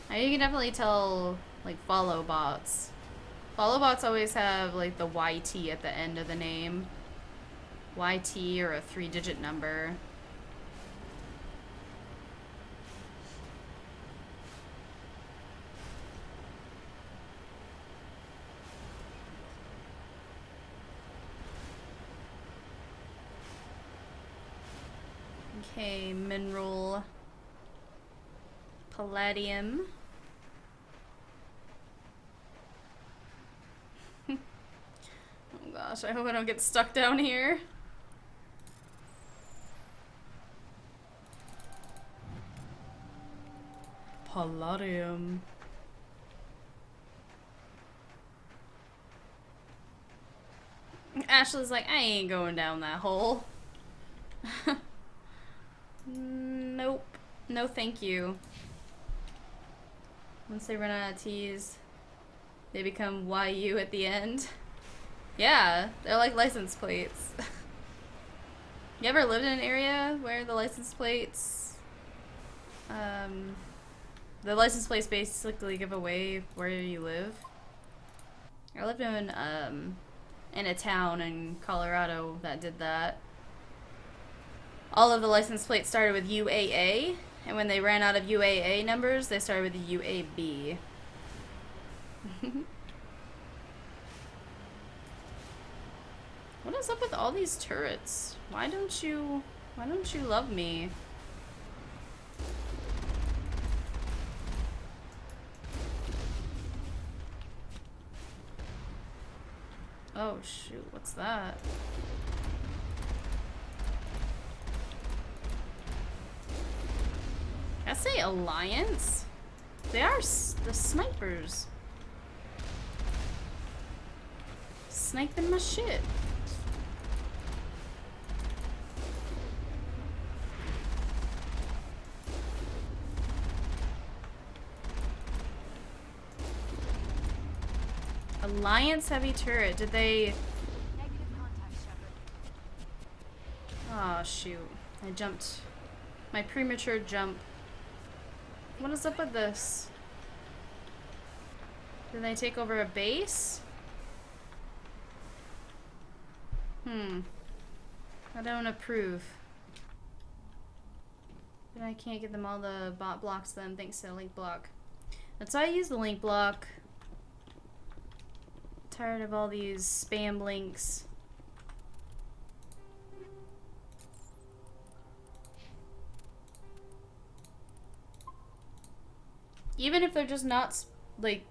You can definitely tell, like, follow bots. Follow bots always have, like, the YT at the end of the name. YT or a 3-digit number. Okay, mineral. Palladium. Oh gosh, I hope I don't get stuck down here. Palladium. Ashley's like, I ain't going down that hole. Nope. No thank you. Once they run out of T's, they become YU at the end. Yeah, they're like license plates. You ever lived in an area where the license plates, basically give away where you live? I lived in a town in Colorado that did that. All of the license plates started with UAA, and when they ran out of UAA numbers, they started with the UAB. What is up with all these turrets? Why don't you love me? Oh shoot, what's that? I say Alliance? They are the snipers. Sniping my shit. Alliance heavy turret. Did they... Negative contact, Shepard. Oh, shoot. I jumped. My premature jump. What is up with this? Did they take over a base? I don't approve. But I can't get them all the bot blocks then, thanks to the link block. That's why I use the link block. Tired of all these spam links. Even if they're just not like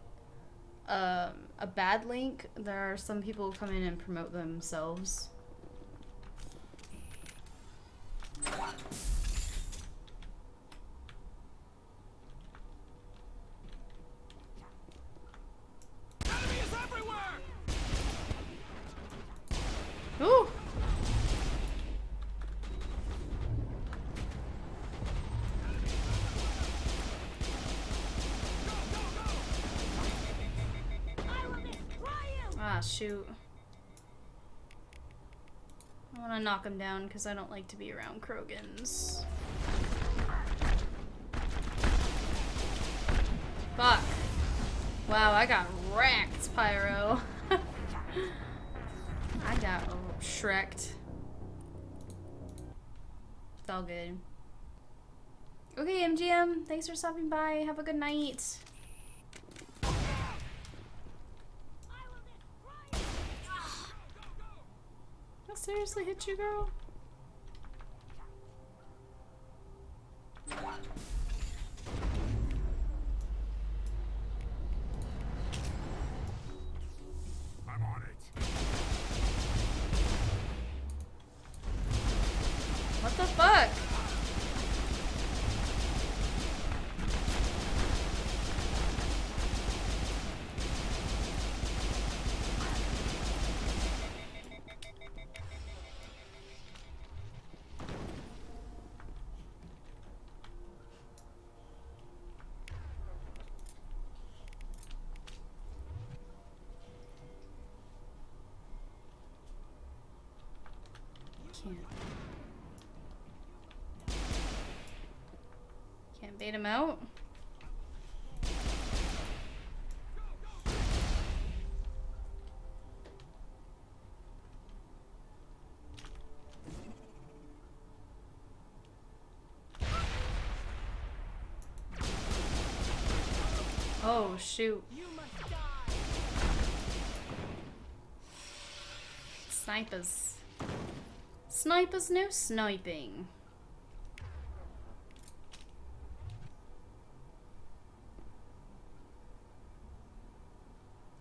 a bad link, there are some people who come in and promote themselves. Ooh! Ah, shoot. I want to knock him down because I don't like to be around Krogans. Fuck. Wow, I got wrecked, Pyro. I got shreked. It's all good. Okay, MGM, thanks for stopping by. Have a good night. I seriously hit you, girl? I'm on it. What the fuck? Can't bait him out. Oh shoot. Snipers. Snipers, no sniping.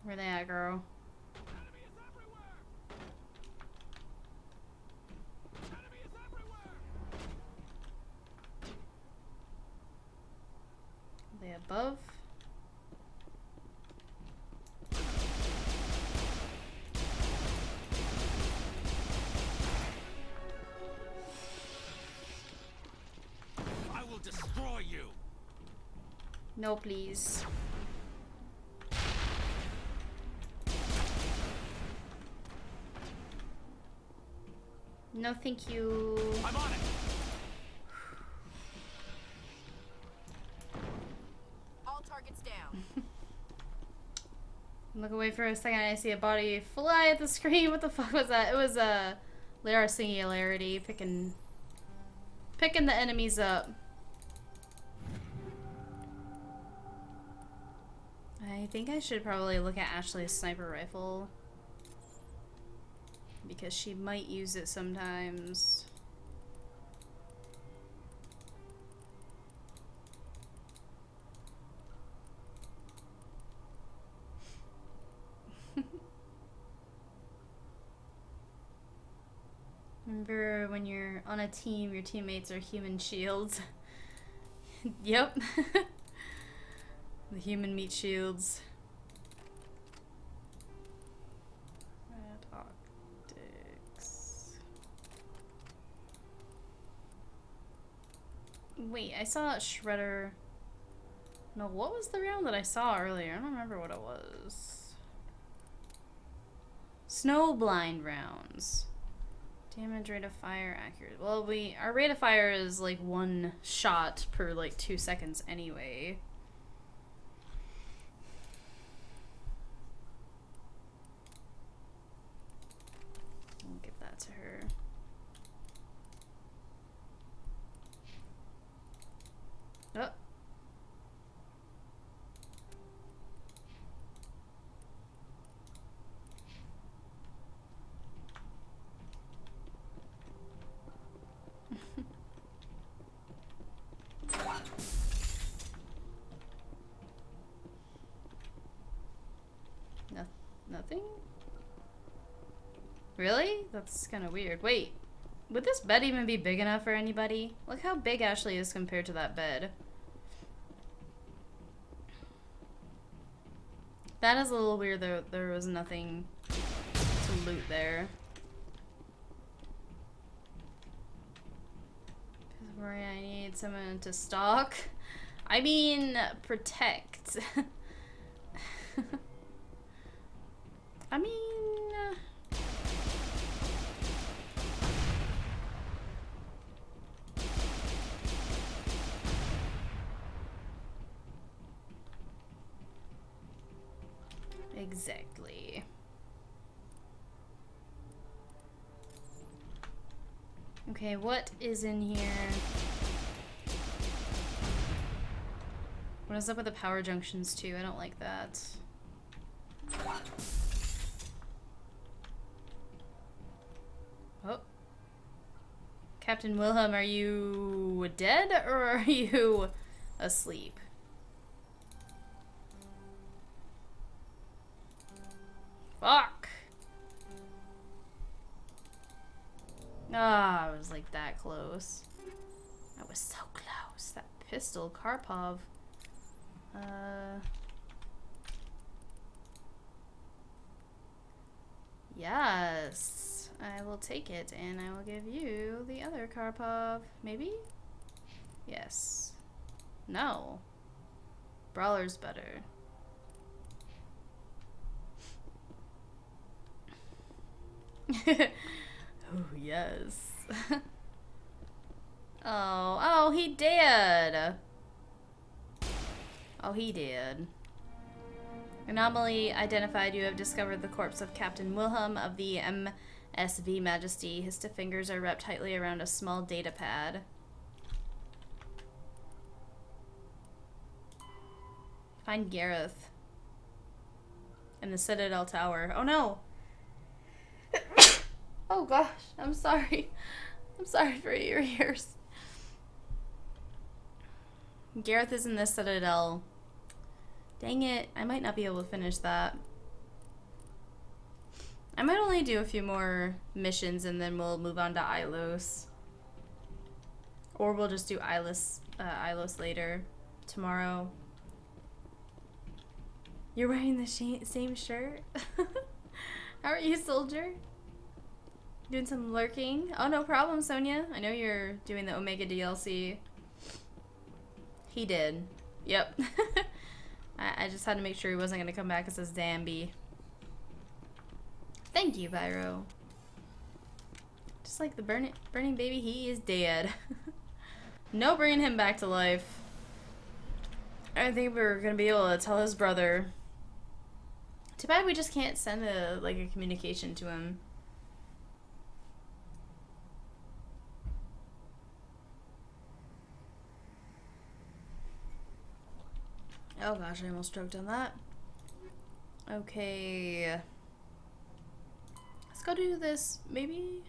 Where they at, girl? Are they above? I will destroy you. No, please. No, thank you. I'm on it. All targets down. Look away for a second, I see a body fly at the screen. What the fuck was that? It was a Lara Singularity picking the enemies up. I think I should probably look at Ashley's sniper rifle because she might use it sometimes. Remember when you're on a team, your teammates are human shields. Yep. The human meat shields. Red optics. Wait, I saw Shredder. No, what was the round that I saw earlier? I don't remember what it was. Snowblind rounds. Damage rate of fire accurate. Well, our rate of fire is like 1 shot per like 2 seconds anyway. I'll give that to her. Oh. Nothing? Really? That's kind of weird. Wait, would this bed even be big enough for anybody? Look how big Ashley is compared to that bed. That is a little weird though. There was nothing to loot there. Where I need someone to stalk. I mean, protect. I mean... Exactly. Okay, what is in here? What is up with the power junctions too? I don't like that. Oh. Captain Wilhelm, are you dead or are you asleep? Fuck! Ah, I was like that close. I was so close. That pistol, Karpov. Yes, I will take it and I will give you the other Karpov. Maybe? Yes. No. Brawler's better. Oh, yes. Oh, he did. Oh, he did. Anomaly identified. You have discovered the corpse of Captain Wilhelm of the MSV Majesty. His stiff fingers are wrapped tightly around a small data pad. Find Gareth in the Citadel Tower. Oh no! Oh gosh, I'm sorry. I'm sorry for your ears. Gareth is in the Citadel. Dang it, I might not be able to finish that. I might only do a few more missions and then we'll move on to Ilos. Or we'll just do Ilos later, tomorrow. You're wearing the same shirt? How are you, soldier? Doing some lurking? Oh, no problem, Sonia. I know you're doing the Omega DLC. He did. Yep. I just had to make sure he wasn't going to come back as a Zambi. Thank you, Pyro. Just like the burning baby, he is dead. No bringing him back to life. I don't think we were going to be able to tell his brother. Too bad we just can't send a communication to him. Oh gosh, I almost choked on that. Okay. Let's go do this, maybe?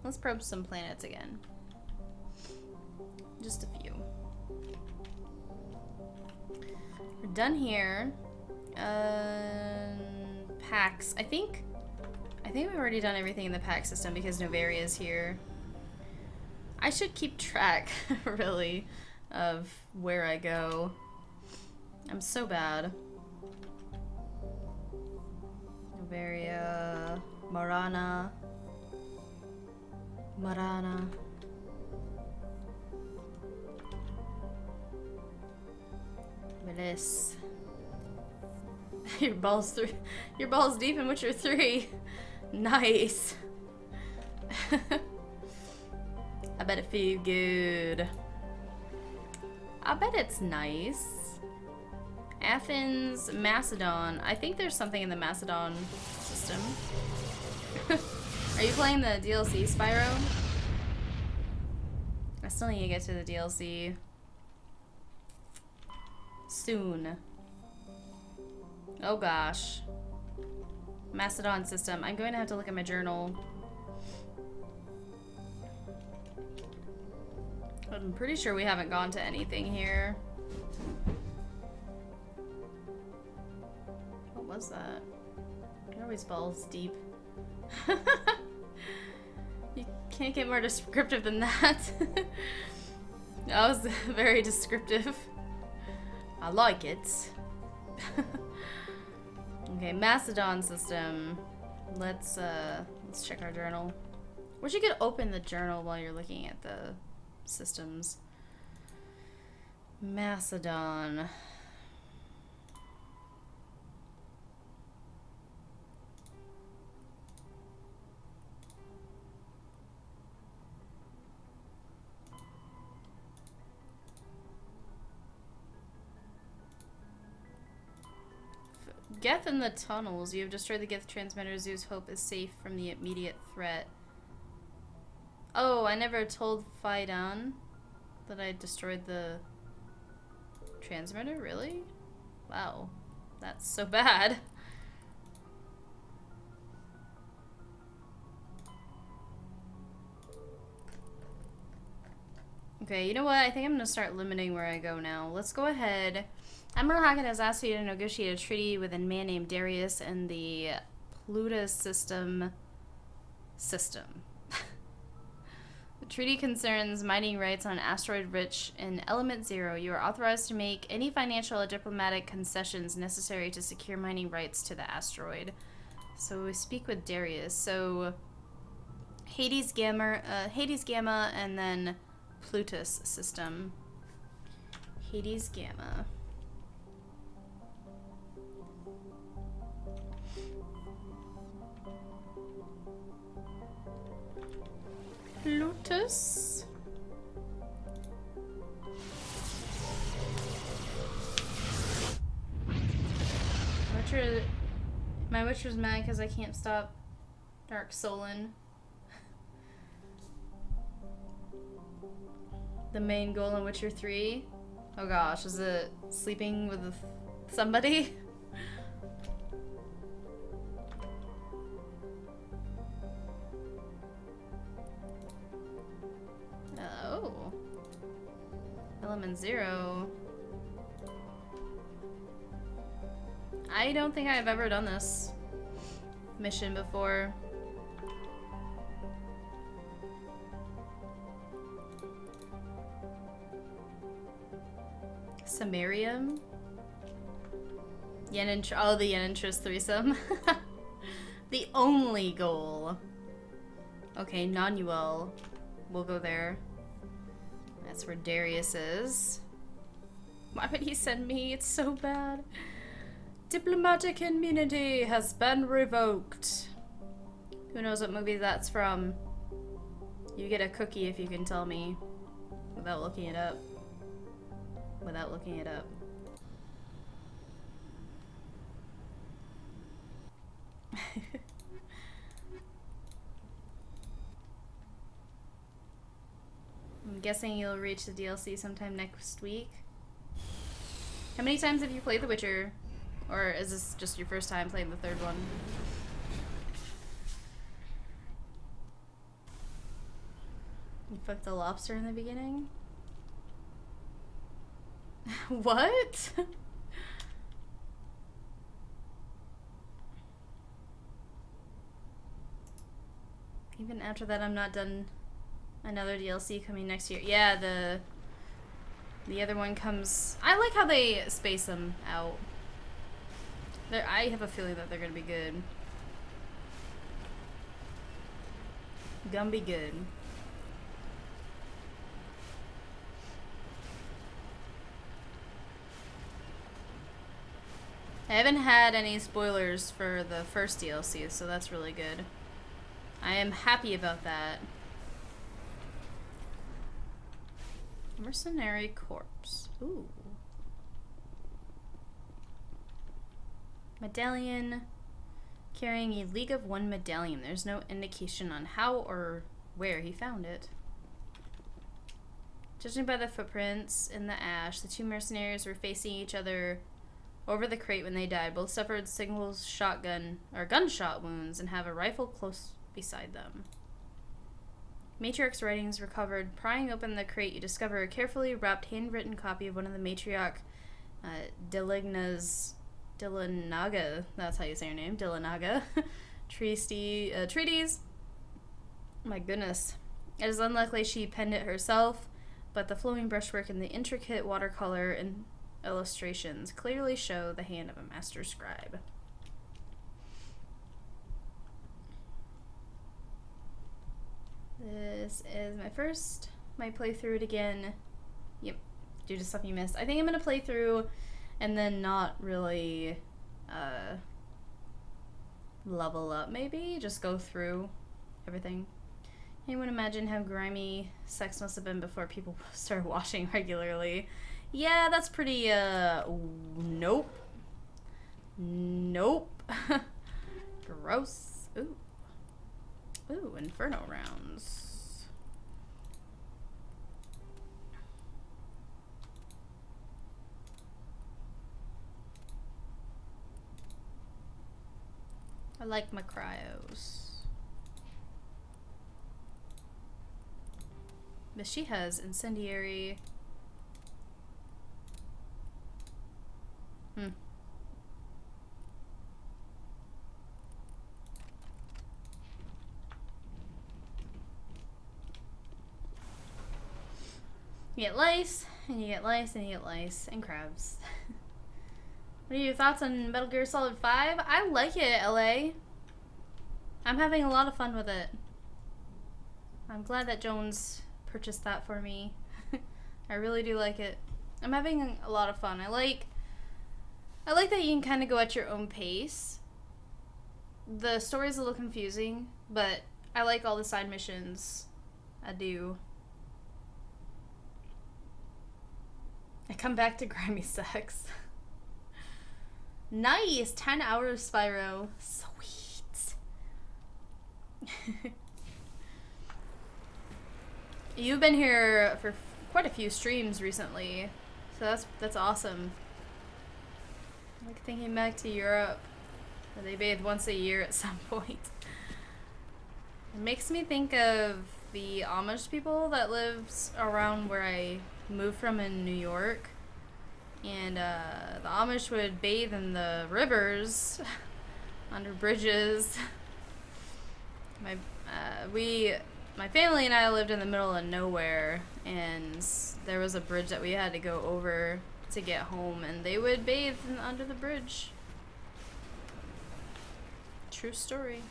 Let's probe some planets again. Just a few. We're done here. PAX. I think we've already done everything in the PAX system because Novaria is here. I should keep track, really, of where I go. I'm so bad. Novaria, Marana. Bliss. Your balls deep in Witcher 3. Nice. I bet it feels good. I bet it's nice. Athens, Macedon. I think there's something in the Macedon system. Are you playing the DLC, Spyro? I still need to get to the DLC. Soon. Oh gosh. Macedon system. I'm going to have to look at my journal. I'm pretty sure we haven't gone to anything here. What was that? They're always balls deep. You can't get more descriptive than that. That was very descriptive. I like it. Okay, Macedon system. Let's check our journal. Wish you could open the journal while you're looking at the systems. Macedon. Geth in the tunnels. You have destroyed the Geth transmitter. Zeus Hope is safe from the immediate threat. Oh, I never told Phaidon that I destroyed the transmitter? Really? Wow. That's so bad. Okay, you know what? I think I'm gonna start limiting where I go now. Let's go ahead. Admiral Hackett has asked you to negotiate a treaty with a man named Darius and the Plutus system. The treaty concerns mining rights on an asteroid rich in Element 0. You are authorized to make any financial or diplomatic concessions necessary to secure mining rights to the asteroid. So we speak with Darius. So Hades Gamma, and then Plutus system. Hades Gamma. Plutus. My Witcher's mad because I can't stop Dark Solon. The main goal in Witcher 3? Oh gosh, is it sleeping with somebody? Oh. Element 0. I don't think I've ever done this mission before. Samarium? Oh, the Yenentris threesome. The only goal. Okay, Nanuel. We'll go there. That's where Darius is. Why would he send me? It's so bad. Diplomatic immunity has been revoked. Who knows what movie that's from? You get a cookie if you can tell me. Without looking it up. Without looking it up. I'm guessing you'll reach the DLC sometime next week. How many times have you played The Witcher? Or is this just your first time playing the third one? You fucked the lobster in the beginning? What? Even after that, I'm not done. Another DLC coming next year. Yeah, the other one comes. I like how they space them out. I have a feeling that they're gonna be good. Gonna be good. I haven't had any spoilers for the first DLC, so that's really good. I am happy about that. Mercenary corpse. Ooh. Medallion. Carrying a League of One medallion. There's no indication on how or where he found it. Judging by the footprints in the ash, the two mercenaries were facing each other over the crate when they died. Both suffered single shotgun or gunshot wounds and have a rifle close beside them. Matriarch's writings recovered. Prying open the crate, you discover a carefully wrapped handwritten copy of one of the Matriarch Dillanaga, that's how you say her name, Dillanaga, treatise. My goodness. It is unlikely she penned it herself, but the flowing brushwork and the intricate watercolor and illustrations clearly show the hand of a master scribe. This is my playthrough it again. Yep, due to stuff you missed. I think I'm gonna play through and then not really level up, maybe? Just go through everything. Anyone imagine how grimy sex must have been before people started washing regularly? Yeah, that's pretty, nope. Nope. Gross. Ooh. Ooh, Inferno rounds. I like my cryos. But she has incendiary. You get lice, and you get lice, and you get lice, and crabs. What are your thoughts on Metal Gear Solid 5? I like it, LA. I'm having a lot of fun with it. I'm glad that Jones purchased that for me. I really do like it. I'm having a lot of fun. I like that you can kind of go at your own pace. The story's a little confusing, but I like all the side missions. I do. I come back to grimy sex. Nice! 10 hours, Spyro. Sweet. You've been here for quite a few streams recently, so that's awesome. I like thinking back to Europe, where they bathe once a year at some point. It makes me think of the Amish people that lives around where I moved from in New York, and the Amish would bathe in the rivers under bridges. My family and I lived in the middle of nowhere, and there was a bridge that we had to go over to get home, and they would bathe under the bridge. True story.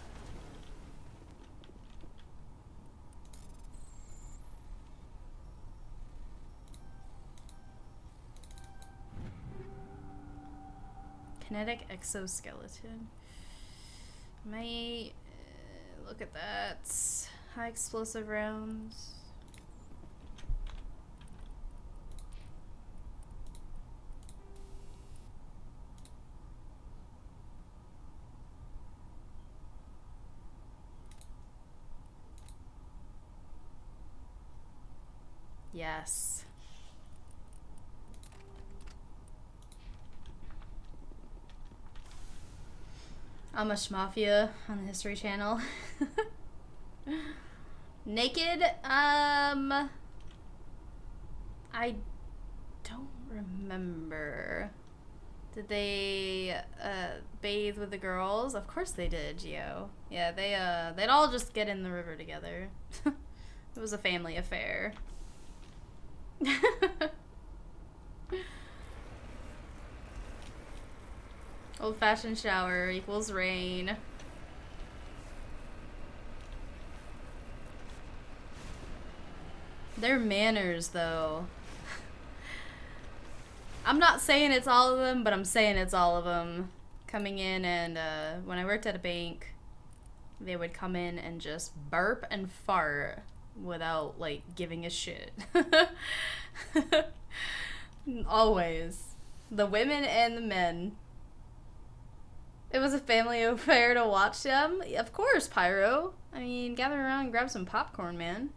Kinetic exoskeleton. Might look at that. High explosive rounds. Yes. Amish Mafia on the History Channel. Naked? I don't remember. Did they bathe with the girls? Of course they did, Gio. Yeah, they'd all just get in the river together. It was a family affair. Old-fashioned shower equals rain. Their manners, though. I'm not saying it's all of them, but I'm saying it's all of them coming in. And when I worked at a bank, they would come in and just burp and fart without like giving a shit. Always. The women and the men. It was a family affair to watch them. Of course, Pyro. I mean, gather around and grab some popcorn, man.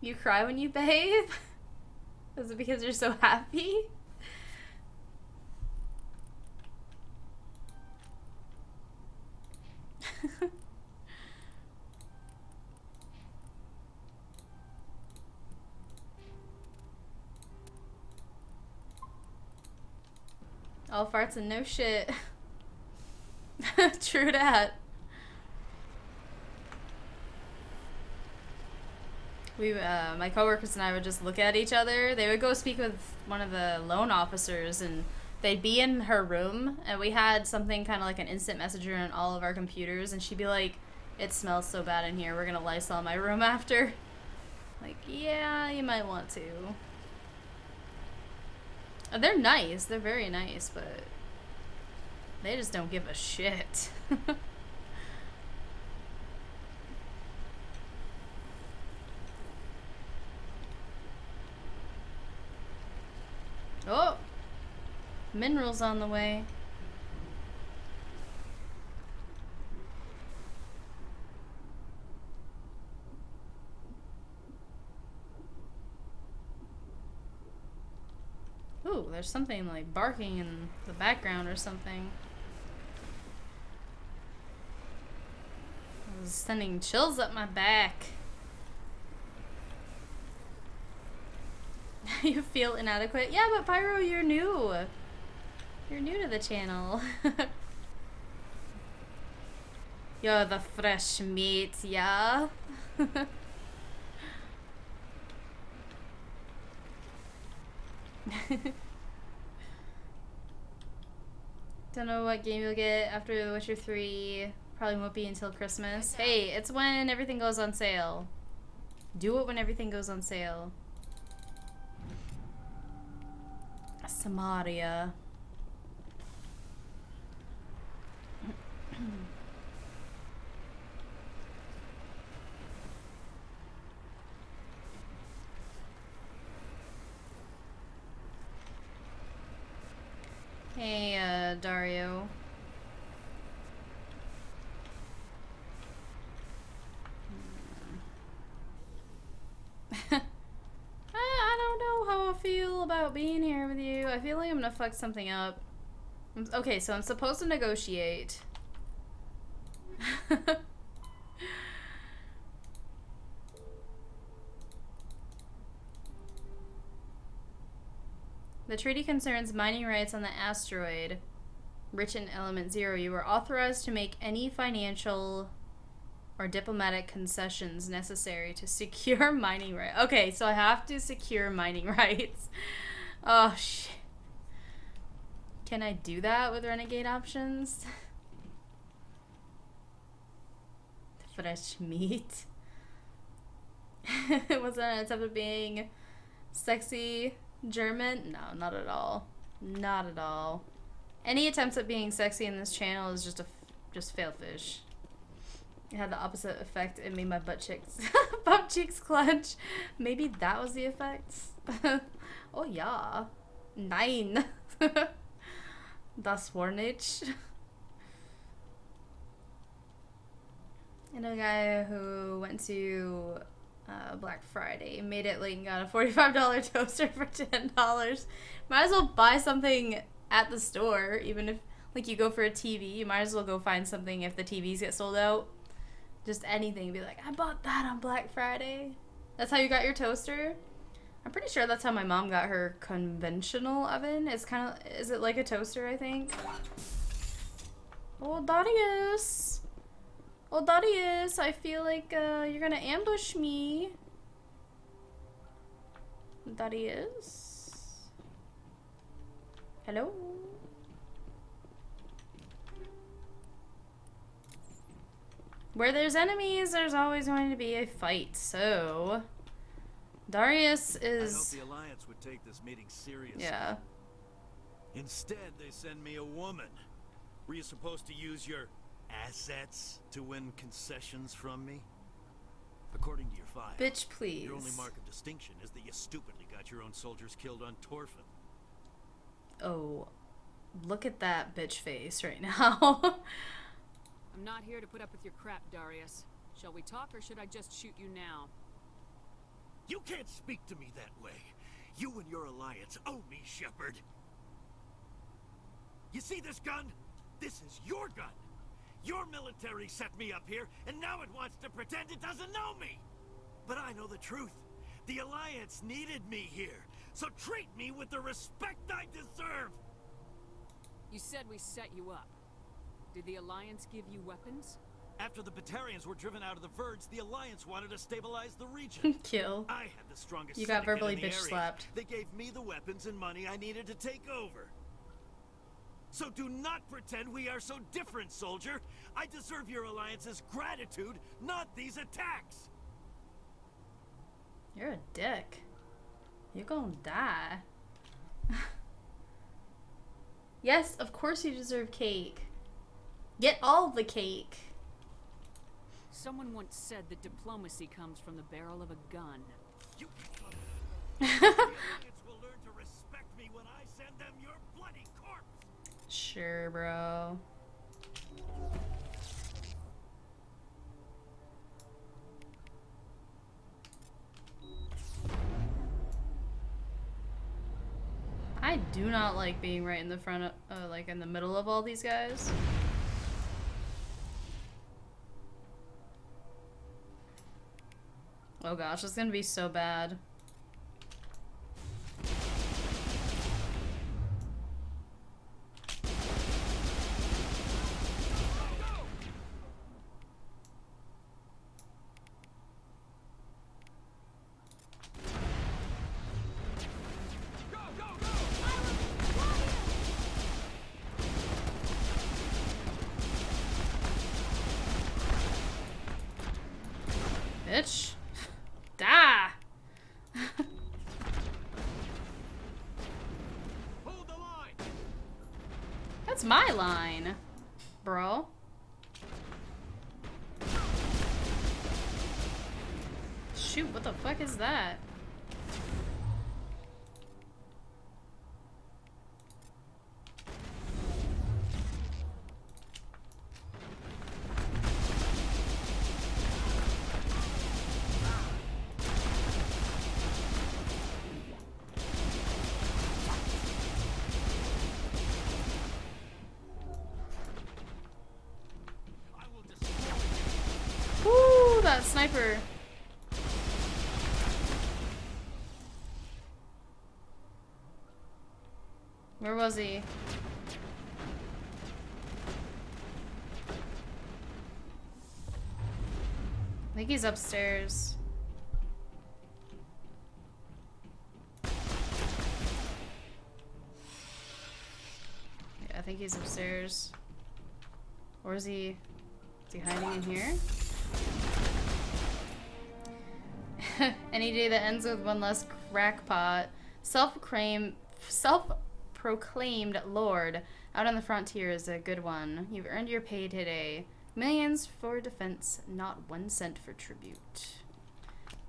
You cry when you bathe? Is it because you're so happy? All farts and no shit. True that. My coworkers and I would just look at each other. They would go speak with one of the loan officers, and they'd be in her room, and we had something kind of like an instant messenger on all of our computers, and she'd be like, "It smells so bad in here, we're gonna Lysol my room after." Like, yeah, you might want to. They're nice, they're very nice, but they just don't give a shit. Oh! Minerals on the way. Ooh, there's something like barking in the background or something. It was sending chills up my back. You feel inadequate? Yeah, but Pyro, you're new. You're new to the channel. You're the fresh meat, yeah? Don't know what game you'll get after The Witcher 3. Probably won't be until Christmas. Hey, it's when everything goes on sale. Do it when everything goes on sale. Samaria. Hey, Dario. I don't know how I feel about being here with you. I feel like I'm gonna fuck something up. Okay, so I'm supposed to negotiate. The treaty concerns mining rights on the asteroid rich in element 0. You are authorized to make any financial or diplomatic concessions necessary to secure mining rights. Okay, so I have to secure mining rights. Oh, shit. Can I do that with renegade options? Fresh meat. Was that an attempt at being sexy German? No, not at all. Not at all. Any attempts at being sexy in this channel is just fail fish. It had the opposite effect. It made my butt cheeks clench. Maybe that was the effect. Oh yeah. 9. Das war nicht. I know a guy who went to Black Friday, made it late and got a $45 toaster for $10. Might as well buy something at the store, even if like you go for a TV, you might as well go find something if the TVs get sold out. Just anything. Be like, I bought that on Black Friday. That's how you got your toaster? I'm pretty sure that's how my mom got her conventional oven. It's kind of, is it like a toaster, I think? Oh, Darius. Oh, Darius, I feel like you're gonna ambush me. Darius? Hello? Where there's enemies, there's always going to be a fight, so Darius I is... hope the Alliance would take this meeting seriously. Yeah. Instead, they send me a woman. Were you supposed to use your assets to win concessions from me? According to your file, Bitch, please. your only mark of distinction is that you stupidly got your own soldiers killed on Torfin. Oh, look at that bitch face right now. I'm not here to put up with your crap, Darius. Shall we talk, or should I just shoot you now? You can't speak to me that way. You and your alliance owe me, Shepard. You see this gun? This is your gun. Your military set me up here, and now it wants to pretend it doesn't know me. But I know the truth. The Alliance needed me here, so treat me with the respect I deserve. You said we set you up. Did the Alliance give you weapons? After the Batarians were driven out of the Verge, the Alliance wanted to stabilize the region. Kill. I had the strongest You got syndicate verbally in the bitch area. slapped. They gave me the weapons and money I needed to take over. So do not pretend we are so different, soldier. I deserve your Alliance's gratitude, not these attacks. You're a dick. You're gonna die. Yes, of course you deserve cake. Get all the cake. Someone once said that diplomacy comes from the barrel of a gun. You the Alliance will learn to respect me when I send them your bloody corpse. Sure, bro. I do not like being right in the front of, like in the middle of all these guys. Oh gosh, it's gonna be so bad. Bitch. Die! Hold the line. That's my line, bro. Shoot, what the fuck is that? Woo, that sniper. Where was he? I think he's upstairs. Yeah, I think he's upstairs. Or is he hiding in here? Any day that ends with one less crackpot. Self-proclaimed lord out on the frontier is a good one. You've earned your pay today. Millions for defense, not 1 cent for tribute.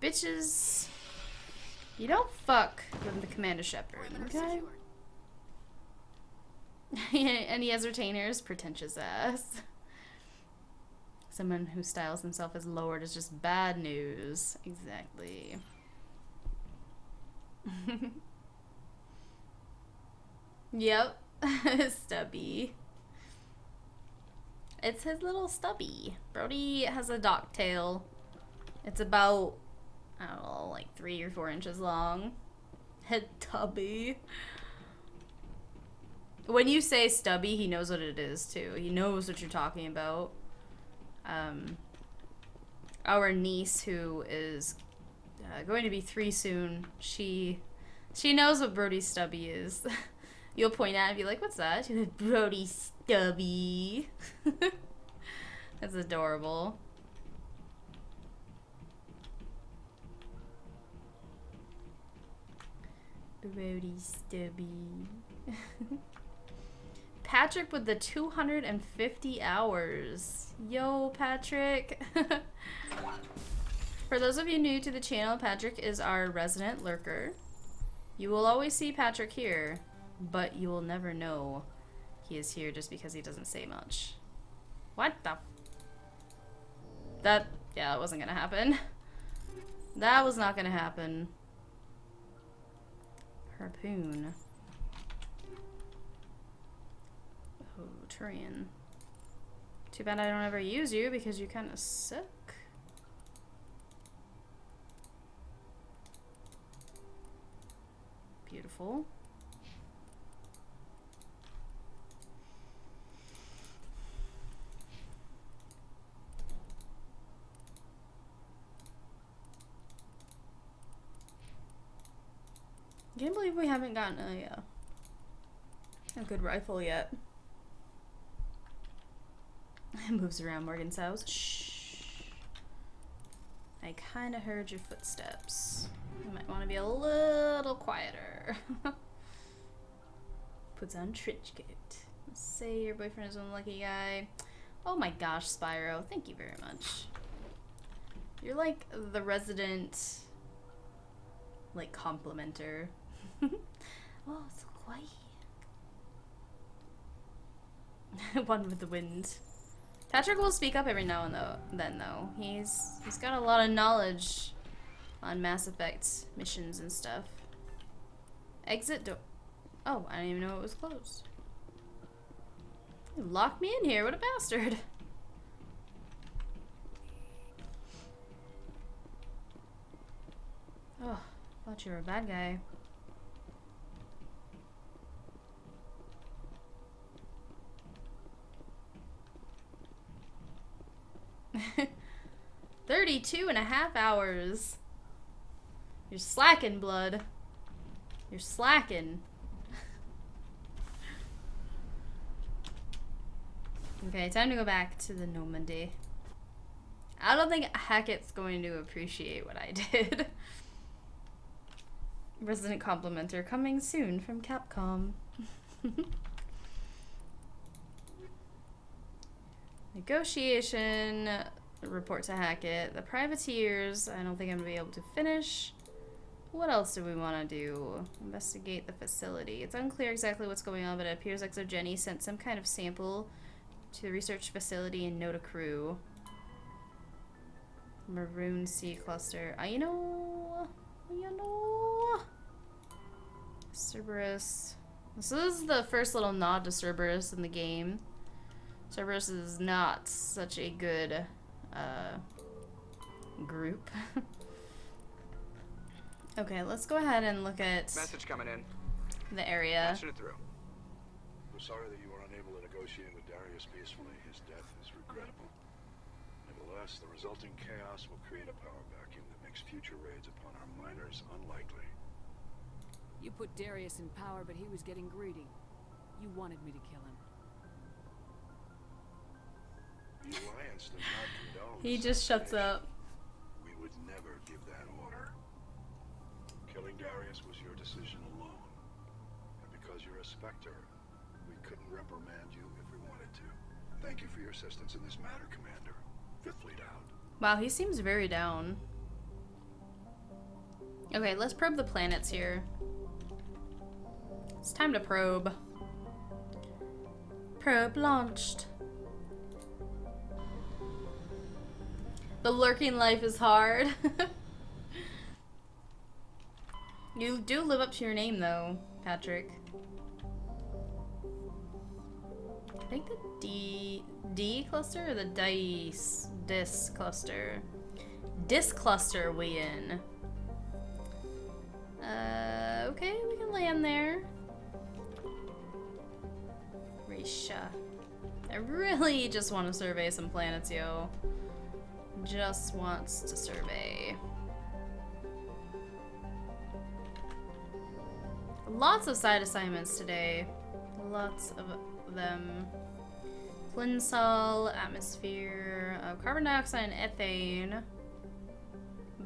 Bitches, you don't fuck with the Commander Shepard, okay? And he has retainers, pretentious ass. Someone who styles himself as lord is just bad news. Exactly. Yep. Stubby. It's his little stubby. Brody has a dock tail. It's about, I don't know, like 3 or 4 inches long. Head tubby. When you say stubby, he knows what it is too. He knows what you're talking about. Our niece, who is going to be 3 soon, she knows what Brody's stubby is. You'll point at it and be like, what's that? She's like, Brody stubby. That's adorable. Grody Stubby. Patrick with the 250 hours. Yo, Patrick. For those of you new to the channel, Patrick is our resident lurker. You will always see Patrick here, but you will never know he is here just because he doesn't say much. What the? Yeah, that wasn't gonna happen. That was not gonna happen. Harpoon. Oh, Turian. Too bad I don't ever use you because you kind of suck. Beautiful. I can't believe we haven't gotten a good rifle yet. It moves around Morgan's house. Shh. I kind of heard your footsteps. You might want to be a little quieter. Puts on trench coat. Let's say your boyfriend is one lucky guy. Oh my gosh, Spyro. Thank you very much. You're like the resident, like, complimenter. Oh, so quiet. One with the wind. Patrick will speak up every now and then, though. He's got a lot of knowledge on Mass Effect missions and stuff. Exit door. Oh, I didn't even know it was closed. You locked me in here. What a bastard. Oh, thought you were a bad guy. "32.5 hours. You're slacking, blood. You're slacking." Okay, time to go back to the Normandy. I don't think Hackett's going to appreciate what I did. Resident complimenter coming soon from Capcom. Negotiation. Report to Hackett. The privateers. I don't think I'm going to be able to finish. What else do we want to do? Investigate the facility. It's unclear exactly what's going on, but it appears Exogeny sent some kind of sample to the research facility and note a crew. Maroon Sea Cluster. You know. Cerberus. This is the first little nod to Cerberus in the game. Cerberus is not such a good group. Okay, let's go ahead and look at message coming in. The area. Patching it through. We're sorry that you were unable to negotiate with Darius peacefully. His death is regrettable. Nevertheless, the resulting chaos will create a power vacuum that makes future raids upon our miners unlikely. You put Darius in power, but he was getting greedy. You wanted me to kill him. The Alliance does not condone. He just shuts up. We would never give that order. Killing Darius was your decision alone. And because you're a Spectre, we couldn't reprimand you if we wanted to. Thank you for your assistance in this matter, Commander. Fifth Fleet out. Wow, he seems very down. Okay, let's probe the planets here. It's time to probe. Probe launched. The lurking life is hard. You do live up to your name, though, Patrick. I think the D cluster or the dis cluster? Dis cluster we in. Okay, we can land there. Risha. I really just want to survey some planets, yo. Just wants to survey. Lots of side assignments today. Lots of them. Clinsol, atmosphere, carbon dioxide and ethane.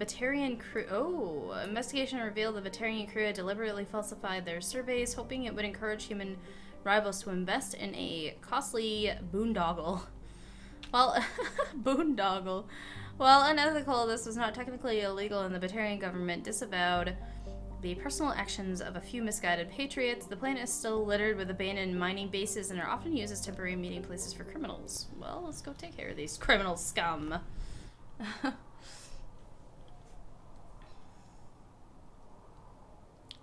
Batarian crew. Oh, investigation revealed the Batarian crew had deliberately falsified their surveys, hoping it would encourage human rivals to invest in a costly boondoggle. Well, boondoggle. While unethical, this was not technically illegal, and the Batarian government disavowed the personal actions of a few misguided patriots. The planet is still littered with abandoned mining bases and are often used as temporary meeting places for criminals. Well, let's go take care of these criminal scum.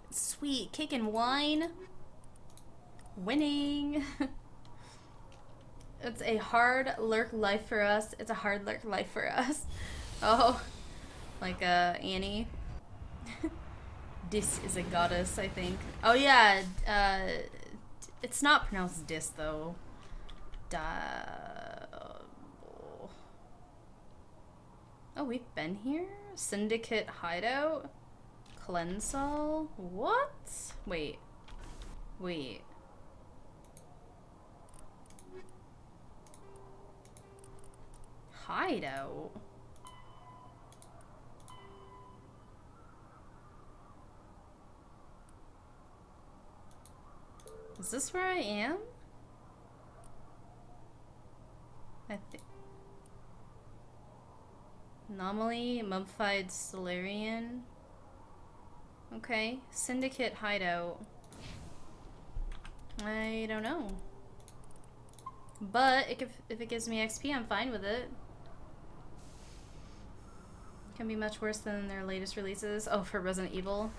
Sweet cake and wine. Winning. It's a hard lurk life for us. It's a hard lurk life for us. Oh, like Annie. Dis is a goddess, I think. Oh yeah, it's not pronounced dis though. Oh, we've been here? Syndicate hideout? Cleansol? What? Wait. Wait. Hideout? Is this where I am? I think. Anomaly, mummified Solarian. Okay, Syndicate hideout. I don't know. But if it gives me XP, I'm fine with it. Can be much worse than their latest releases. Oh, for Resident Evil?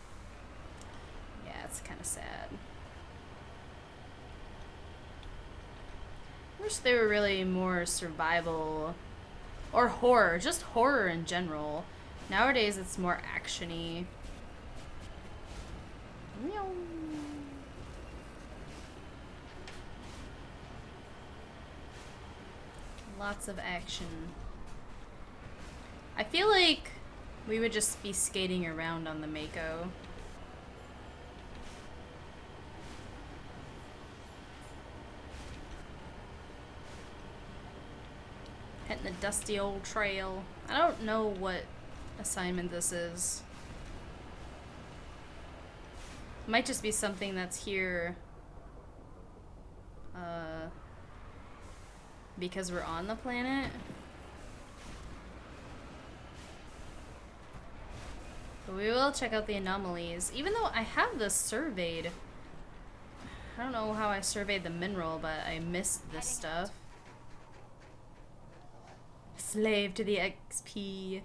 Yeah, it's kind of sad. I wish they were really more survival or horror, just horror in general. Nowadays it's more action-y. Lots of action. I feel like we would just be skating around on the Mako. Hitting the dusty old trail. I don't know what assignment this is. Might just be something that's here because we're on the planet. But we will check out the anomalies. Even though I have this surveyed. I don't know how I surveyed the mineral, but I missed this stuff. Slave to the XP.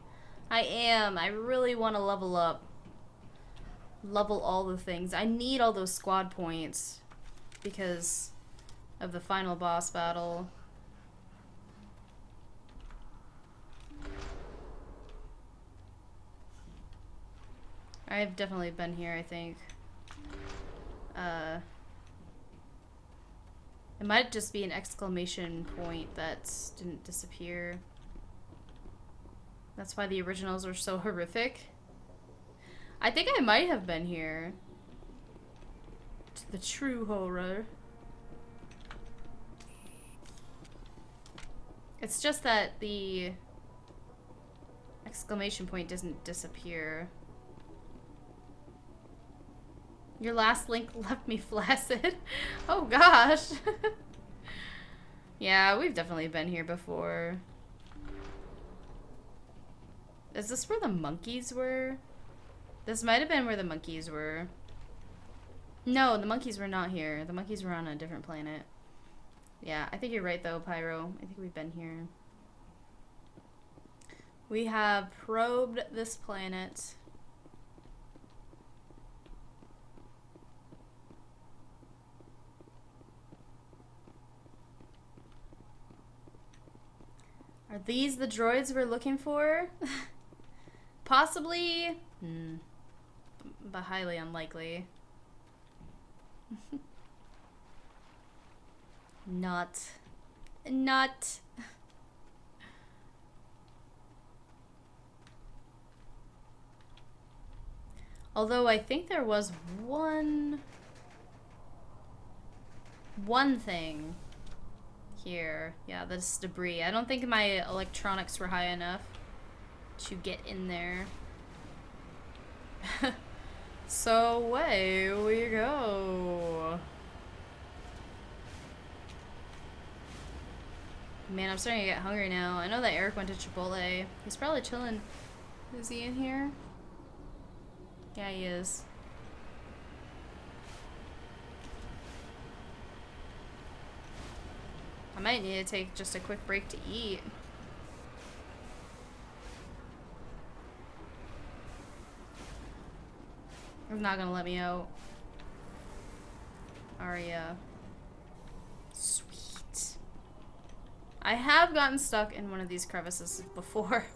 I am. I really want to level up. Level all the things. I need all those squad points because of the final boss battle. I've definitely been here, I think. It might just be an exclamation point that didn't disappear. That's why the originals are so horrific. I think I might have been here. It's the true horror. It's just that the exclamation point doesn't disappear. Your last link left me flaccid. Oh gosh. Yeah, we've definitely been here before. Is this where the monkeys were? This might have been where the monkeys were. No, the monkeys were not here. The monkeys were on a different planet. Yeah, I think you're right though, Pyro. I think we've been here. We have probed this planet. Are these the droids we're looking for? Possibly, but highly unlikely. Not. Although I think there was one thing here. Yeah, this debris. I don't think my electronics were high enough to get in there. So away we go. Man, I'm starting to get hungry now. I know that Eric went to Chipotle. He's probably chilling. Is he in here? Yeah, he is. I might need to take just a quick break to eat. He's not gonna let me out. Aria. Sweet. I have gotten stuck in one of these crevices before.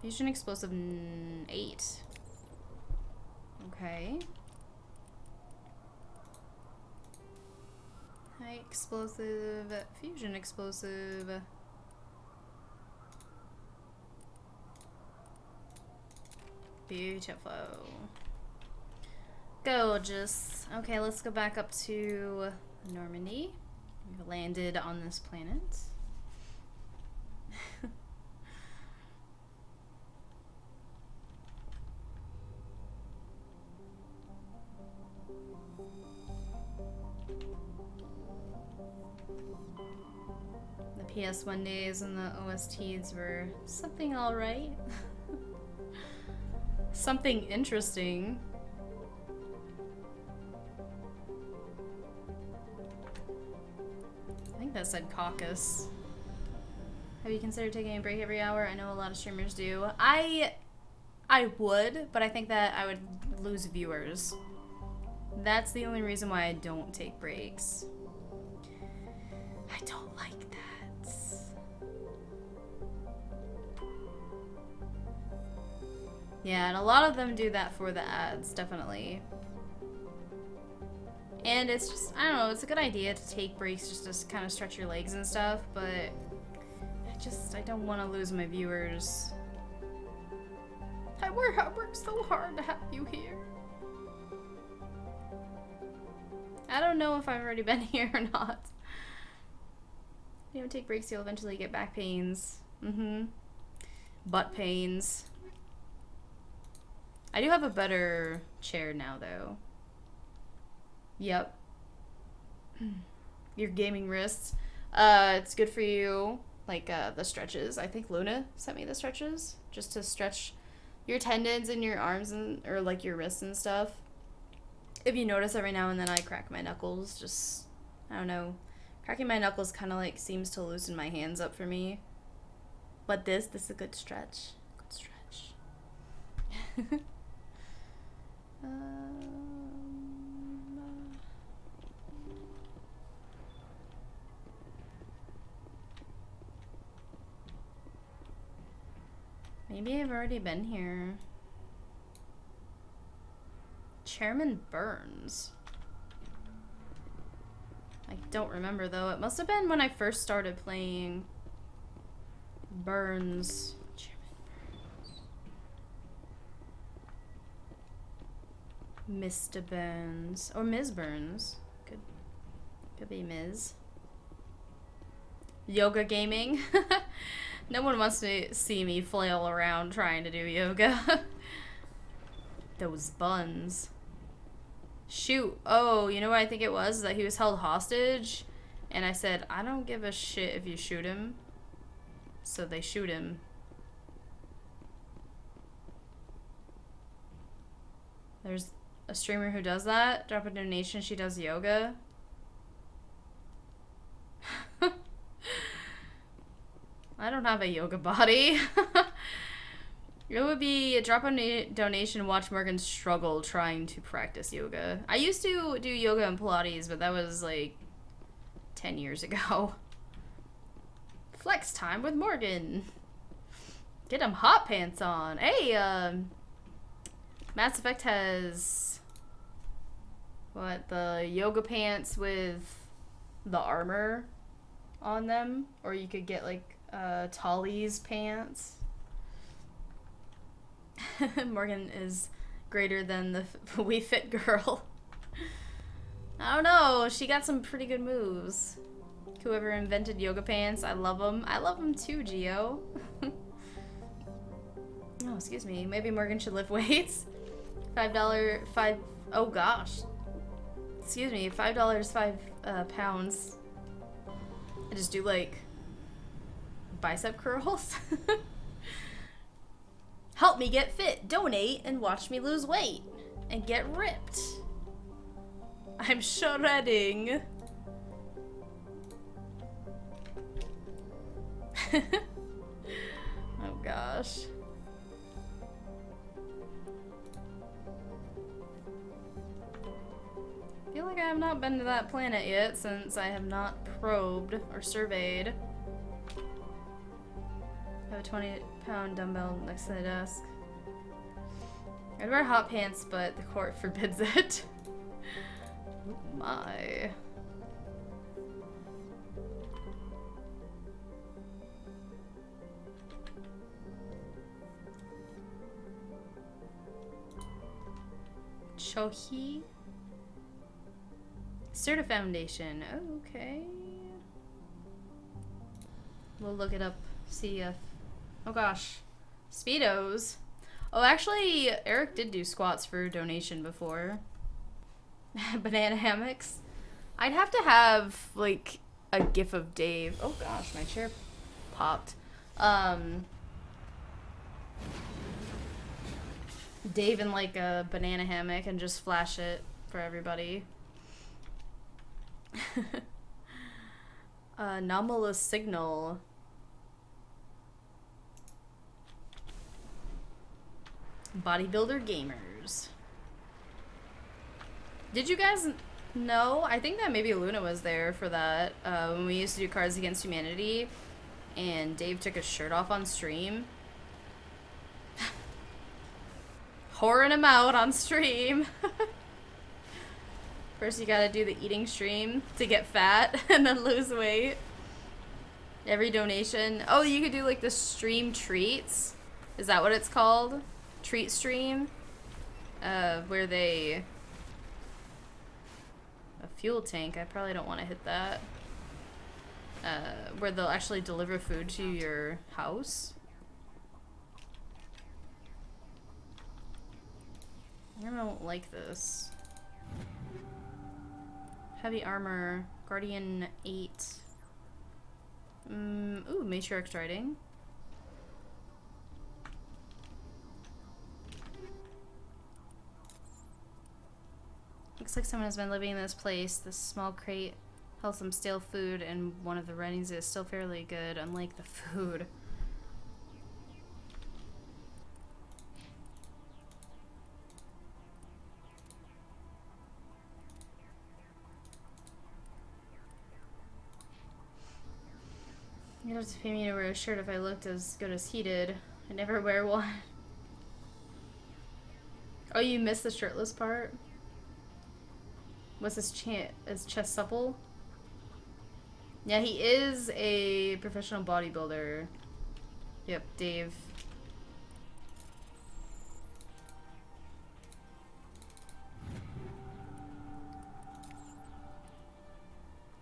Fusion explosive 8. Okay. High explosive, fusion explosive. Beautiful. Gorgeous. Okay, let's go back up to Normandy. We've landed on this planet. The PS1 days and the OSTs were something alright. Something interesting. I think that said caucus. Have you considered taking a break every hour? I know a lot of streamers do. I would, but I think that I would lose viewers. That's the only reason why I don't take breaks. I don't like that. Yeah, and a lot of them do that for the ads, definitely. And it's just, I don't know, it's a good idea to take breaks just to kind of stretch your legs and stuff, but I don't want to lose my viewers. I work so hard to have you here. I don't know if I've already been here or not. If you don't take breaks, you'll eventually get back pains. Butt pains. I do have a better chair now, though. Yep. Your gaming wrists. It's good for you. Like, the stretches. I think Luna sent me the stretches. Just to stretch your tendons in your arms and, or like your wrists and stuff. If you notice every now and then I crack my knuckles, just, I don't know. Cracking my knuckles kind of like seems to loosen my hands up for me. But this is a good stretch. Good stretch. Maybe I've already been here. Chairman Burns. I don't remember though. It must have been when I first started playing Burns. Mr. Burns. Or Ms. Burns. Could be Ms. Yoga gaming. No one wants to see me flail around trying to do yoga. Those buns. Shoot. Oh, you know what I think it was? That he was held hostage. And I said, I don't give a shit if you shoot him. So they shoot him. There's a streamer who does that. Drop a donation. She does yoga. I don't have a yoga body. It would be a drop a donation, watch Morgan struggle trying to practice yoga. I used to do yoga and Pilates, but that was like 10 years ago. Flex time with Morgan. Get them hot pants on. Hey, Mass Effect has what, the yoga pants with the armor on them, or you could get like Tolly's pants. Morgan is greater than the Wii Fit girl. I don't know, she got some pretty good moves. Whoever invented yoga pants, I love them. I love them too, Gio. Oh, excuse me. Maybe Morgan should lift weights. Oh gosh. Excuse me. $5, 5 pounds. I just do like bicep curls. Help me get fit. Donate and watch me lose weight and get ripped. I'm shredding. Oh gosh. I feel like I have not been to that planet yet since I have not probed or surveyed. I have a 20-pound dumbbell next to the desk. I'd wear hot pants, but the court forbids it. Oh my. Chohi? Certa Foundation. Oh, okay. We'll look it up, see if... Oh gosh. Speedos. Oh, actually, Eric did do squats for donation before. Banana hammocks. I'd have to have, like, a gif of Dave. Oh gosh, my chair popped. Dave in, like, a banana hammock and just flash it for everybody. Anomalous signal. Bodybuilder gamers. Did you guys know? I think that maybe Luna was there for that when we used to do Cards Against Humanity and Dave took his shirt off on stream. Whoring him out on stream. First you gotta do the eating stream to get fat and then lose weight. Every donation. Oh, you could do like the stream treats. Is that what it's called? Treat stream? Where they... A fuel tank. I probably don't want to hit that. Where they'll actually deliver food to your house. I don't like this. Heavy armor. Guardian 8. Ooh, Matriarch riding. Looks like someone has been living in this place. This small crate held some stale food, and one of the writings is still fairly good, unlike the food. You'd have to pay me to wear a shirt if I looked as good as he did. I never wear one. Oh, you missed the shirtless part? Was his chest supple? Yeah, he is a professional bodybuilder. Yep, Dave.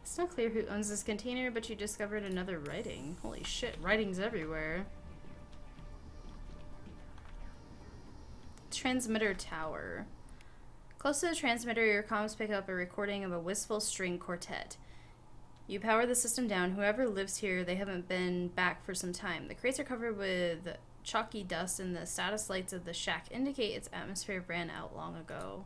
It's not clear who owns this container, but you discovered another writing. Holy shit, writings everywhere. Transmitter tower. Close to the transmitter, your comms pick up a recording of a wistful string quartet. You power the system down. Whoever lives here, they haven't been back for some time. The crates are covered with chalky dust, and the status lights of the shack indicate its atmosphere ran out long ago.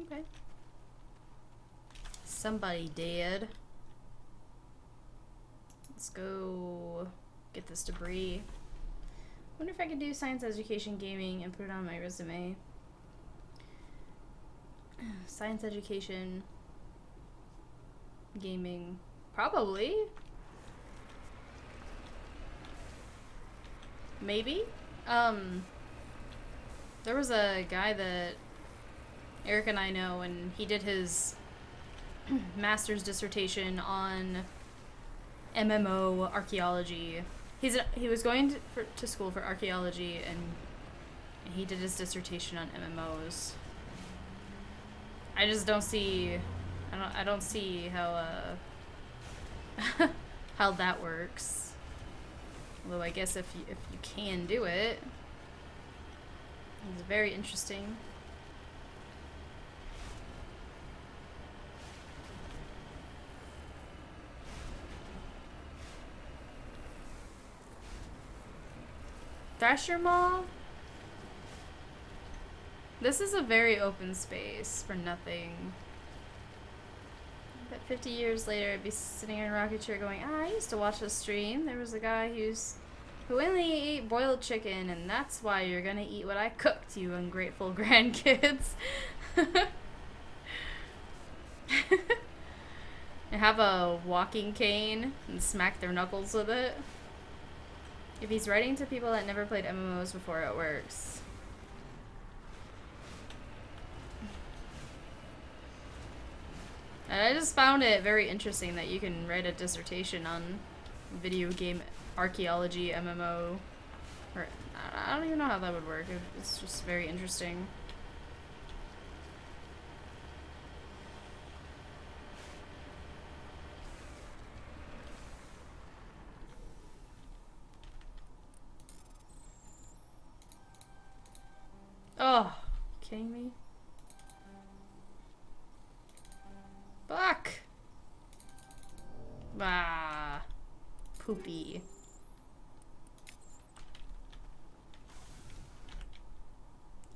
Okay. Somebody dead. Let's go get this debris. Wonder if I could do science education gaming and put it on my resume. Science education gaming. Probably. Maybe. There was a guy that Eric and I know, and he did his master's dissertation on MMO archaeology. He was going to school for archaeology, and he did his dissertation on MMOs. I just don't see, I don't see how how that works. Although I guess if you can do it, it's very interesting. Thrasher Maw? This is a very open space for nothing. But 50 years later, I'd be sitting in a rocking chair going, I used to watch a stream. There was a guy who only ate boiled chicken, and that's why you're gonna eat what I cooked, you ungrateful grandkids. And have a walking cane and smack their knuckles with it. If he's writing to people that never played MMOs before, it works. And I just found it very interesting that you can write a dissertation on video game archaeology MMO. Or, I don't even know how that would work. It's just very interesting. Oh, kidding me? Fuck! Ah, poopy.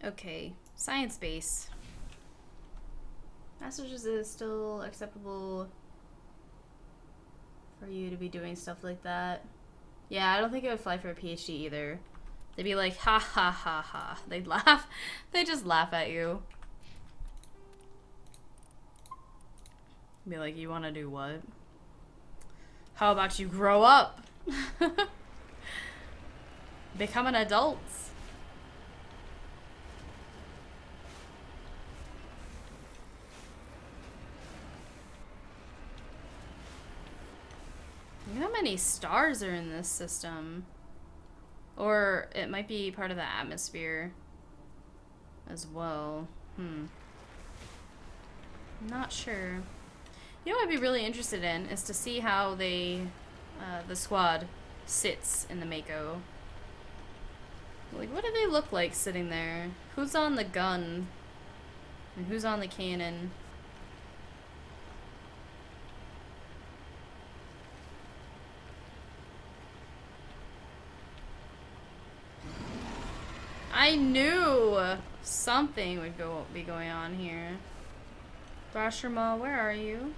Okay, science base. Messages is still acceptable for you to be doing stuff like that. Yeah, I don't think it would fly for a PhD either. They'd be like, ha ha ha ha. They'd laugh. They'd just laugh at you. Be like, you want to do what? How about you grow up? Become an adult. Look how many stars are in this system. Or it might be part of the atmosphere as well. Not sure. You know what I'd be really interested in is to see how they, the squad sits in the Mako. Like, what do they look like sitting there? Who's on the gun? And who's on the cannon? I knew something would be going on here. Brasherma, where are you?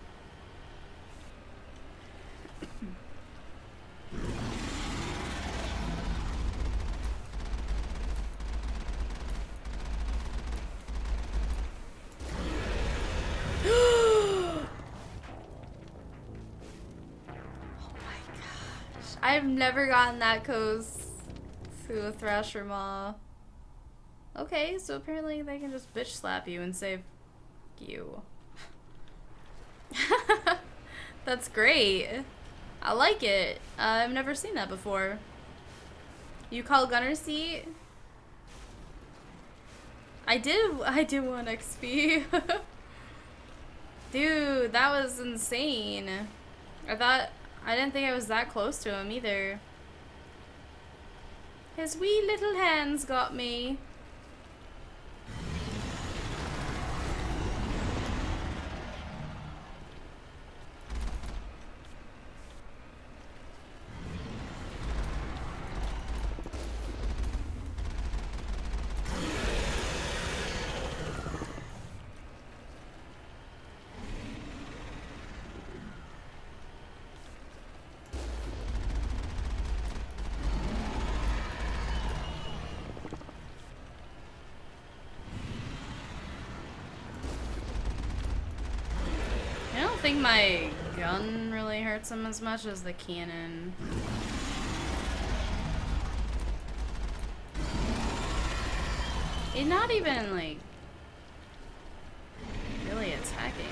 I've never gotten that close to a Thrasher Maw. Okay, so apparently they can just bitch slap you and say, F you. That's great. I like it. I've never seen that before. You call gunner seat? I did 1 XP. Dude, that was insane. I didn't think I was that close to him either. His wee little hands got me. I don't think my gun really hurts him as much as the cannon. It's not even like really attacking.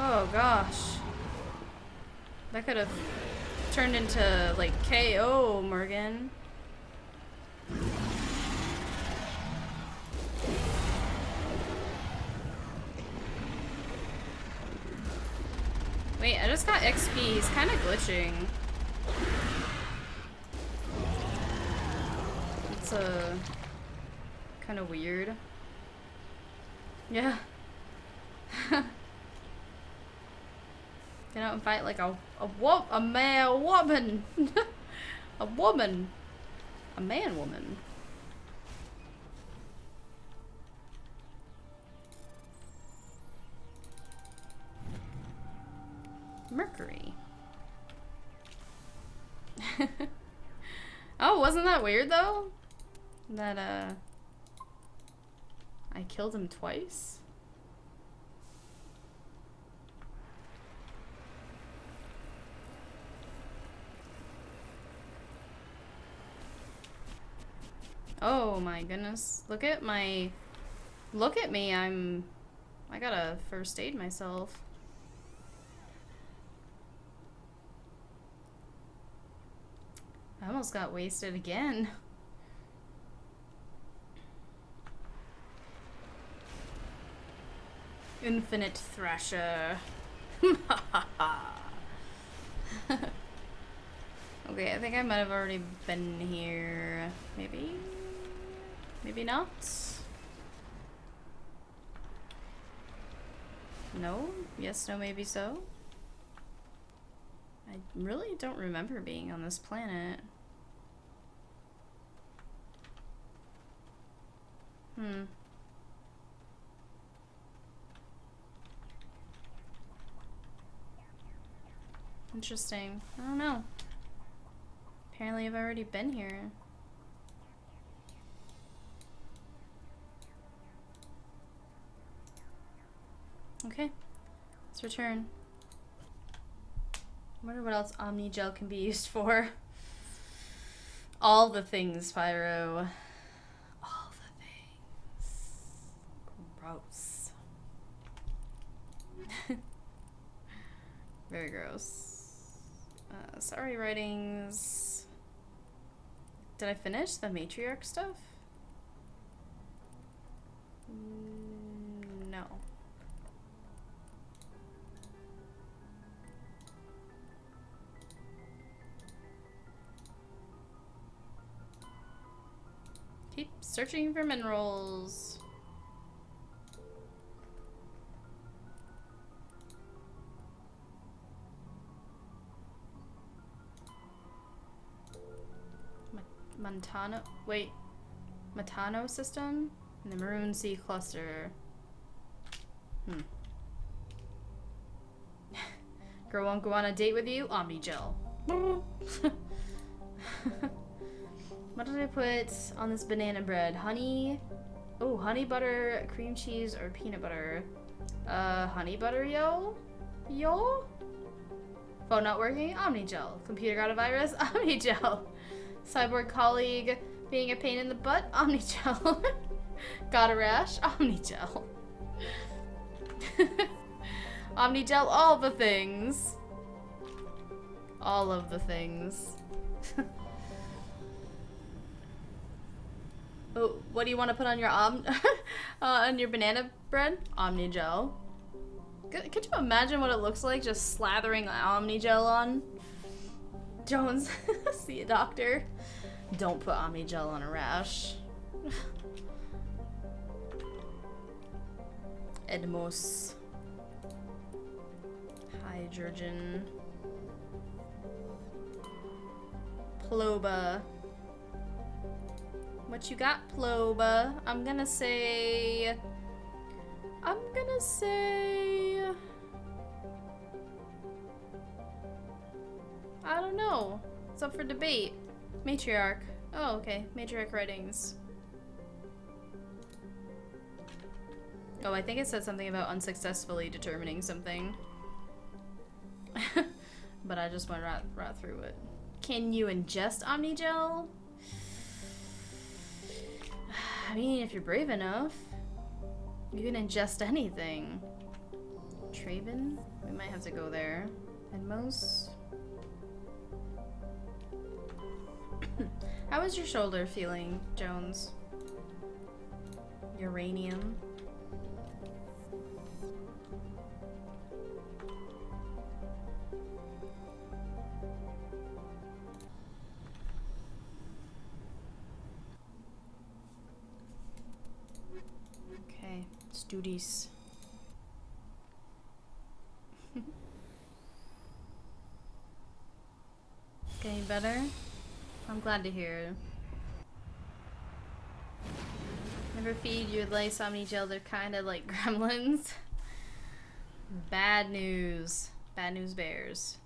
Oh gosh. That could have turned into, like, KO, Morgan. Wait, I just got XP. He's kind of glitching. It's kind of weird. Yeah. Get out and fight like a male woman. A woman. A man woman. Mercury. Oh, wasn't that weird though? That I killed him twice? Oh my goodness. Look at me. I gotta first aid myself. I almost got wasted again. Infinite Thrasher. Okay, I think I might have already been here. Maybe? Maybe not? No? Yes, no, maybe so? I really don't remember being on this planet. Interesting. I don't know. Apparently I've already been here. Okay. Let's return. I wonder what else Omni Gel can be used for. All the things, Pyro. All the things. Gross. Very gross. Sorry, writings. Did I finish the matriarch stuff? No. Keep searching for minerals. Montano, wait, Matano system and the Maroon Sea cluster. Girl won't go on a date with you? Omni Gel. What did I put on this banana bread? Honey? Oh, honey butter, cream cheese, or peanut butter? Honey butter, yo? Yo? Phone not working? Omni Gel. Computer got a virus? Omni Gel. Cyborg colleague being a pain in the butt? Omni Gel. Got a rash? Omni Gel. Omni Gel, all the things. All of the things. Oh, what do you want to put on your on your banana bread? Omni Gel. Could you imagine what it looks like just slathering Omni Gel on? Jones, see a doctor. Don't put Omni Gel on a rash. Edmos. Hydrogen. Ploba. What you got, Ploba? I'm gonna say... I don't know. It's up for debate. Matriarch. Oh, okay. Matriarch writings. Oh, I think it said something about unsuccessfully determining something. But I just went right through it. Can you ingest Omni Gel? I mean, if you're brave enough, you can ingest anything. Traven? We might have to go there. Edmos? How is your shoulder feeling, Jones? Uranium. Okay, let's do this. Getting better? I'm glad to hear. Never feed your lice Omni-gel, they're kinda like gremlins. Bad news. Bad news bears.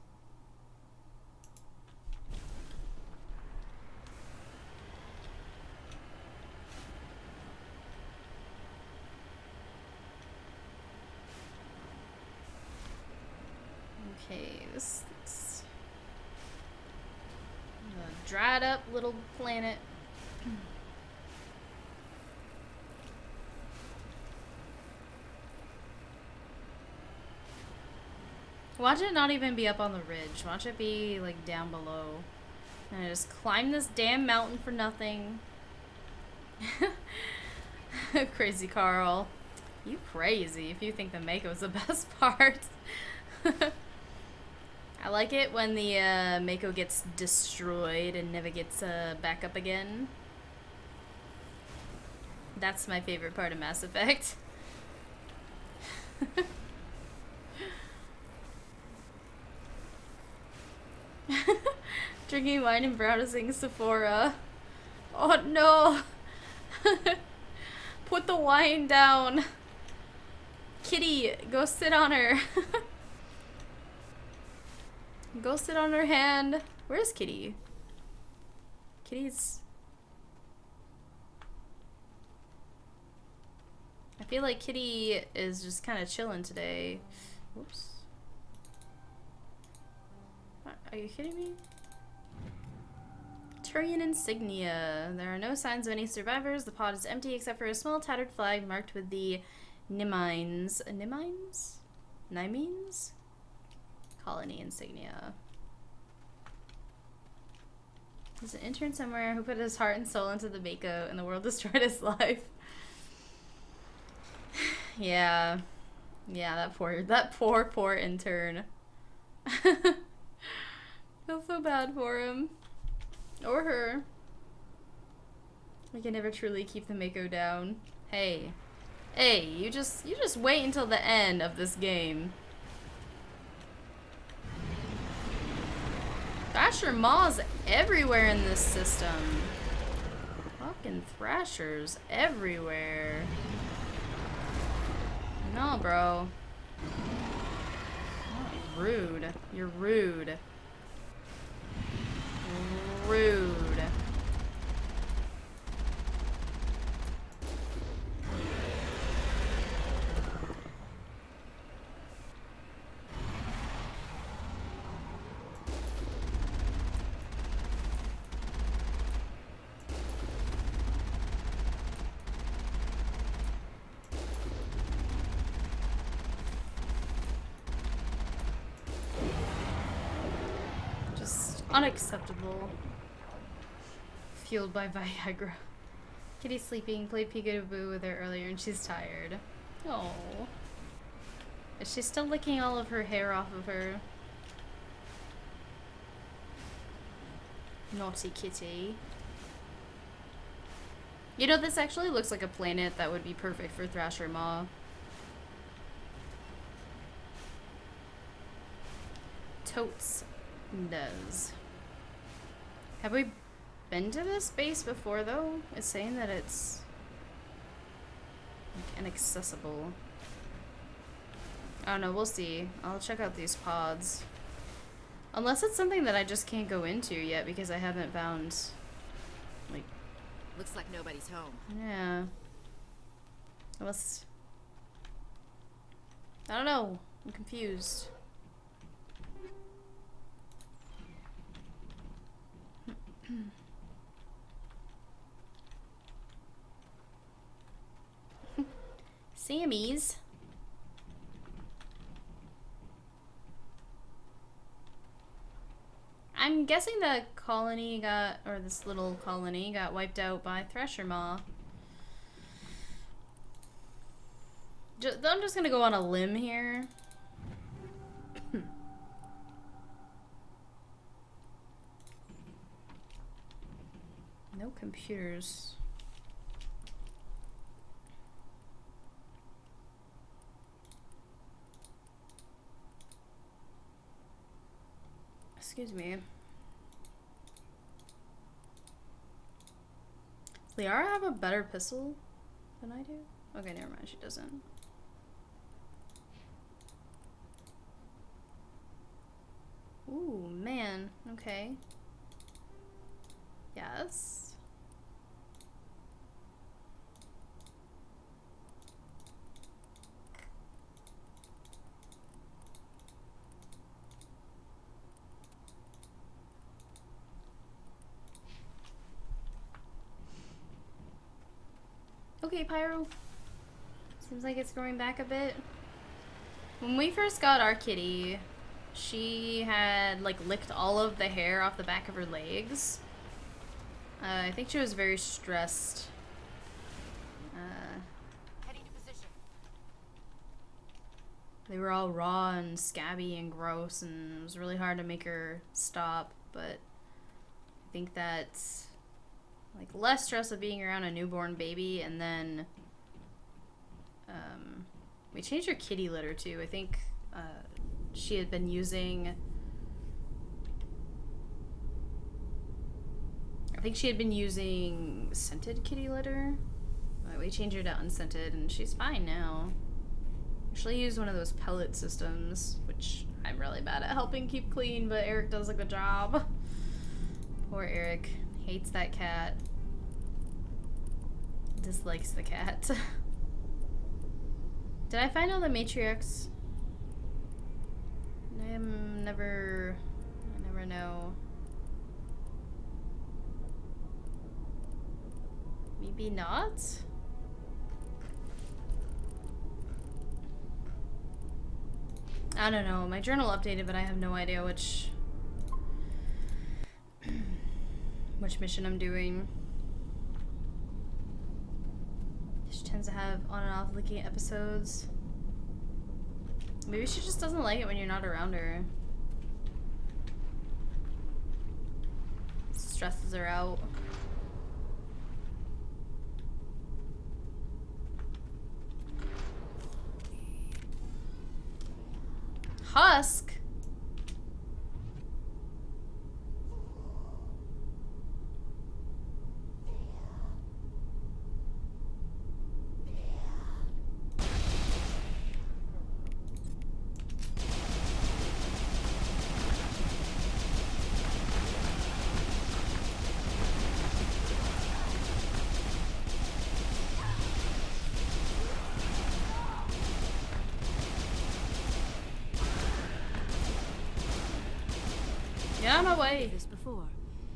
Okay, this is a dried up little planet. Watch it not even be up on the ridge. Watch it be like down below. And I just climb this damn mountain for nothing. Crazy Carl. You crazy if you think the Mako's the best part. I like it when the Mako gets destroyed and never gets back up again. That's my favorite part of Mass Effect. Drinking wine and browsing Sephora. Oh no! Put the wine down. Kitty, go sit on her. Go sit on her hand. Where's Kitty? Kitty's... I feel like Kitty is just kind of chilling today. Whoops. What? Are you kidding me? Turian insignia. There are no signs of any survivors. The pod is empty except for a small tattered flag marked with the Nimines. Nimines? Nimines? Colony insignia. There's an intern somewhere who put his heart and soul into the Mako and the world destroyed his life. Yeah. Yeah, that poor intern. Feel so bad for him. Or her. We can never truly keep the Mako down. Hey. Hey, you just wait until the end of this game. Thrasher Maws everywhere in this system. Fucking Thrashers everywhere. No, bro. Oh, rude. You're rude. Rude. Unacceptable. Fueled by Viagra. Kitty's sleeping. Played peekaboo with her earlier and she's tired. Oh. Is she still licking all of her hair off of her? Naughty kitty. You know, this actually looks like a planet that would be perfect for Thrasher Maw. Totes does. Have we been to this base before, though? It's saying that it's like, inaccessible. I don't know, we'll see. I'll check out these pods. Unless it's something that I just can't go into yet because I haven't found, like... Looks like nobody's home. Yeah. Unless... I don't know. I'm confused. Sammy's. I'm I'm guessing the colony got, or this little colony got wiped out by Thresher Maw. I'm just gonna go on a limb here. No computers. Excuse me. Does Liara have a better pistol than I do? Okay, never mind, she doesn't. Ooh, man. Okay. Yes. Okay, Pyro. Seems like it's growing back a bit. When we first got our kitty, she had like licked all of the hair off the back of her legs. I think she was very stressed. Heading to position. They were all raw and scabby and gross, and it was really hard to make her stop, but I think that's like less stress of being around a newborn baby, and then we changed her kitty litter too. I think she had been using scented kitty litter. We changed her to unscented, and she's fine now. Usually use one of those pellet systems, which I'm really bad at helping keep clean, but Eric does a good job. Poor Eric. Hates that cat. Dislikes the cat. Did I find all the matriarchs? I never know. Maybe not? I don't know. My journal updated, but I have no idea which mission I'm doing. She tends to have on and off leaking episodes. Maybe she just doesn't like it when you're not around her. Stresses her out. Husk? Get out of my way. This before.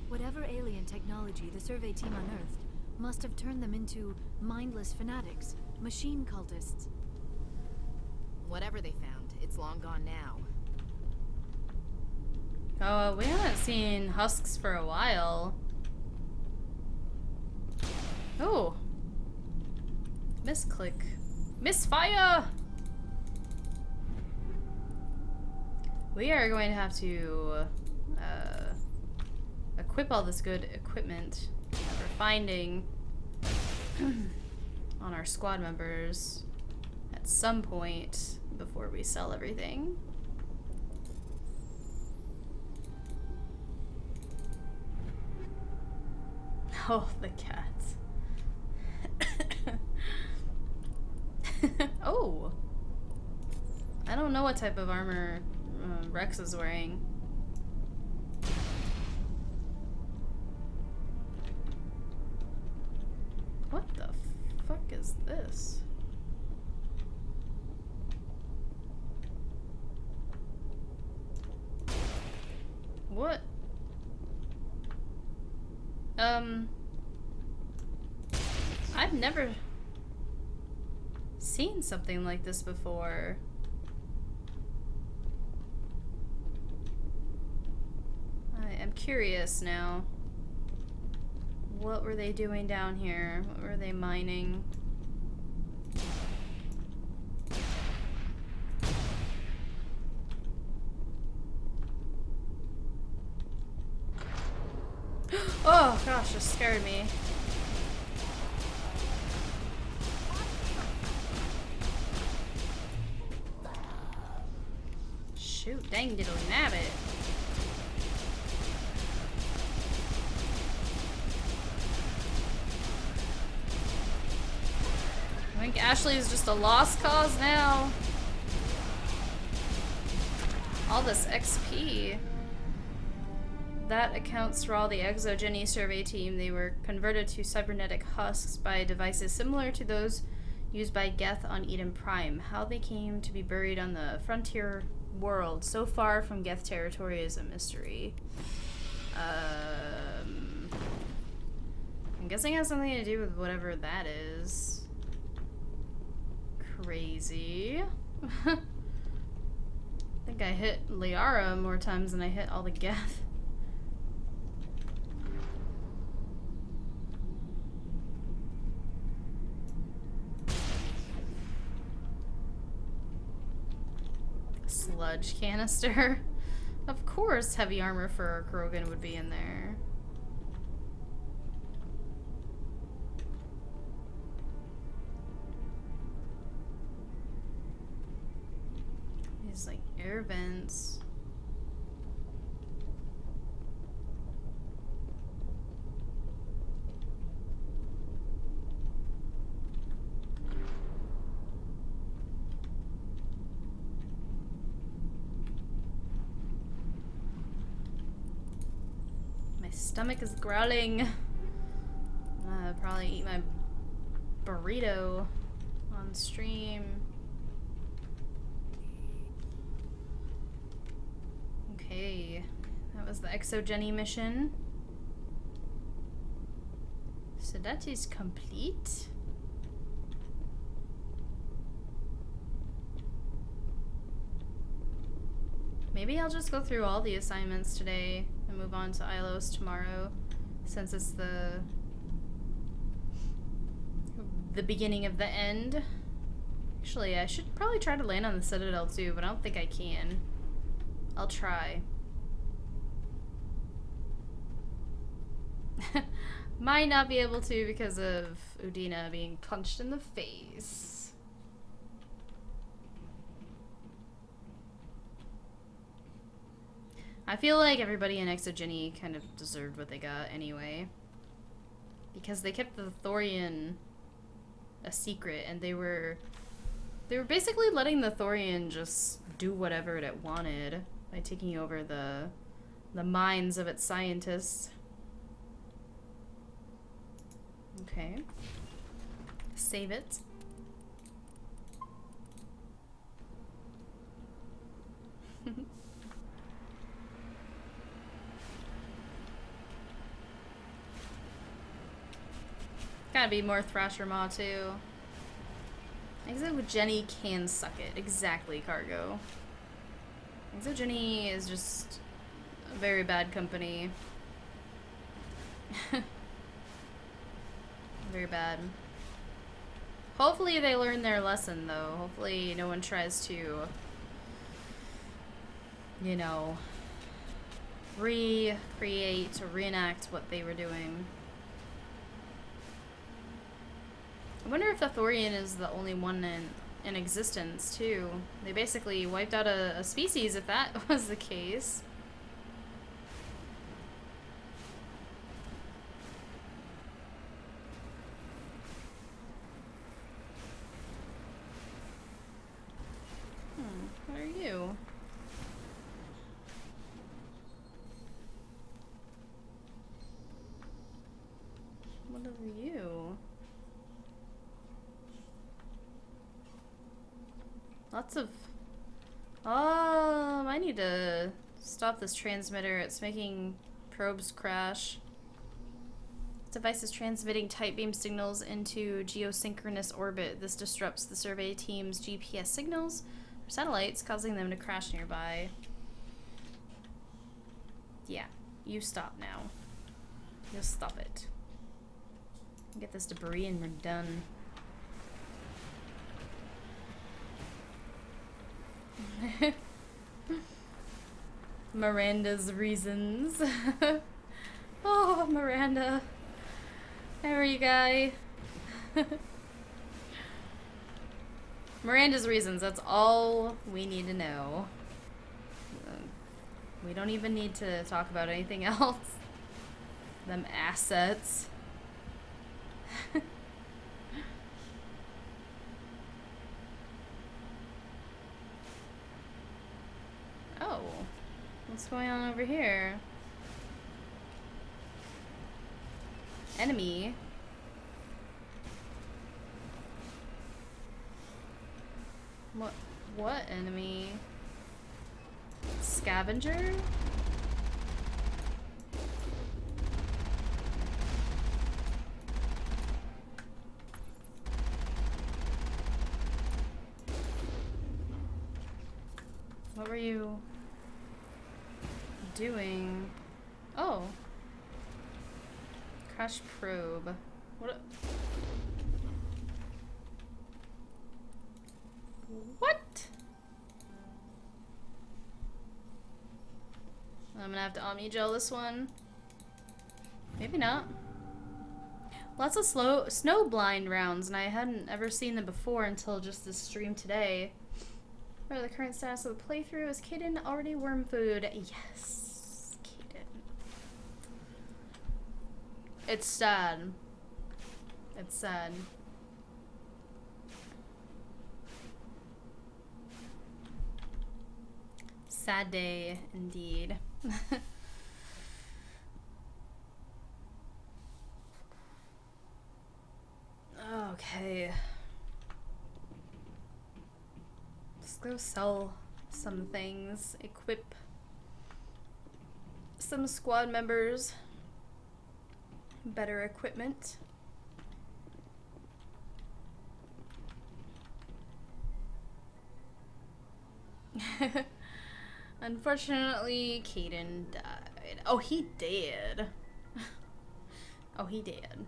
Whatever alien technology the survey team unearthed must have turned them into mindless fanatics, machine cultists. Whatever they found, it's long gone now. Oh, we haven't seen husks for a while. Oh. Misclick. Misfire! We are going to have to equip all this good equipment that we're finding on our squad members at some point before we sell everything. Oh, the cats. Oh. I don't know what type of armor Rex is wearing. What the fuck is this? What? I've never seen something like this before. I am curious now. What were they doing down here? What were they mining? Oh gosh, this scared me. Shoot, dang diddly nabbit. I think Ashley is just a lost cause now. All this XP. That accounts for all the Exogeny survey team. They were converted to cybernetic husks by devices similar to those used by Geth on Eden Prime. How they came to be buried on the frontier world so far from Geth territory is a mystery. I'm guessing it has something to do with whatever that is. Crazy. I think I hit Liara more times than I hit all the Geth. Sludge canister. Of course heavy armor for Krogan would be in there. These like air vents. My stomach is growling. I'll probably eat my burrito on stream. Okay, that was the Exogeny mission. So that is complete. Maybe I'll just go through all the assignments today and move on to Ilos tomorrow, since it's the beginning of the end. Actually, I should probably try to land on the Citadel too, but I don't think I can. I'll try. Might not be able to because of Udina being punched in the face. I feel like everybody in Exogeny kind of deserved what they got anyway. Because they kept the Thorian a secret, and they were basically letting the Thorian just do whatever it wanted by taking over the minds of its scientists. Okay. Save it. Gotta be more Thrasher Maw too. Exogeny can suck it. Exactly, Cargo. Exogeny is just a very bad company. Very bad. Hopefully they learn their lesson though. Hopefully no one tries to, you know, recreate or reenact what they were doing. I wonder if the Thorian is the only one in existence, too. They basically wiped out a species if that was the case. What are you? What are you? Lots of... I need to stop this transmitter. It's making probes crash. This device is transmitting tight beam signals into geosynchronous orbit. This disrupts the survey team's GPS signals or satellites, causing them to crash nearby. Yeah. You stop now. Just stop it. Get this debris and we're done. Miranda's reasons. Oh, Miranda. How are you, guy? Miranda's reasons. That's all we need to know. We don't even need to talk about anything else. Them assets. Oh. What's going on over here? Enemy. What enemy? Scavenger? What were you doing? Oh. Crash probe. What? What? I'm gonna have to Omni-Gel this one. Maybe not. Lots of snowblind rounds, and I hadn't ever seen them before until just this stream today. What are the current status of the playthrough? Is Kaden already worm food? Yes, Kaden. It's sad. It's sad. Sad day, indeed. Okay. Let's go sell some things. Equip some squad members better equipment. Unfortunately, Kaden died. Oh, he did. Oh, he did.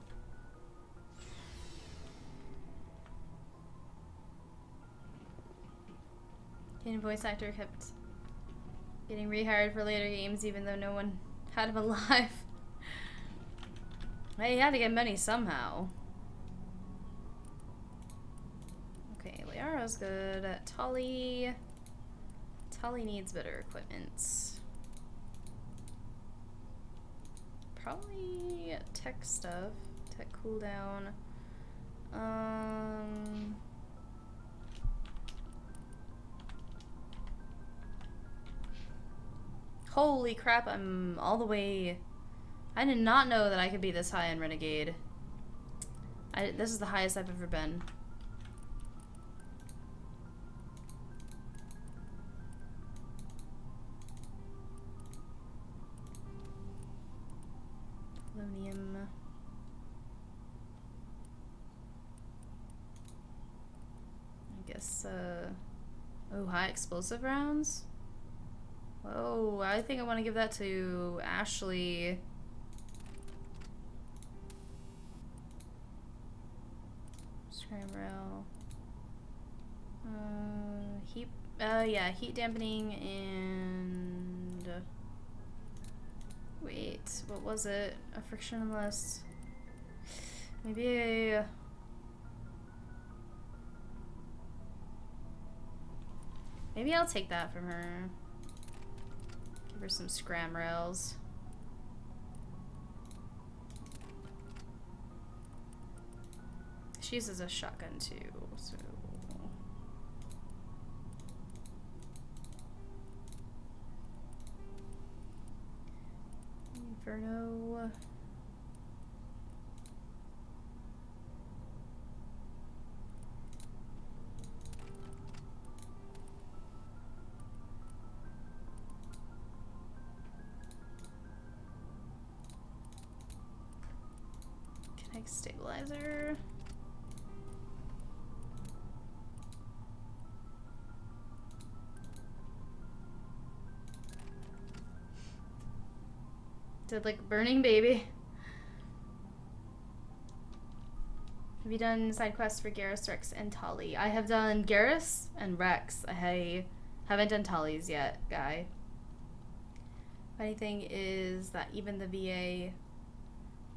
Kaden voice actor kept getting rehired for later games even though no one had him alive. He had to get money somehow. Okay, Liara's good. Tali needs better equipment. Probably tech stuff. Tech cooldown. Holy crap, I'm all the way... I did not know that I could be this high in Renegade. This is the highest I've ever been. Polonium. I guess, oh, high explosive rounds? Whoa, I think I want to give that to Ashley. Scram rail. Heat, yeah, heat dampening and... Wait, what was it? A frictionless... Maybe a... Maybe I'll take that from her. Give her some scram rails. She uses a shotgun too, so... Inferno... Kinetic stabilizer... Did like burning baby. Have you done side quests for Garrus, Rex, and Tali? I have done Garrus and Rex. I haven't done Tali's yet, guy. Funny thing is that even the VA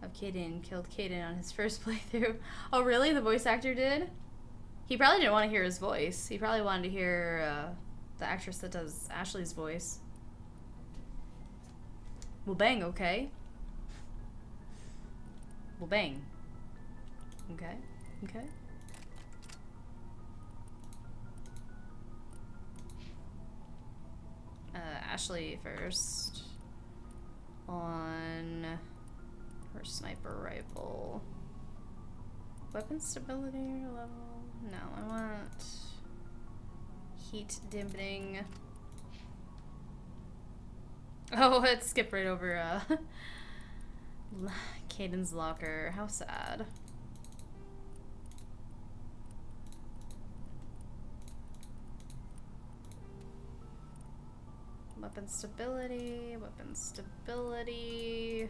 of Caden killed Caden on his first playthrough. Oh really? The voice actor did? He probably didn't want to hear his voice. He probably wanted to hear the actress that does Ashley's voice. Well bang, okay. Well bang. Okay, okay. Ashley first. On her sniper rifle. Weapon stability level. No, I want heat dampening. Oh, it skipped right over Caden's locker. How sad. Weapon stability, weapon stability.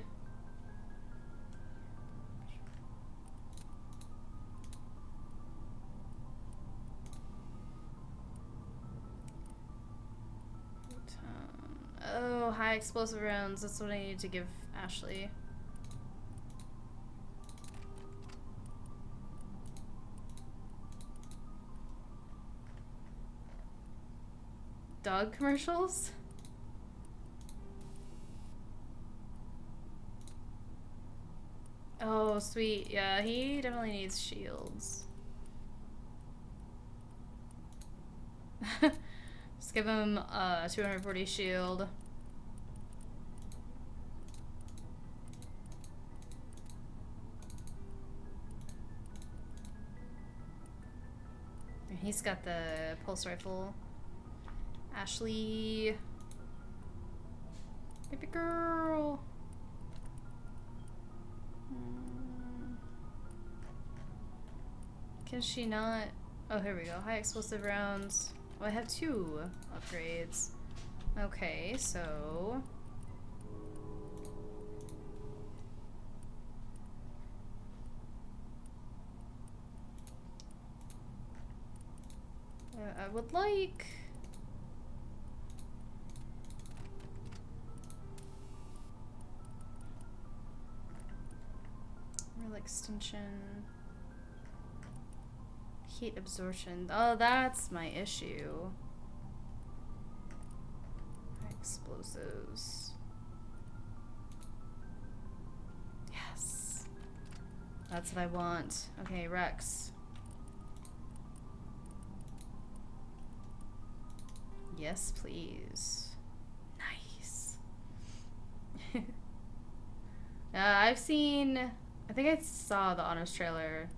Oh, high explosive rounds. That's what I need to give Ashley. Dog commercials? Oh, sweet. Yeah, he definitely needs shields. Just give him a 240 shield. And he's got the pulse rifle. Ashley. Baby girl. Can she not? Oh, here we go. High explosive rounds. Oh, I have 2 upgrades. Okay, so... I would like... Real extension... Heat absorption. Oh, that's my issue. Explosives. Yes. That's what I want. Okay, Rex. Yes, please. Nice. I've seen... I think I saw the honest trailer.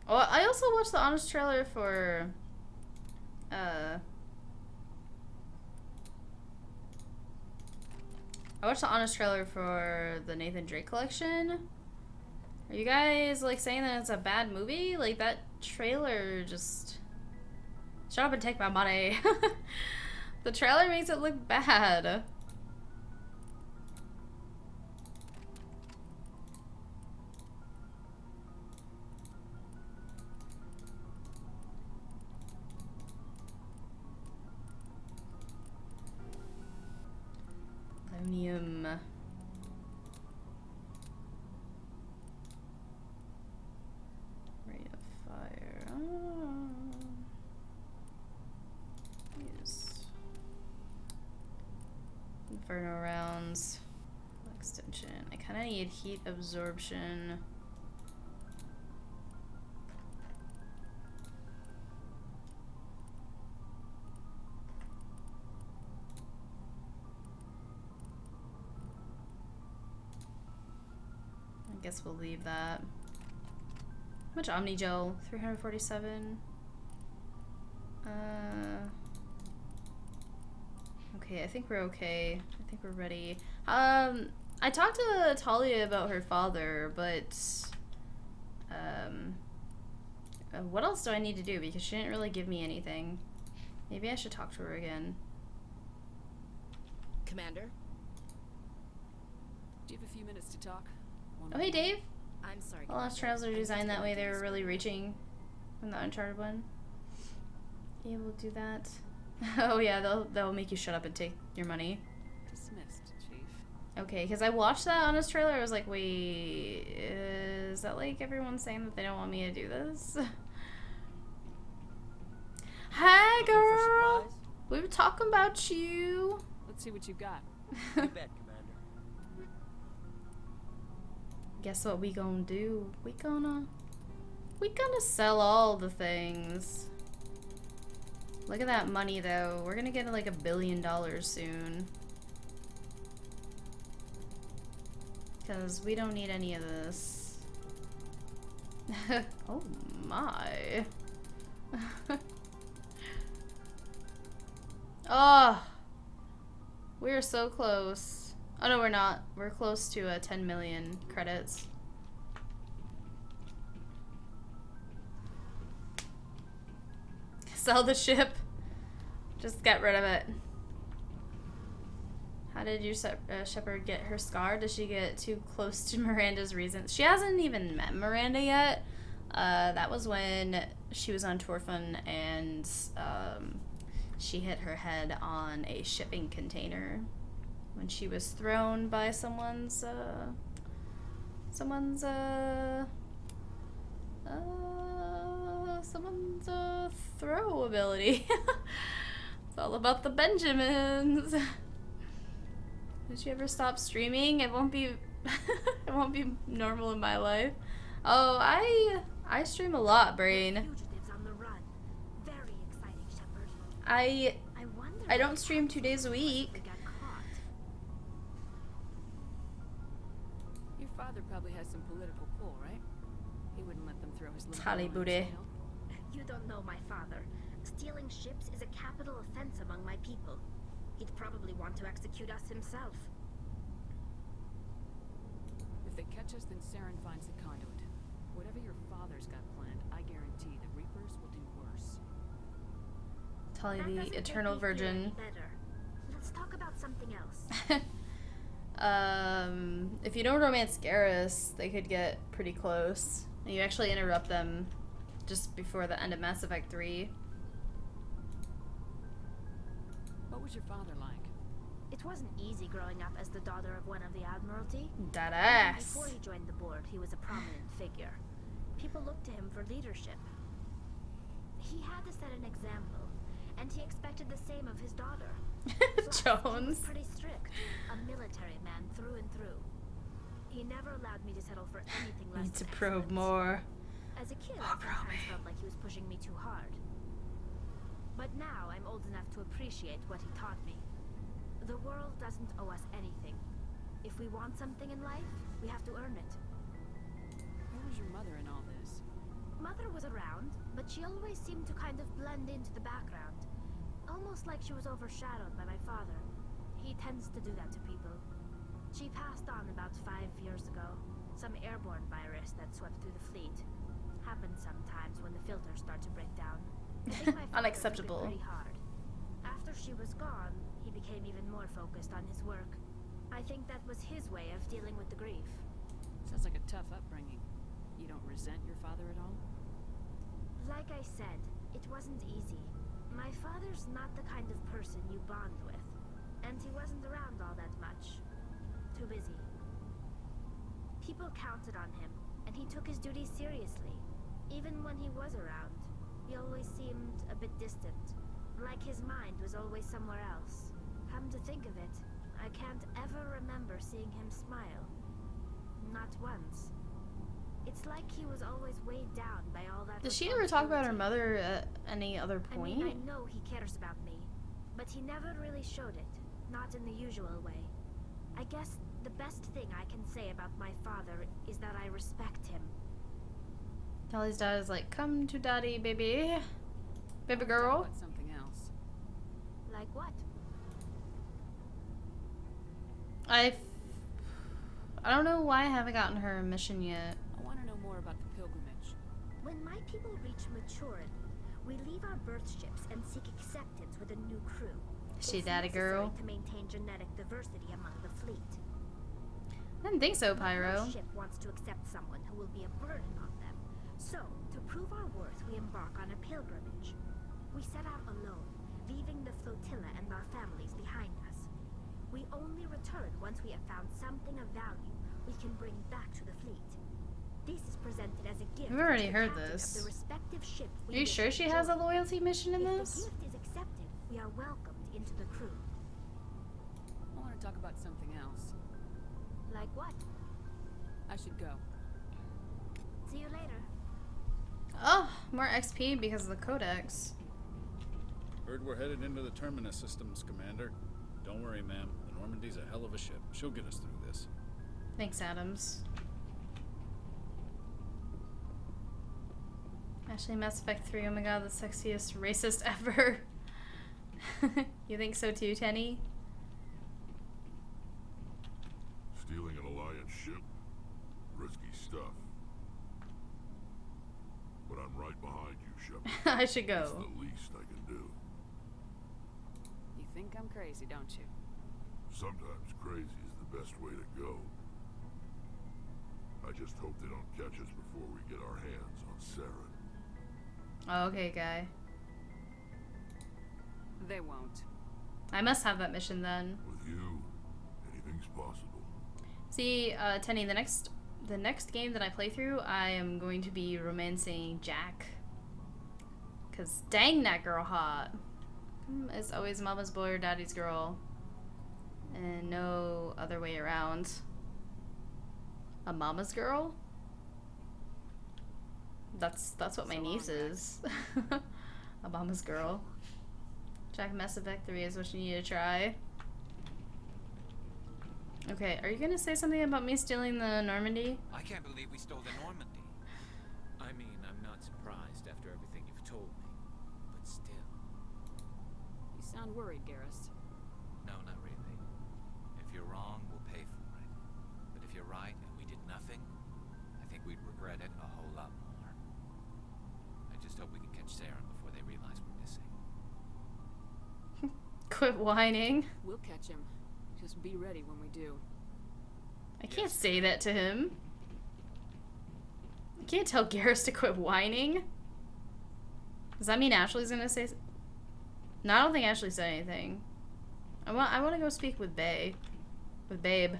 Oh, I also watched the honest trailer for, I watched the honest trailer for the Nathan Drake collection. Are you guys, like, saying that it's a bad movie? Like, that trailer just... Shut up and take my money. The trailer makes it look bad. Aluminum. Rate of fire. Oh. Use Inferno rounds. Extension. I kind of need heat absorption. Guess we'll leave that. How much Omni Gel? 347. Okay, I think we're okay. I think we're ready. I talked to Talia about her father, but what else do I need to do? Because she didn't really give me anything. Maybe I should talk to her again. Commander? Do you have a few minutes to talk? Oh, hey, Dave. I'm sorry. The last trails are designed that way. They were really reaching from the Uncharted one. Yeah, we'll do that. Oh yeah, they'll make you shut up and take your money. Dismissed, Chief. Okay, because I watched that on his trailer. I was like, wait, is that like everyone saying that they don't want me to do this? Hi, girl. We were talking about you. Let's see what you got. You bet, Commander. Guess what we gonna do? We gonna sell all the things. Look at that money though. We're gonna get like $1 billion soon. Because we don't need any of this. Oh my. Oh, we're so close. Oh no, we're not. We're close to 10 million credits. Sell the ship. Just get rid of it. How did your Shepard get her scar? Does she get too close to Miranda's reasons? She hasn't even met Miranda yet. That was when she was on Torfun and she hit her head on a shipping container when she was thrown by someone's throw ability. It's all about the Benjamins. Did you ever stop streaming? It won't be it won't be normal in my life. Oh, I stream a lot, Brain. Fugitives on the run. Very exciting, Shepard. I don't stream 2 days a week. Your father probably has some political pull, right? He wouldn't let them throw his little Tally ball in booty. his tail. You don't know my father. Stealing ships is a capital offense among my people. He'd probably want to execute us himself. If they catch us, then Saren finds the conduit. Whatever your father's got planned, I guarantee the Reapers will do worse. Tally the Eternal Virgin. Better. Let's talk about something else. If you don't romance Garrus, they could get pretty close. And you actually interrupt them just before the end of Mass Effect 3. What was your father like? It wasn't easy growing up as the daughter of one of the Admiralty. That Even ass. before he joined the board, he was a prominent figure. People looked to him for leadership. He had to set an example, and he expected the same of his daughter. Plus, he was Jones. pretty strict, a military man through and through. He never allowed me to settle for anything less Need to than probe excellence. more. As a kid, I sometimes felt like he was pushing me too hard. But now I'm old enough to appreciate what he taught me. The world doesn't owe us anything. If we want something in life, we have to earn it. Where was your mother in all this? Mother was around, but she always seemed to kind of blend into the background. Almost like she was overshadowed by my father. He tends to do that to people. She passed on about 5 years ago. Some airborne virus that swept through the fleet. Happens sometimes when the filters start to break down. I think my father Unacceptable. took it pretty hard. After she was gone, he became even more focused on his work. I think that was his way of dealing with the grief. Sounds like a tough upbringing. You don't resent your father at all? Like I said, it wasn't easy. My father's not the kind of person you bond with. And he wasn't around all that much. Too busy. People counted on him, and he took his duties seriously. Even when he was around, he always seemed a bit distant. Like his mind was always somewhere else. Come to think of it, I can't ever remember seeing him smile. Not once. It's like he was always weighed down by all that. Does she ever talk about her mother at any other point? I mean, I know he cares about me, but he never really showed it. Not in the usual way. I guess the best thing I can say about my father is that I respect him. Tally's dad is like, come to daddy, baby. Baby Talk girl. about something else. Like what? I don't know why I haven't gotten her a mission yet. I want to know more about the pilgrimage. When my people reach maturity, we leave our birth ships and seek acceptance with a new crew. Is she It's daddy necessary girl? to maintain genetic diversity among the fleet. I didn't think so, Pyro. No ship wants to accept someone who will be a burden on them. So, to prove our worth, we embark on a pilgrimage. We set out alone, leaving the flotilla and our families behind us. We only return once we have found something of value we can bring back to the fleet. This is presented as a gift. We've already to the heard captain this. Of the respective ship we Are you wish sure to she has a join. loyalty mission in If this? the gift is accepted, we are welcomed into the crew. I want to talk about something else. Like what? I should go. See you later. Oh, more XP because of the codex. Heard we're headed into the Terminus systems, Commander. Don't worry, ma'am. The Normandy's a hell of a ship. She'll get us through this. Thanks, Adams. Actually, Mass Effect 3, oh my god, the sexiest racist ever. You think so too, Tenny? Stealing an Alliance ship? Risky stuff. But I'm right behind you, Shepard. I should go. It's the least I can do. You think I'm crazy, don't you? Sometimes crazy is the best way to go. I just hope they don't catch us before we get our hands on Saren. Oh, okay, guy. They won't. I must have that mission then. With you, anything's possible. See, Tenny, the next game that I play through, I am going to be romancing Jack. Cause dang, that girl hot. It's always mama's boy or daddy's girl. And no other way around. A mama's girl? That's what my niece is. A mama's girl. Jack, Mass Effect 3 is what you need to try. Okay, are you gonna say something about me stealing the Normandy? I can't believe we stole the Normandy. I mean, I'm not surprised after everything you've told me, but still. You sound worried, Garrus. No, not really. If you're wrong, we'll pay for it. But if you're right and we did nothing, I think we'd regret it a whole lot more. I just hope we can catch Saren before they realize we're missing. Quit whining. We'll catch him. Just be ready when we do. I can't say that to him. I can't tell Garrus to quit whining. Does that mean Ashley's gonna say? No, I don't think Ashley said anything. I want to go speak with Babe. With Babe.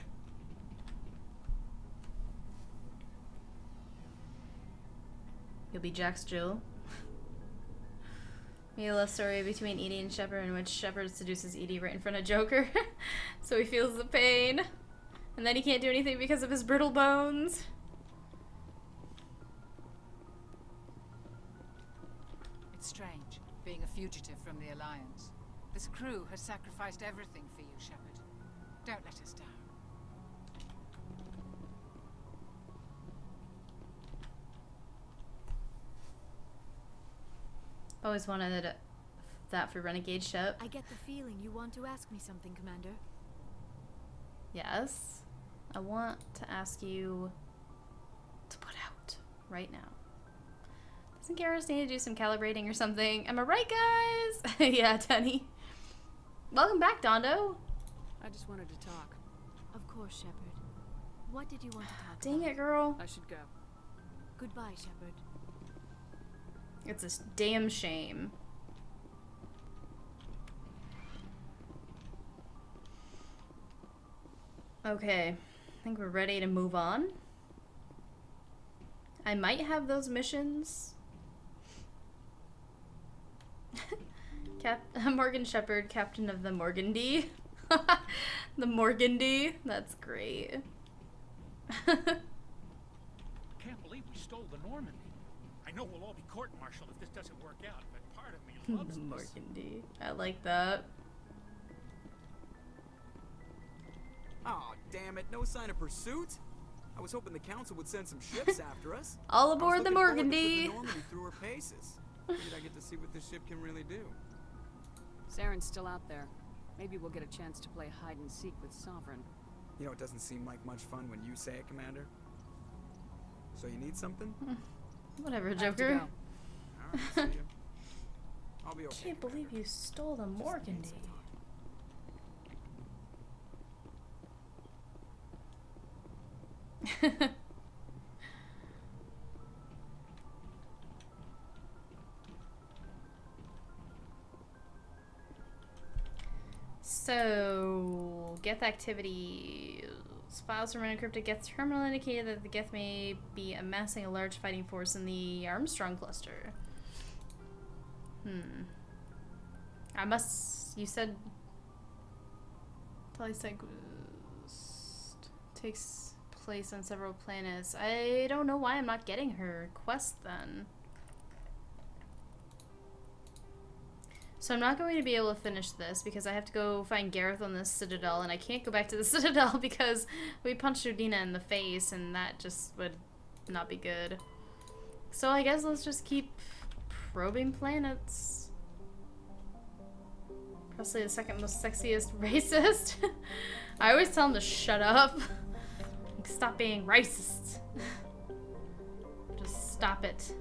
You'll be Jack's Jill. Maybe a love story between Edie and Shepard in which Shepard seduces Edie right in front of Joker. So he feels the pain. And then he can't do anything because of his brittle bones. It's strange, being a fugitive from the Alliance. This crew has sacrificed everything for you, Shepard. Don't let us down. Always wanted that for Renegade Shep. I get the feeling you want to ask me something, Commander. Yes. I want to ask you to put out right now. Doesn't Garrus need to do some calibrating or something? Am I right, guys? Yeah, Tenny. Welcome back, Dondo. I just wanted to talk. Of course, Shepard. What did you want to talk Dang about? it, girl. I should go. Goodbye, Shepard. It's a damn shame. Okay, I think we're ready to move on. I might have those missions. Morgan Shepard, captain of the Morgandy. The Morgandy, that's great. I can't believe we stole the Normandy. I know we'll all be court-martialed if this doesn't work out, but part of me loves The this. Morgandy. I like that. Aw, damn it, no sign of pursuit? I was hoping the council would send some ships after us. All aboard the I was looking forward to Morgandy. putting the Normandy through her paces. Figured I get to see what this ship can really do. Saren's still out there. Maybe we'll get a chance to play hide and seek with Sovereign. You know, it doesn't seem like much fun when you say it, Commander. So you need something? Whatever, I have to Joker. go. Alright, see ya. I'll be I okay. can't believe you stole the Morgandy. So, Geth activity. Files from unencrypted Geth terminal indicated that the Geth may be amassing a large fighting force in the Armstrong cluster. You said takes place on several planets. I don't know why I'm not getting her quest then. So I'm not going to be able to finish this because I have to go find Gareth on the Citadel, and I can't go back to the Citadel because we punched Udina in the face, and that just would not be good. So I guess let's just keep probing planets. Probably the second most sexiest racist. I always tell him to shut up. Like, stop being racist. Just stop it.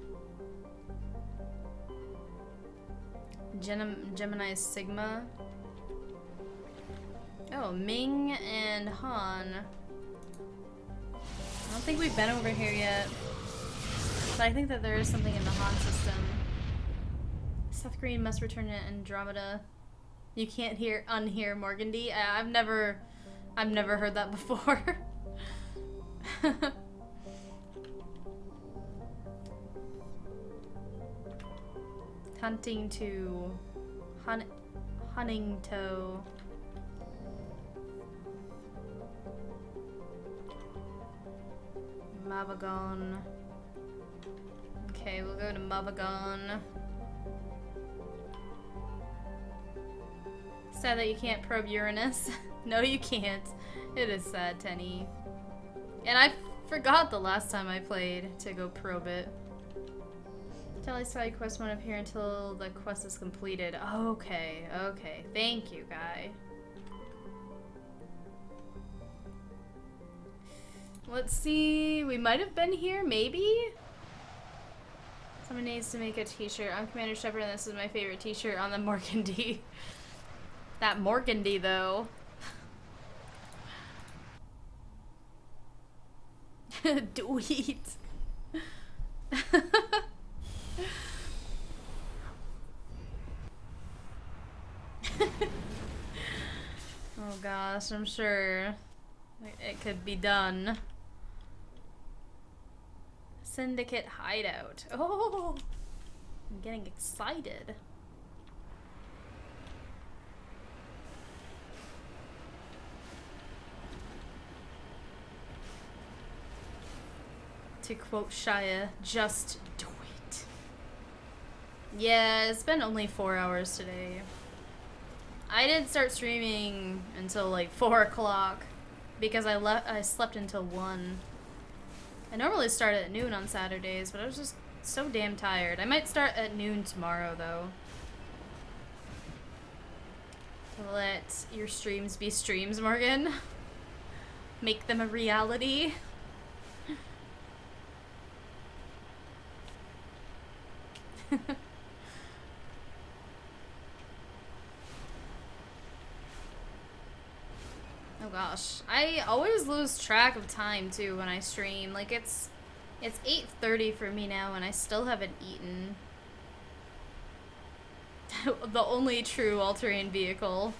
Gemini Sigma. Oh, Ming and Han. I don't think we've been over here yet. But I think that there is something in the Han system. Seth Green must return to Andromeda. You can't unhear Morgandy. I've never heard that before. Hunting to Hunningto. Mabagon. Okay, we'll go to Mabagon. Sad that you can't probe Uranus. No, you can't. It is sad, Tenny. And I forgot the last time I played to go probe it. Tally side quest won't appear until the quest is completed. Okay, okay. Thank you, guy. Let's see. We might have been here, maybe? Someone needs to make a t-shirt. I'm Commander Shepard, and this is my favorite t-shirt on the Morgandy. That Morgandy, though. Dweet. Oh gosh, I'm sure it could be done. Syndicate hideout. Oh, I'm getting excited. To quote Shia, just do it. Yeah, it's been only 4 hours today. I did start streaming until like 4 o'clock because I slept until 1. I normally start at noon on Saturdays, but I was just so damn tired. I might start at noon tomorrow though. To let your streams be streams, Morgan. Make them a reality. Oh gosh, I always lose track of time too when I stream. Like it's 8:30 for me now and I still haven't eaten. The only true all-terrain vehicle.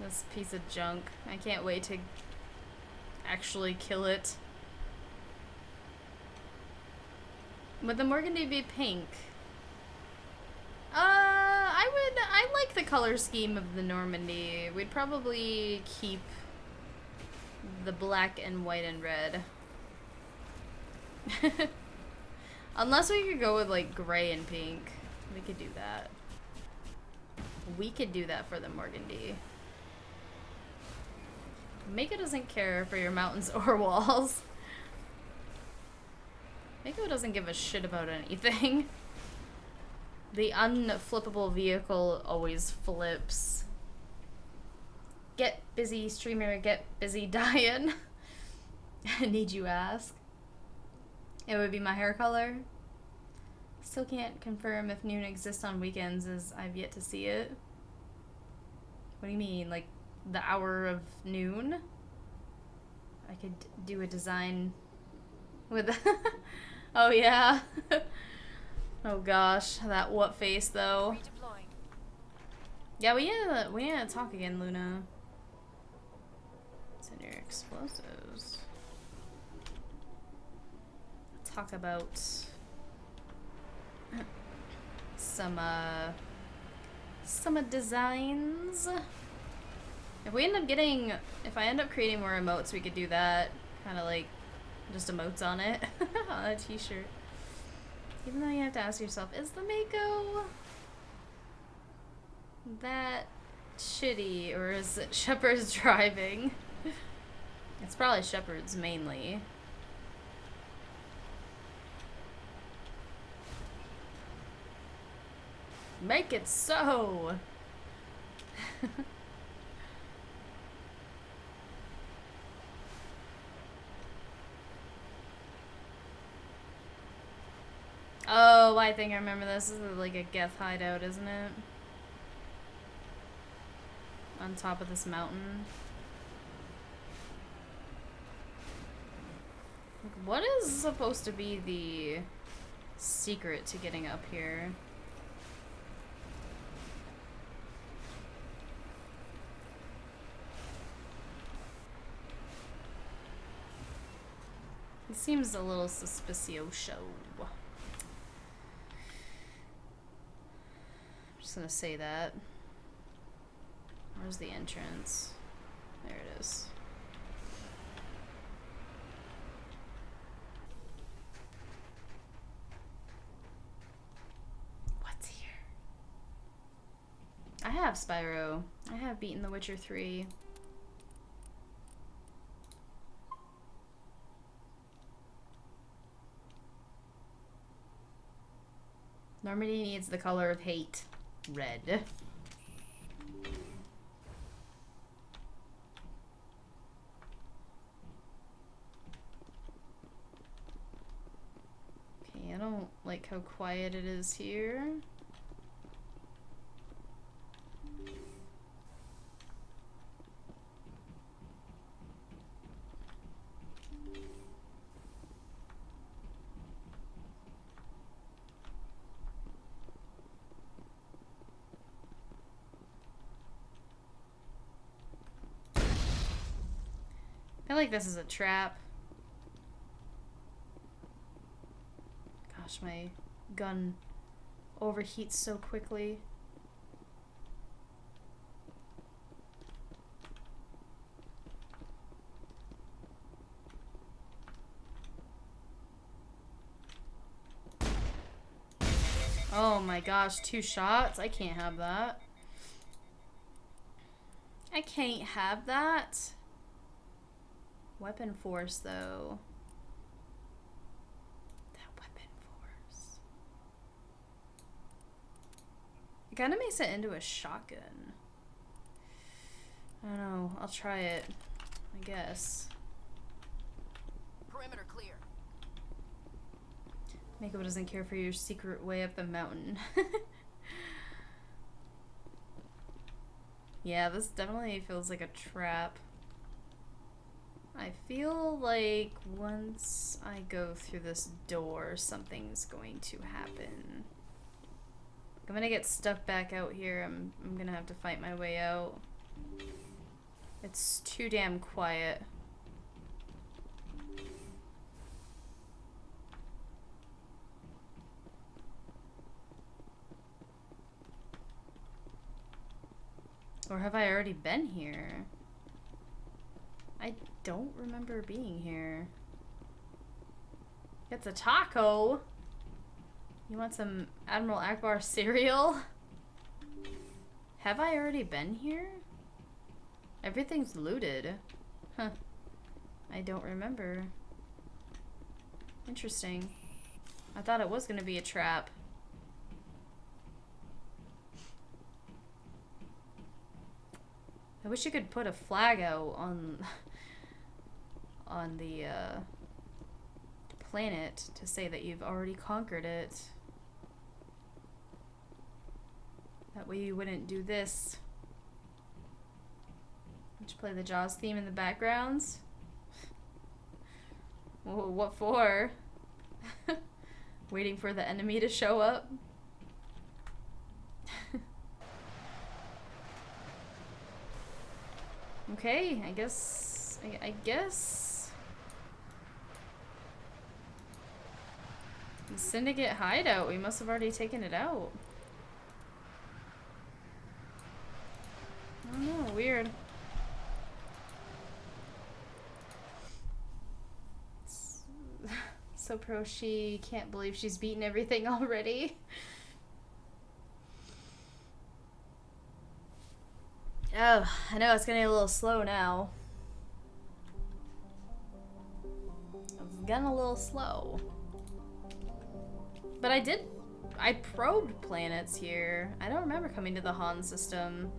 This piece of junk. I can't wait to actually kill it. Would the Morgandy be pink? I like the color scheme of the Normandy. We'd probably keep the black and white and red. Unless we could go with like gray and pink. We could do that. We could do that for the Morgandy. Mako doesn't care for your mountains or walls. Mako doesn't give a shit about anything. The unflippable vehicle always flips. Get busy, streamer, get busy dying. Need you ask? It would be my hair color. Still can't confirm if noon exists on weekends as I've yet to see it. What do you mean? Like the hour of noon? I could do a design with. Oh yeah. Oh gosh, that what face though. Yeah, we need to talk again, Luna. What's in your explosives? Talk about some designs. If we end up getting, if I end up creating more emotes, we could do that. Kind of like just emotes on it on a t-shirt. Even though you have to ask yourself, is the Mako that shitty, or is it Shepard's driving? It's probably Shepard's mainly. Make it so! Oh, I think I remember this. This is like a Geth hideout, isn't it? On top of this mountain. What is supposed to be the secret to getting up here? He seems a little suspicioso. Just gonna say that. Where's the entrance? There it is. What's here? I have Spyro. I have beaten The Witcher 3. Normandy needs the color of hate. Red. Okay, I don't like how quiet it is here. I feel like this is a trap. Gosh, my gun overheats so quickly. Oh my gosh, 2 shots? I can't have that. I can't have that. Weapon force, though. That weapon force. It kind of makes it into a shotgun. I don't know. I'll try it, I guess. Perimeter clear. Mako doesn't care for your secret way up the mountain. Yeah, this definitely feels like a trap. I feel like once I go through this door, something's going to happen. I'm gonna get stuck back out here. I'm gonna have to fight my way out. It's too damn quiet. Or have I already been here? I don't remember being here. It's a taco. You want some Admiral Akbar cereal? Have I already been here? Everything's looted. Huh. I don't remember. Interesting. I thought it was gonna be a trap. I wish you could put a flag out on the planet to say that you've already conquered it. That way you wouldn't do this. Would you play the Jaws theme in the backgrounds? What for? Waiting for the enemy to show up? Okay, I guess... The Syndicate hideout, we must have already taken it out. I don't know, weird. So pro she can't believe she's beaten everything already. Oh, I know it's getting a little slow now. It's getting a little slow. But I probed planets here. I don't remember coming to the Han system.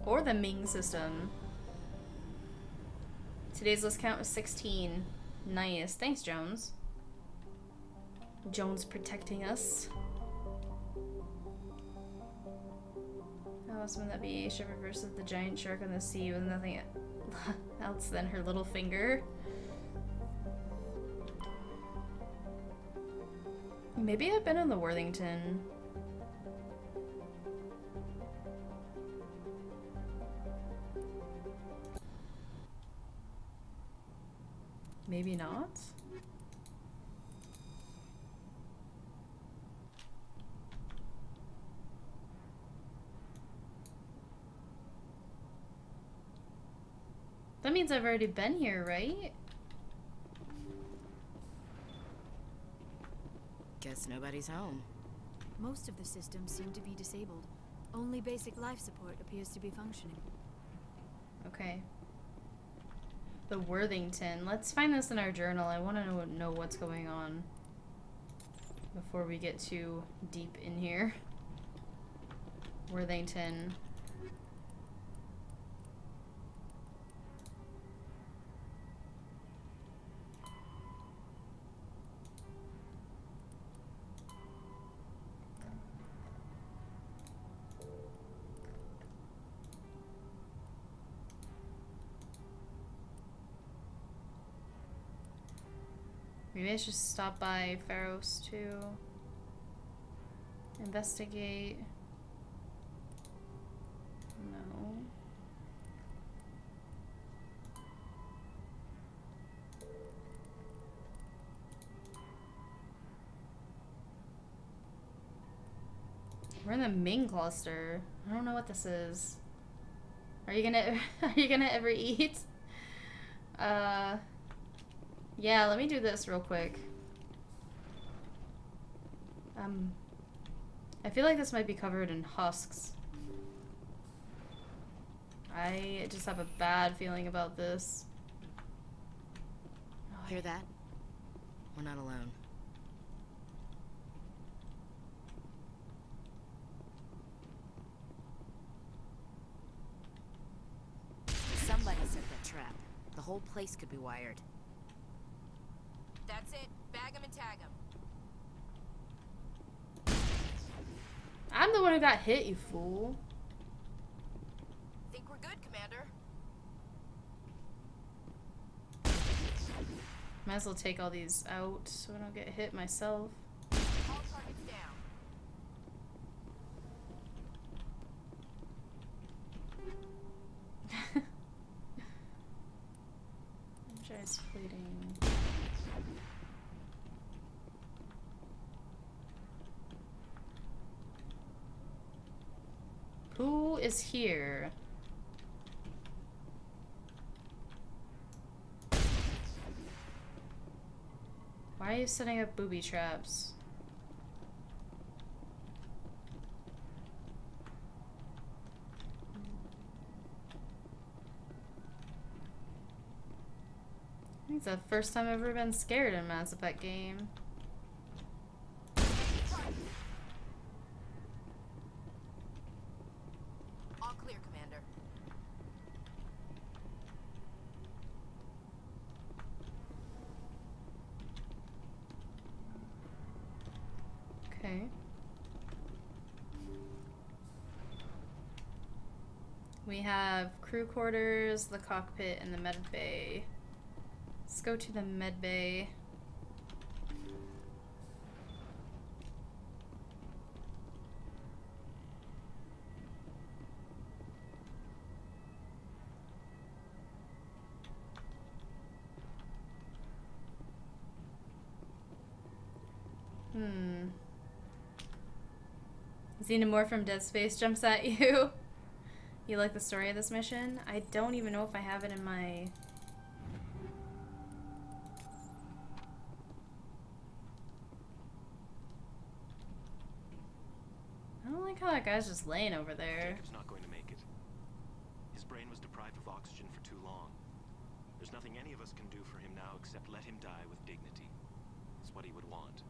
Or the Ming system. Today's list count was 16. Nice. Thanks, Jones. Jones protecting us. How awesome would that be? Shepard versus the giant shark on the sea with nothing else than her little finger. Maybe I've been in the Worthington. Maybe not? That means I've already been here, right? Guess nobody's home. Most of the systems seem to be disabled. Only basic life support appears to be functioning. Okay. The Worthington. Let's find this in our journal. I want to know what's going on before we get too deep in here. Worthington. Maybe I should stop by Pharos to investigate. No. We're in the Ming cluster. I don't know what this is. Are you gonna ever eat? Yeah, let me do this real quick. I feel like this might be covered in husks. I just have a bad feeling about this. Hear that? We're not alone. Somebody set that trap. The whole place could be wired. That's it. Bag him and tag him. I'm the one who got hit, you fool. Think we're good, Commander. Might as well take all these out so I don't get hit myself. All targets down. Just fleeting. Who is here? Why are you setting up booby traps? I think it's the first time I've ever been scared in a Mass Effect game. All clear, Commander. Okay. We have crew quarters, the cockpit, and the med bay. Let's go to the med bay. Xenomorph from Dead Space jumps at you. You like the story of this mission? I don't even know if I have it in my... I don't like how that guy's just laying over there. Jacob's not going to make it. His brain was deprived of oxygen for too long. There's nothing any of us can do for him now except let him die with dignity. It's what he would want.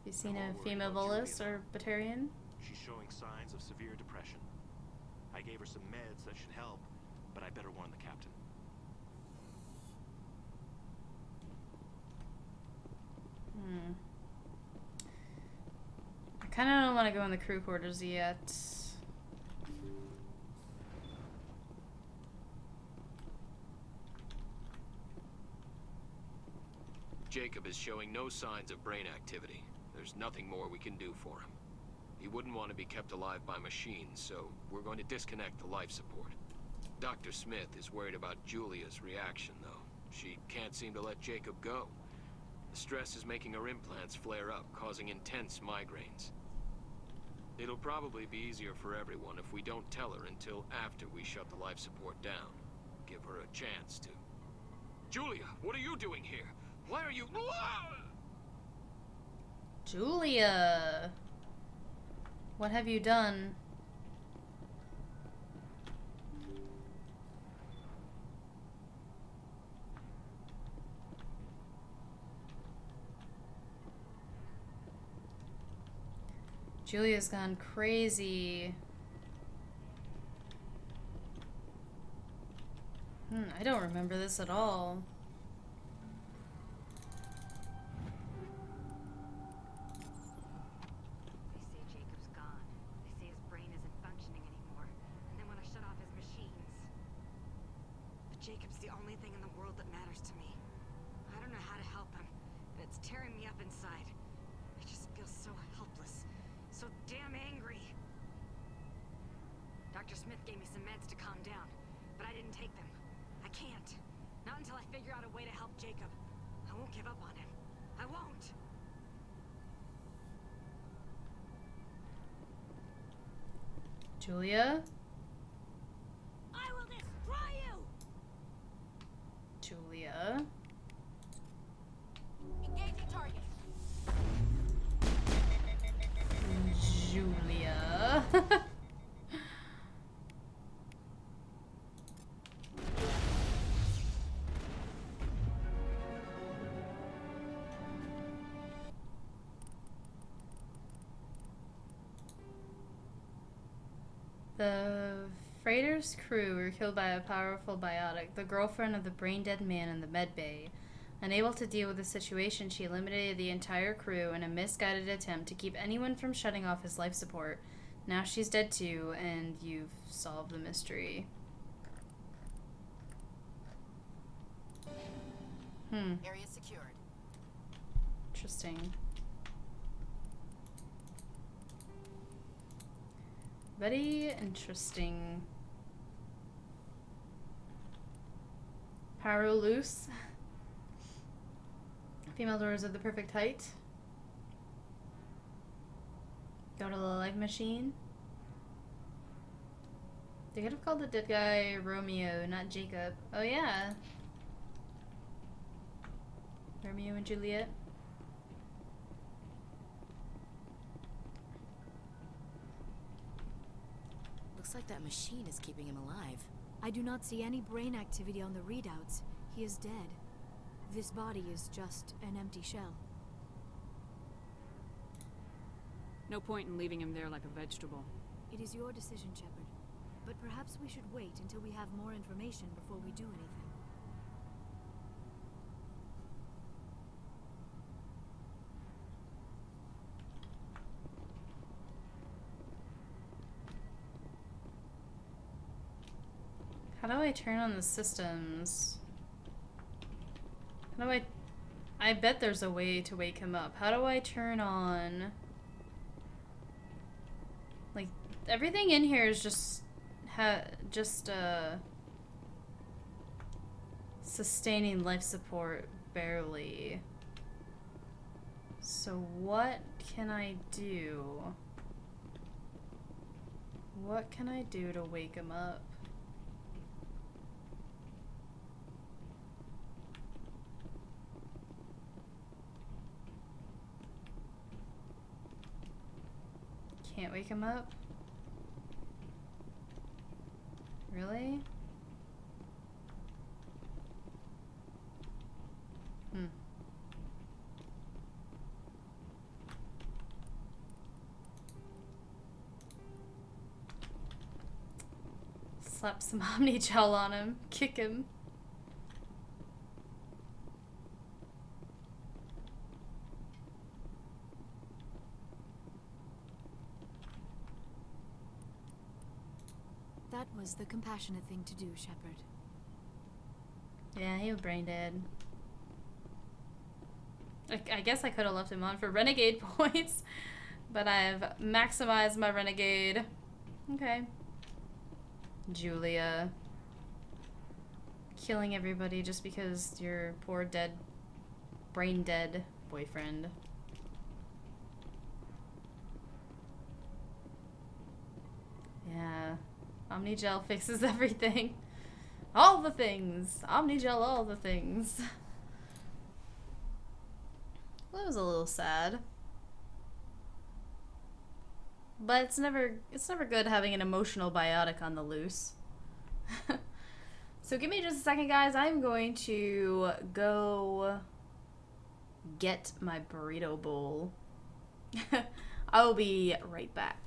You seen a female Volus or Batarian? She's showing signs of severe depression. I gave her some meds that should help, but I better warn the captain. I kind of don't want to go in the crew quarters yet. Jacob is showing no signs of brain activity. There's nothing more we can do for him. He wouldn't want to be kept alive by machines, so we're going to disconnect the life support. Dr. Smith is worried about Julia's reaction, though. She can't seem to let Jacob go. The stress is making her implants flare up, causing intense migraines. It'll probably be easier for everyone if we don't tell her until after we shut the life support down. Give her a chance to... Julia, what are you doing here? Why are you... Julia! What have you done? Julia's gone crazy. I don't remember this at all. They say Jacob's gone. They say his brain isn't functioning anymore, and they want to shut off his machines. But Jacob's the only thing in the world that matters to me. I don't know how to help him, and it's tearing me up inside. I just feel so helpless, so damn angry. Dr. Smith gave me some meds to calm down, but I didn't take them. I can't. Not until I figure out a way to help Jacob. I won't give up on him. I won't. Julia? I will destroy you! Julia? Engaging target. Julia? The freighter's crew were killed by a powerful biotic, the girlfriend of the brain-dead man in the med bay. Unable to deal with the situation, she eliminated the entire crew in a misguided attempt to keep anyone from shutting off his life support. Now she's dead too, and you've solved the mystery. Area secured. Interesting. Very interesting. Power loose. Female doors of the perfect height. Go to the life machine. They could have called the dead guy Romeo, not Jacob. Oh yeah. Romeo and Juliet. Looks like that machine is keeping him alive. I do not see any brain activity on the readouts. He is dead. This body is just an empty shell. No point in leaving him there like a vegetable. It is your decision, Shepard. But perhaps we should wait until we have more information before we do anything. How do I turn on the systems? How do I bet there's a way to wake him up. How do I turn on... Like, everything in here is just... sustaining life support, barely. So what can I do? What can I do to wake him up? Can't wake him up? Really? Slap some Omni gel on him. Kick him. That was the compassionate thing to do, Shepard. Yeah, he was brain dead. I guess I could have left him on for renegade points, but I've maximized my renegade. Okay. Julia. Killing everybody just because your poor dead, brain dead boyfriend. Yeah. Omnigel fixes everything. All the things. Omnigel, all the things. That was a little sad. But it's never good having an emotional biotic on the loose. So give me just a second, guys. I'm going to go get my burrito bowl. I'll be right back.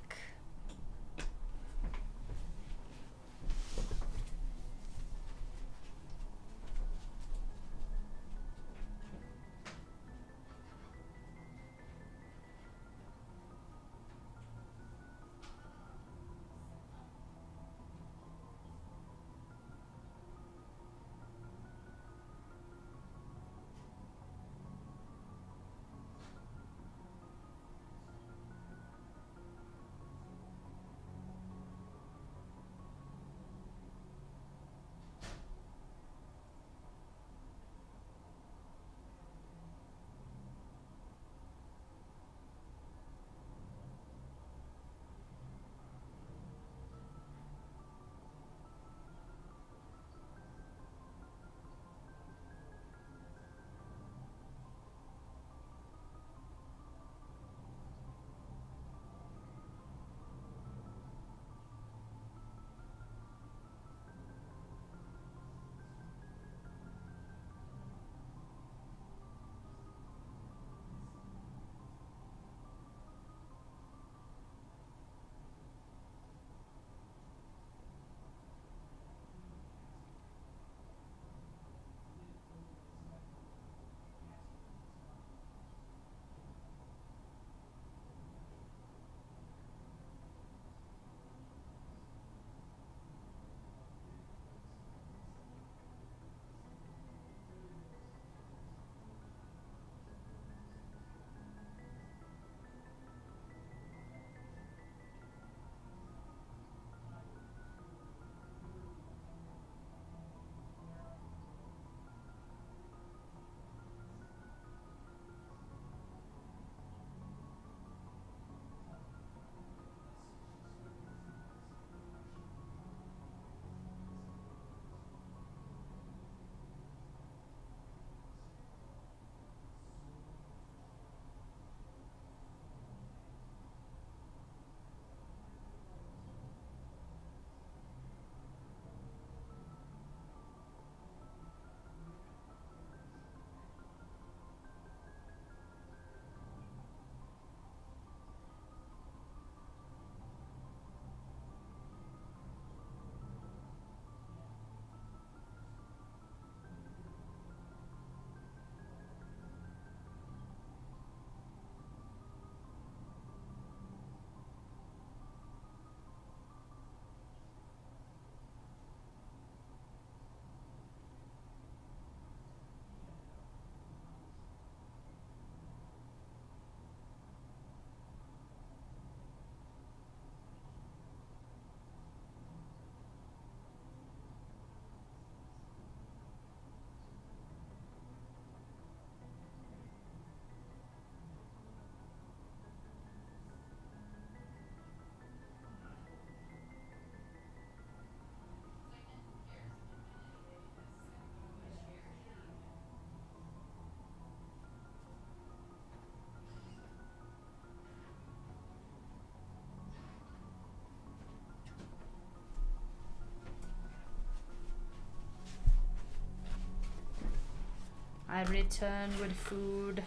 I return with food.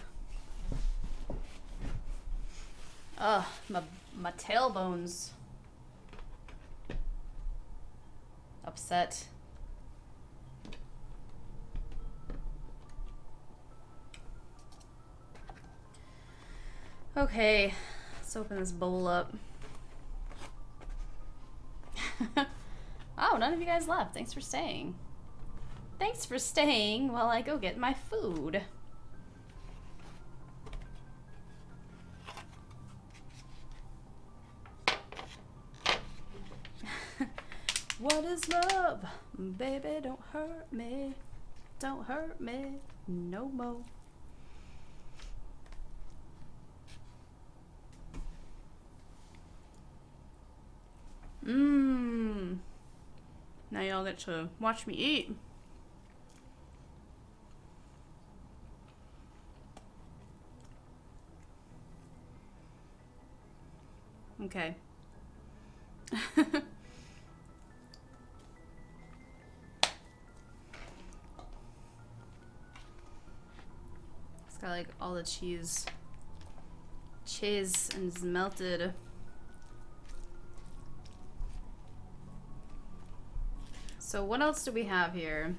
Ugh, my tailbone's upset. Okay, let's open this bowl up. Oh, none of you guys left. Thanks for staying. Thanks for staying while I go get my food. What is love? Baby, don't hurt me. Don't hurt me no more. Mmm. Now y'all get to watch me eat. Okay. It's got like all the cheese and it's melted. So what else do we have here?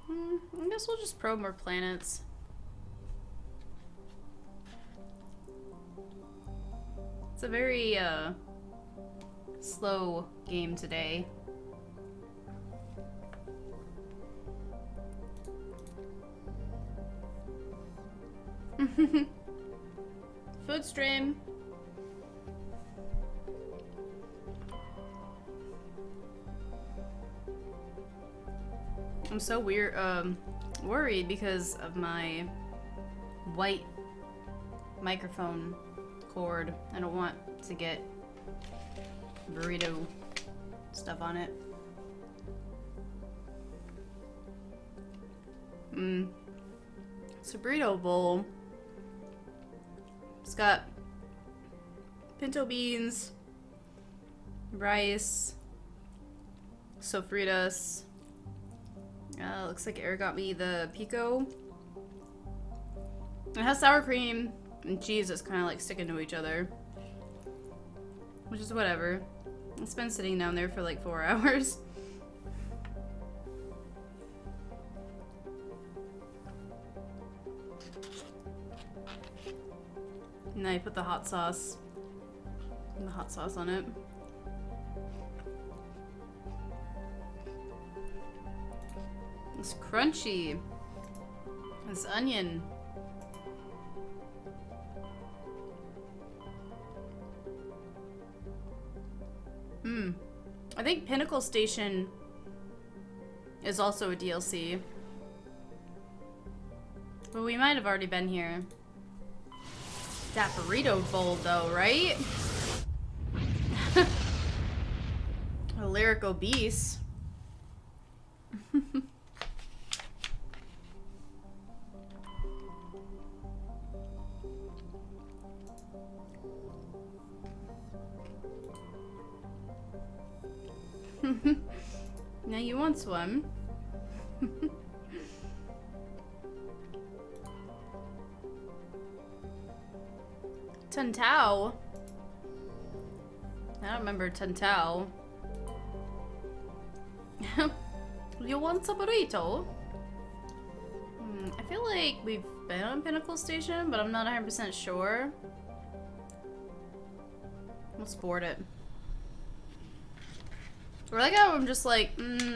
I guess we'll just probe more planets. It's a very slow game today. Food stream. I'm so worried because of my white microphone cord. I don't want to get burrito stuff on it. It's a burrito bowl. It's got pinto beans, rice, sofritas. Looks like Eric got me the pico. It has sour cream and cheese that's kind of like sticking to each other. Which is whatever. It's been sitting down there for like 4 hours. And now you put the hot sauce on it. It's crunchy. It's onion. I think Pinnacle Station is also a DLC. But we might have already been here. That burrito bowl though, right? A lyric obese. Now you want one. Tantao. I don't remember Tantao. You want a burrito? I feel like we've been on Pinnacle Station, but I'm not 100% sure. Let's board it. Or like how I'm just like,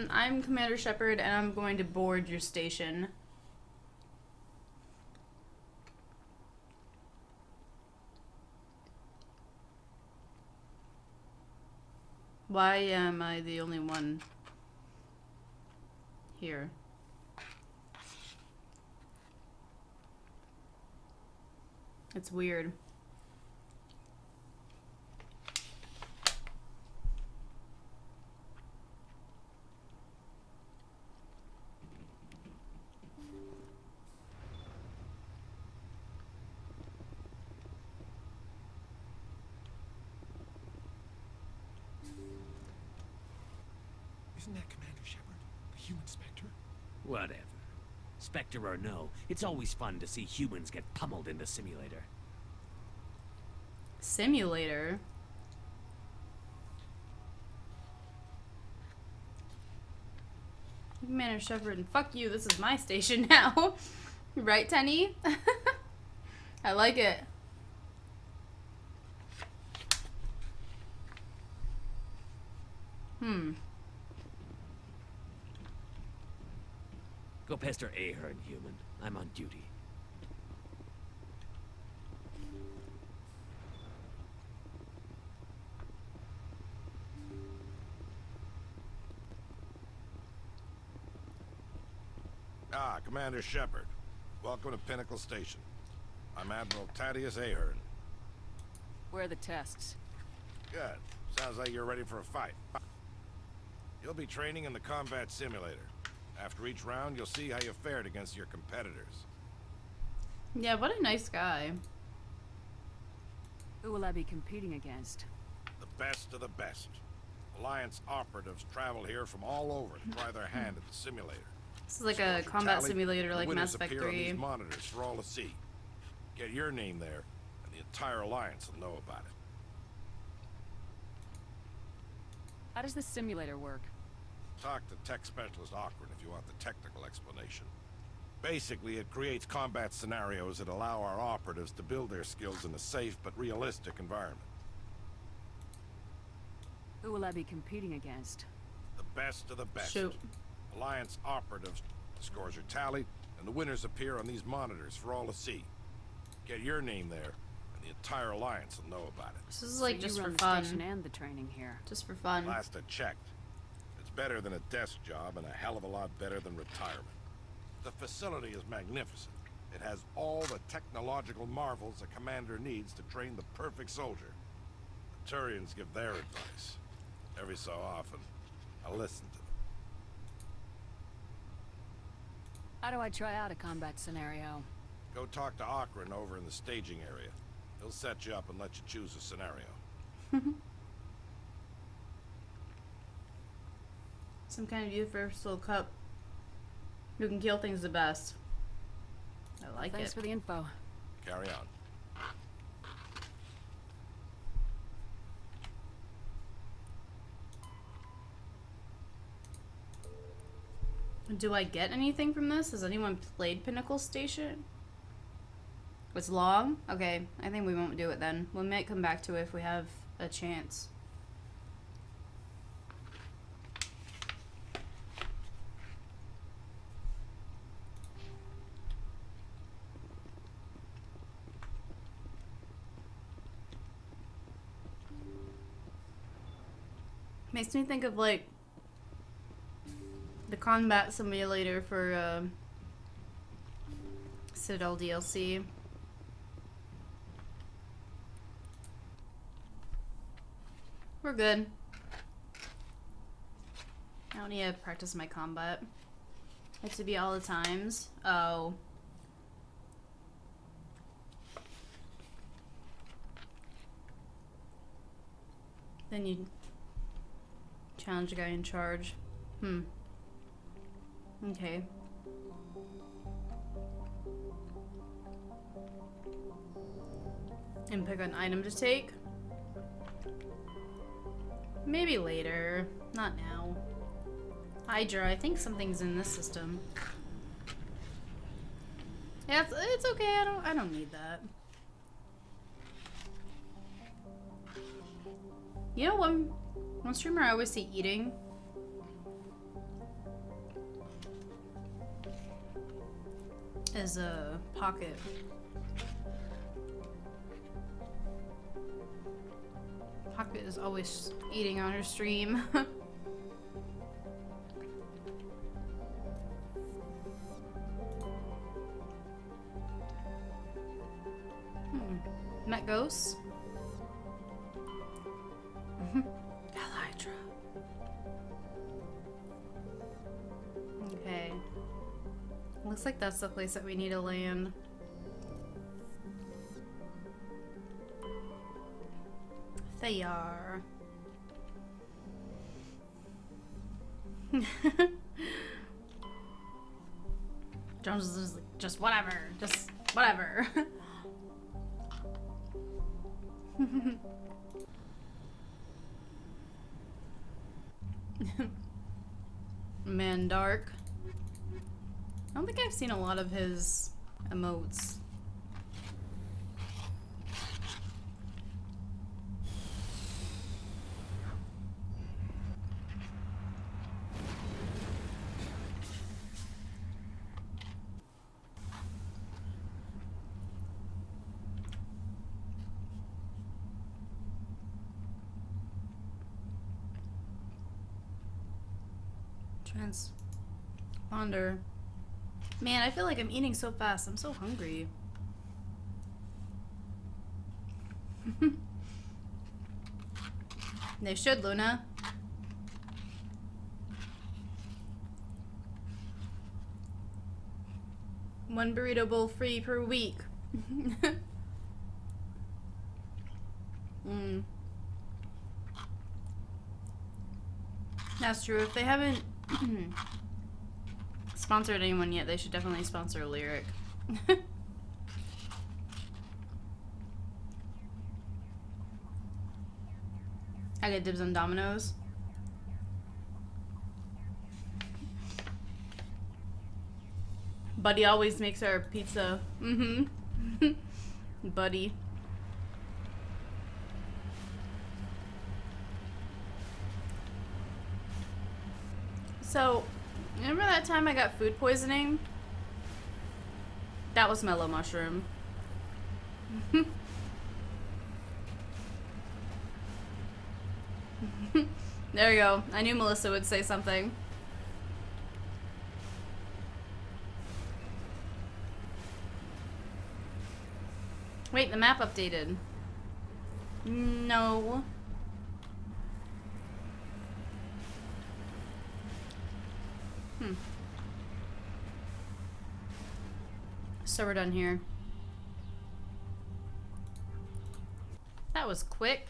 I'm Commander Shepard and I'm going to board your station. Why am I the only one here? It's weird. Isn't that Commander Shepard, the human Spectre? Whatever. Spectre or no, it's always fun to see humans get pummeled in the simulator. Simulator? Commander Shepard, and fuck you, this is my station now. Right, Tenny? I like it. Go pester Ahern, human. I'm on duty. Ah, Commander Shepard. Welcome to Pinnacle Station. I'm Admiral Thaddeus Ahern. Where are the tests? Good. Sounds like you're ready for a fight. You'll be training in the combat simulator. After each round, you'll see how you fared against your competitors. Yeah, what a nice guy. Who will I be competing against? The best of the best. Alliance operatives travel here from all over to try their hand at the simulator. This is like a combat simulator like Mass Effect 3. On these monitors for all to see. Get your name there, and the entire Alliance will know about it. How does the simulator work? Talk to Tech Specialist Ockran if you want the technical explanation. Basically, it creates combat scenarios that allow our operatives to build their skills in a safe but realistic environment. Who will I be competing against? The best of the best. Shoot. Alliance operatives. The scores are tallied, and the winners appear on these monitors for all to see. Get your name there, and the entire Alliance will know about it. This is like So just you for run fun. the station and the training here. Just for fun. Last I checked. It's better than a desk job and a hell of a lot better than retirement. The facility is magnificent. It has all the technological marvels a commander needs to train the perfect soldier. The Turians give their advice. Every so often, I listen to them. How do I try out a combat scenario? Go talk to Ockran over in the staging area. He'll set you up and let you choose a scenario. Some kind of universal cup. Who can kill things the best. I like Thanks it. for the info. Carry on. Do I get anything from this? Has anyone played Pinnacle Station? It's long? Okay, I think we won't do it then. We might come back to it if we have a chance. Makes me think of like the combat simulator for Citadel DLC. We're good. I don't need to practice my combat. It has to be all the times. Oh. Then you challenge a guy in charge. Okay. And pick an item to take. Maybe later. Not now. Hydra, I think something's in this system. Yeah, it's okay. I don't need that. You know, one streamer I always see eating is a Pocket. Pocket is always eating on her stream. Met ghosts. Elytra. Okay. Looks like that's the place that we need to land. They are. Jones is like, just whatever. Just whatever. Man, Dark. I don't think I've seen a lot of his emotes. Transponder. Man, I feel like I'm eating so fast. I'm so hungry. They should, Luna. One burrito bowl free per week. That's true. If they haven't sponsored anyone yet, they should definitely sponsor Lyric. I get dibs on Domino's. Buddy always makes our pizza. Buddy. So, remember that time I got food poisoning? That was mellow mushroom. There you go. I knew Melissa would say something. Wait, the map updated. No. So we're done here. That was quick.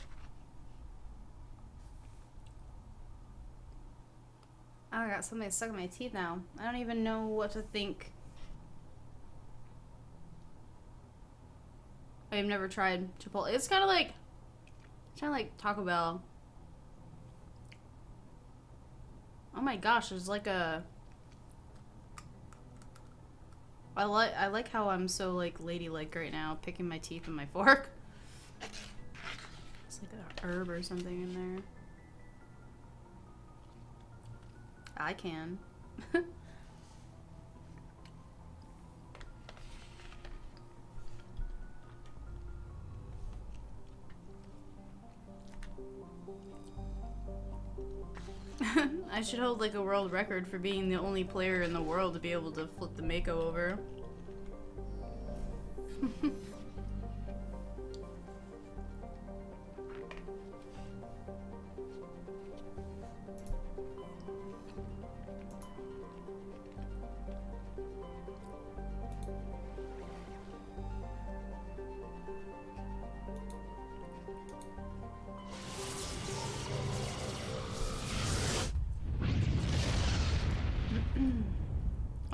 Oh, I got something stuck in my teeth now. I don't even know what to think. I've never tried Chipotle. It's kind of like Taco Bell. Oh my gosh, there's like a. I like how I'm so like ladylike right now, picking my teeth with my fork. It's like a herb or something in there. I can. I should hold like a world record for being the only player in the world to be able to flip the Mako over.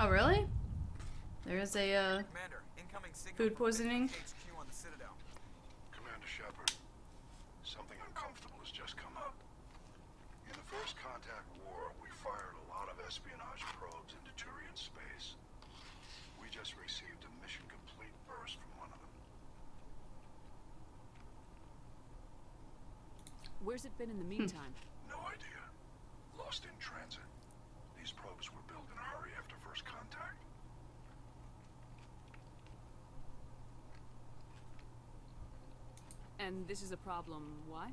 Oh, really? There's a, Commander, incoming signal food poisoning? HQ on the Citadel. Commander Shepard, something uncomfortable has just come up. In the first contact war, we fired a lot of espionage probes into Turian space. We just received a mission complete burst from one of them. Where's it been in the meantime? No idea. Lost in transit. These probes were built in a hurry after first contact. And this is a problem. Why?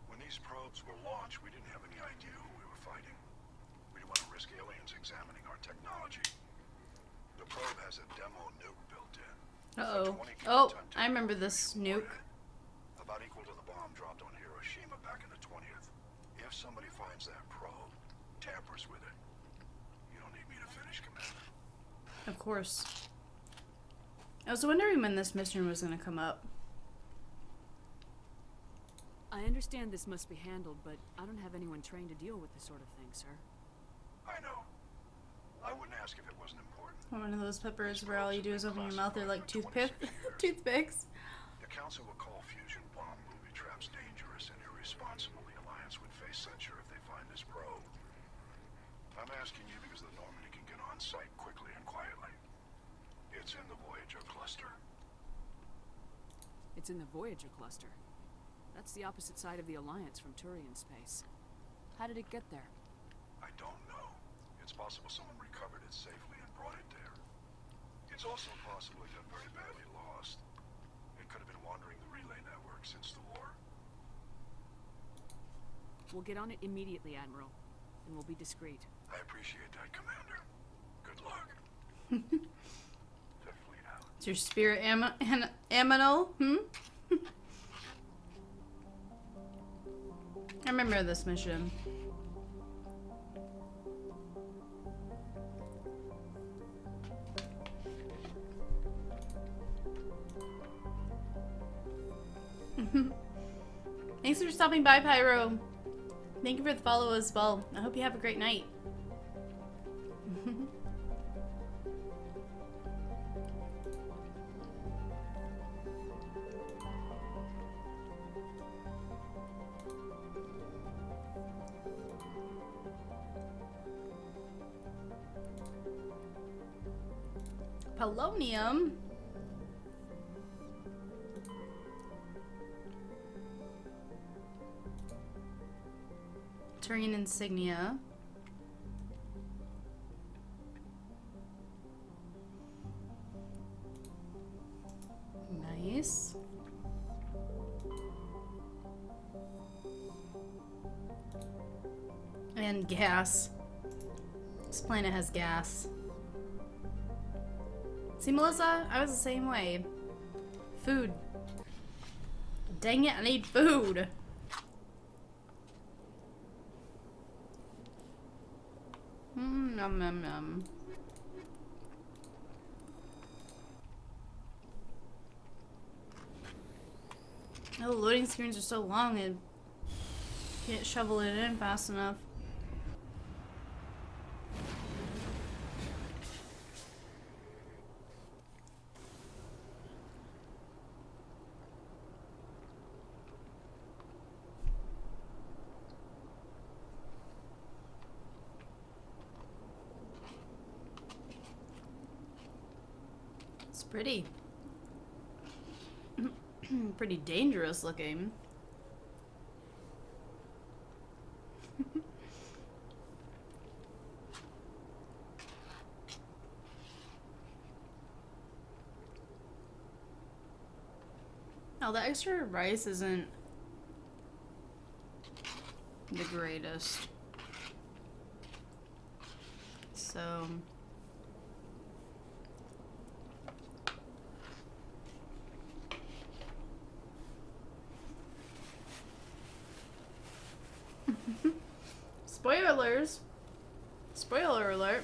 When these probes were launched, we didn't have any idea who we were fighting. We didn't want to risk aliens examining our technology. The probe has a demo nuke built in. Uh-oh. Oh, I remember this nuke. About equal to the bomb dropped on Hiroshima back in the 20th. If somebody finds that probe, tampers with it, you don't need me to finish, Commander. Of course. I was wondering when this mission was going to come up. I understand this must be handled, but I don't have anyone trained to deal with this sort of thing, sir. I know. I wouldn't ask if it wasn't important. One of those peppers where all you do is open your mouth. They're like toothpicks. The Council will call fusion bomb booby traps dangerous and irresponsible. The Alliance would face censure if they find this probe. I'm asking you because the Normandy can get on site quickly and quietly. It's in the Voyager cluster. It's in the Voyager cluster. That's the opposite side of the Alliance from Turian space. How did it get there? I don't know. It's possible someone recovered it safely and brought it there. It's also possible it got very badly lost. It could have been wandering the relay network since the war. We'll get on it immediately, Admiral. And we'll be discreet. I appreciate that, Commander. Good luck. It's your spirit aminal? I remember this mission. Thanks for stopping by, Pyro. Thank you for the follow as well. I hope you have a great night. Polonium. Turian insignia. Nice. And gas. This planet has gas. See, Melissa? I was the same way. Food. Dang it, I need food. Nom nom nom. Oh, the loading screens are so long and can't shovel it in fast enough. Pretty. Pretty dangerous looking. Oh, the extra rice isn't the greatest. So... Spoilers! Spoiler alert.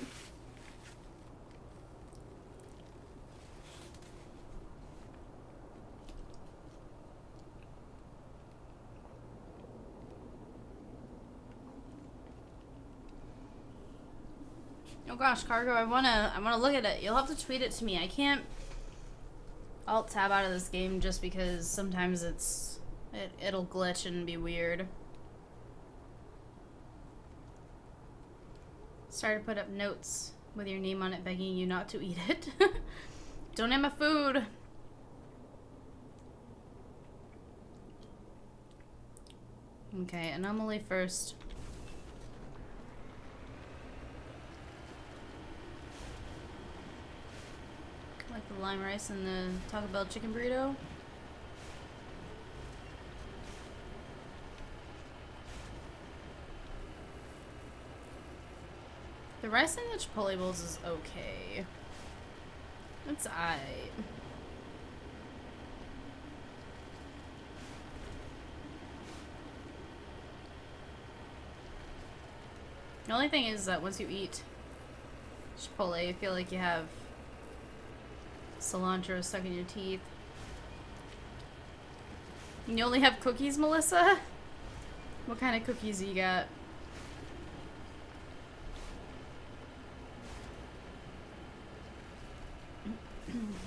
Oh gosh, Cargo, I wanna look at it. You'll have to tweet it to me. I can't alt tab out of this game just because sometimes it'll glitch and be weird. Start to put up notes with your name on it begging you not to eat it. Don't have my food. Okay, anomaly first. Like the lime rice and the Taco Bell chicken burrito. The rice in the Chipotle bowls is okay. It's aight. The only thing is that once you eat Chipotle, you feel like you have cilantro stuck in your teeth. You only have cookies, Melissa? What kind of cookies do you got?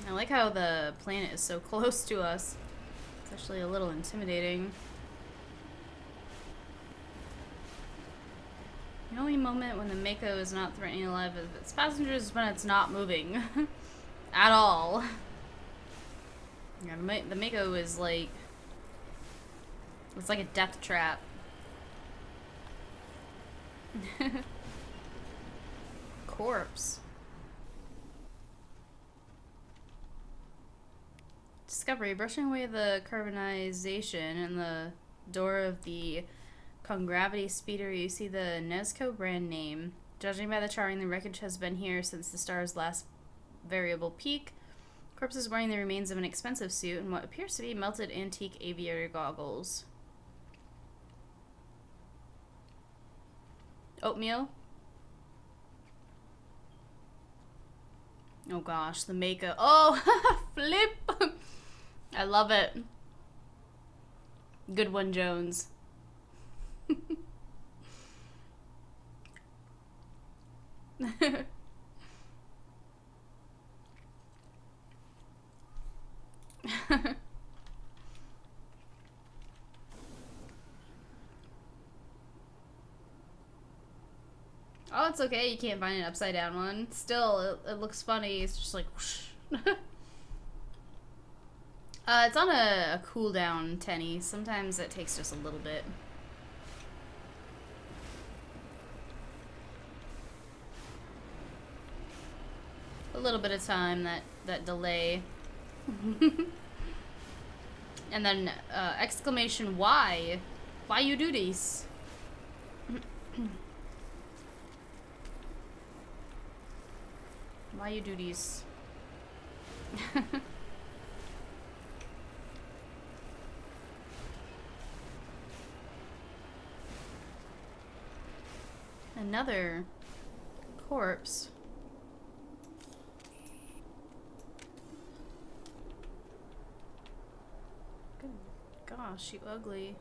I like how the planet is so close to us. It's actually a little intimidating. The only moment when the Mako is not threatening alive of its passengers is when it's not moving. At all. Yeah, the Mako is like... It's like a death trap. Corpse. Discovery. Brushing away the carbonization in the door of the Congravity speeder, you see the Nezco brand name. Judging by the charring, the wreckage has been here since the star's last variable peak. Corpse is wearing the remains of an expensive suit and what appears to be melted antique aviator goggles. Oatmeal? Oh gosh, the Mako. Oh, flip! I love it. Good one, Jones. Oh, it's okay. You can't find an upside down one. Still, it looks funny. It's just like whoosh. It's on a cooldown, Tenny. Sometimes it takes just a little bit. A little bit of time, that delay. And then exclamation why? Why you do this? Why you do this? Another corpse. Good gosh, you ugly.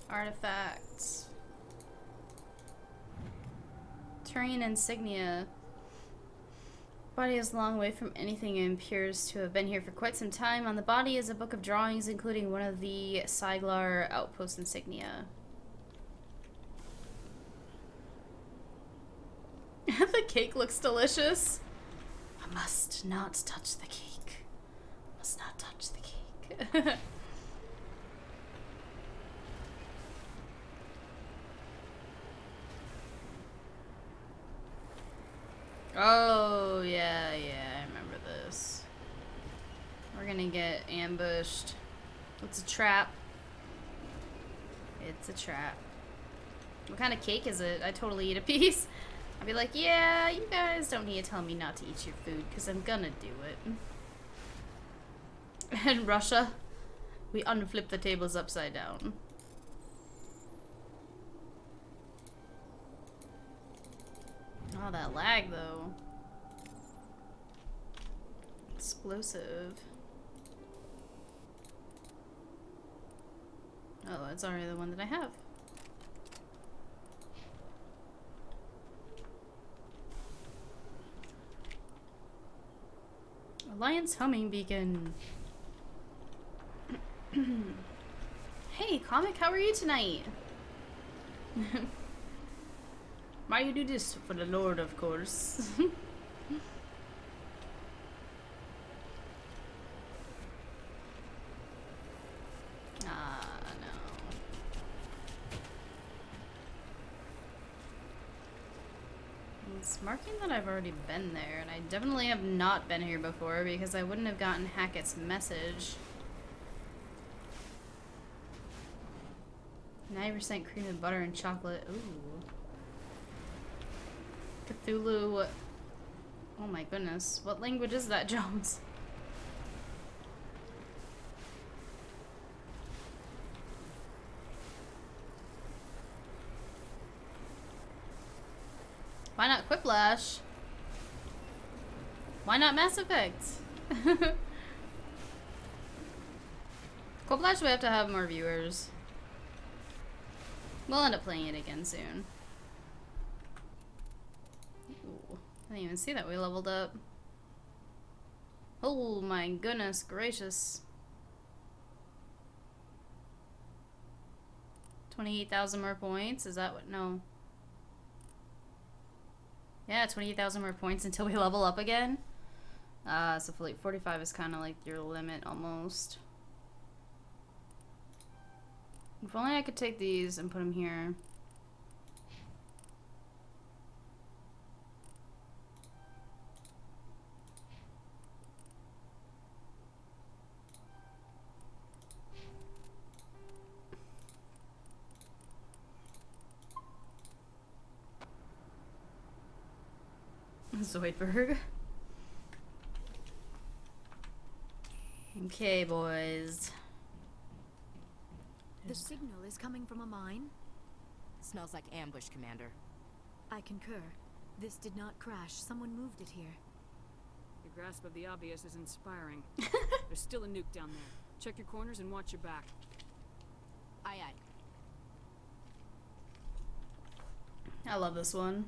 Artifacts. Terrain insignia. Body is a long way from anything and appears to have been here for quite some time. On the body is a book of drawings, including one of the Siglar outpost insignia. The cake looks delicious. I must not touch the cake. Must not touch the cake. Oh, yeah, I remember this. We're gonna get ambushed. It's a trap. It's a trap. What kind of cake is it? I totally eat a piece. I'd be like, yeah, you guys don't need to tell me not to eat your food, because I'm gonna do it. In Russia, we unflip the tables upside down. Oh, that lag, though. Explosive. Oh, it's already the one that I have. Alliance homing beacon. Hey, Comic, how are you tonight? Why you do this? For the Lord, of course. Ah, no. It's marking that I've already been there, and I definitely have not been here before because I wouldn't have gotten Hackett's message. 90% cream and butter and chocolate. Ooh. Cthulhu. Oh my goodness. What language is that, Jones? Why not Quiplash? Why not Mass Effect? Quiplash, we have to have more viewers. We'll end up playing it again soon. Ooh, didn't even see that we leveled up. Oh my goodness gracious. 28,000 more points? Is that what? No. Yeah, 28,000 more points until we level up again. So for like 45 is kind of like your limit almost. If only I could take these and put them here. Zoidberg. Okay, boys. The signal is coming from a mine? Smells like ambush, Commander. I concur. This did not crash. Someone moved it here. Your grasp of the obvious is inspiring. There's still a nuke down there. Check your corners and watch your back. Aye, aye. I love this one.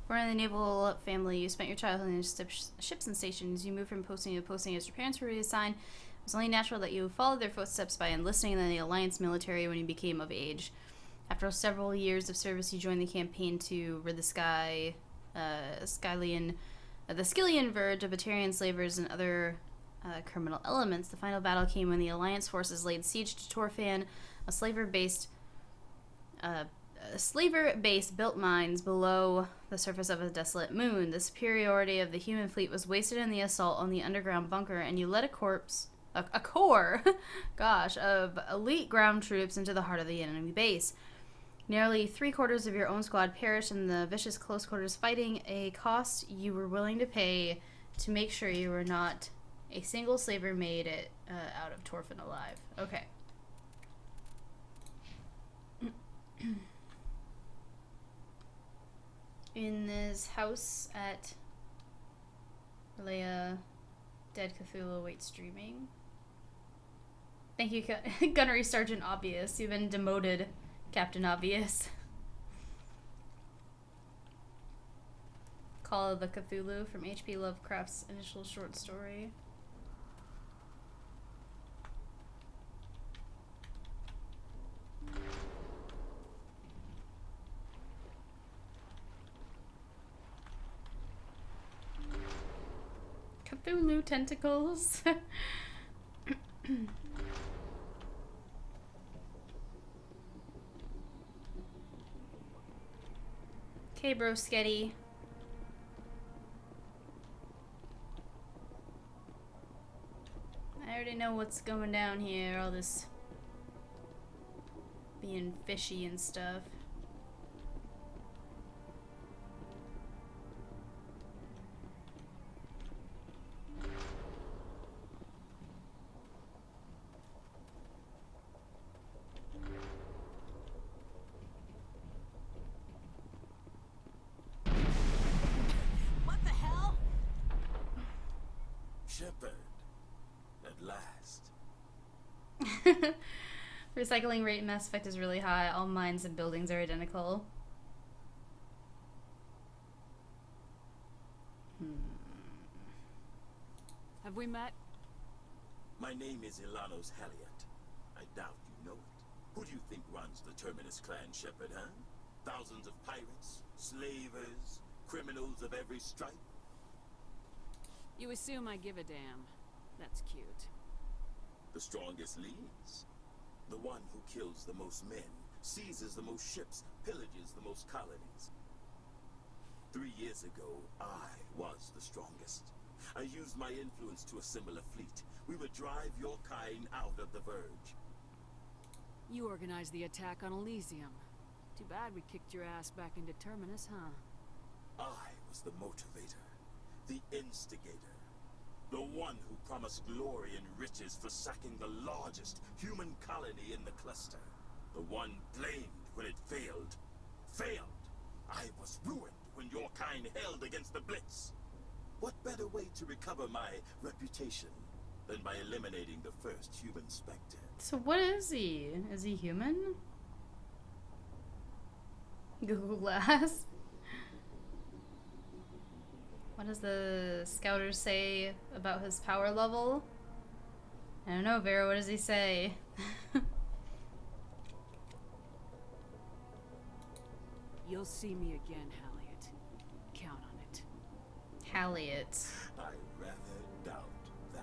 Born in the naval family, you spent your childhood in ships and stations. You moved from posting to posting as your parents were reassigned. It was only natural that you followed their footsteps by enlisting in the Alliance military when you became of age. After several years of service, you joined the campaign to rid the Scylian verge of Batarian slavers and other criminal elements. The final battle came when the Alliance forces laid siege to Torfan, a slaver base built mines below the surface of a desolate moon. The superiority of the human fleet was wasted in the assault on the underground bunker, and you led a core gosh, of elite ground troops into the heart of the enemy base. Nearly 3/4 of your own squad perished in the vicious close quarters fighting, a cost you were willing to pay to make sure you were not a single slaver made it out of Torfan alive. Okay. In this house at Leia, Dead Cthulhu awaits streaming. Thank you, Gunnery Sergeant Obvious. You've been demoted, Captain Obvious. Call of the Cthulhu from H.P. Lovecraft's initial short story. Cthulhu tentacles. Okay, bro, sketty. I already know what's going down here, all this being fishy and stuff. Shepard, at last. Recycling rate in Mass Effect is really high. All mines and buildings are identical. Have we met? My name is Ilanos Haliat. I doubt you know it. Who do you think runs the Terminus clan, Shepard, huh? Thousands of pirates, slavers, criminals of every stripe? You assume I give a damn. That's cute. The strongest leads. The one who kills the most men, seizes the most ships, pillages the most colonies. 3 years ago, I was the strongest. I used my influence to assemble a fleet. We would drive your kind out of the Verge. You organized the attack on Elysium. Too bad we kicked your ass back into Terminus, huh? I was the motivator, the instigator, the one who promised glory and riches for sacking the largest human colony in the cluster. The one blamed when it failed. Failed! I was ruined when your kind held against the Blitz. What better way to recover my reputation and by eliminating the first human Spectre. So what is he? Is he human? Google Glass. What does the scouters say about his power level? I don't know, Vera, what does he say? You'll see me again, Halliet. Count on it. Halliet. I rather doubt that.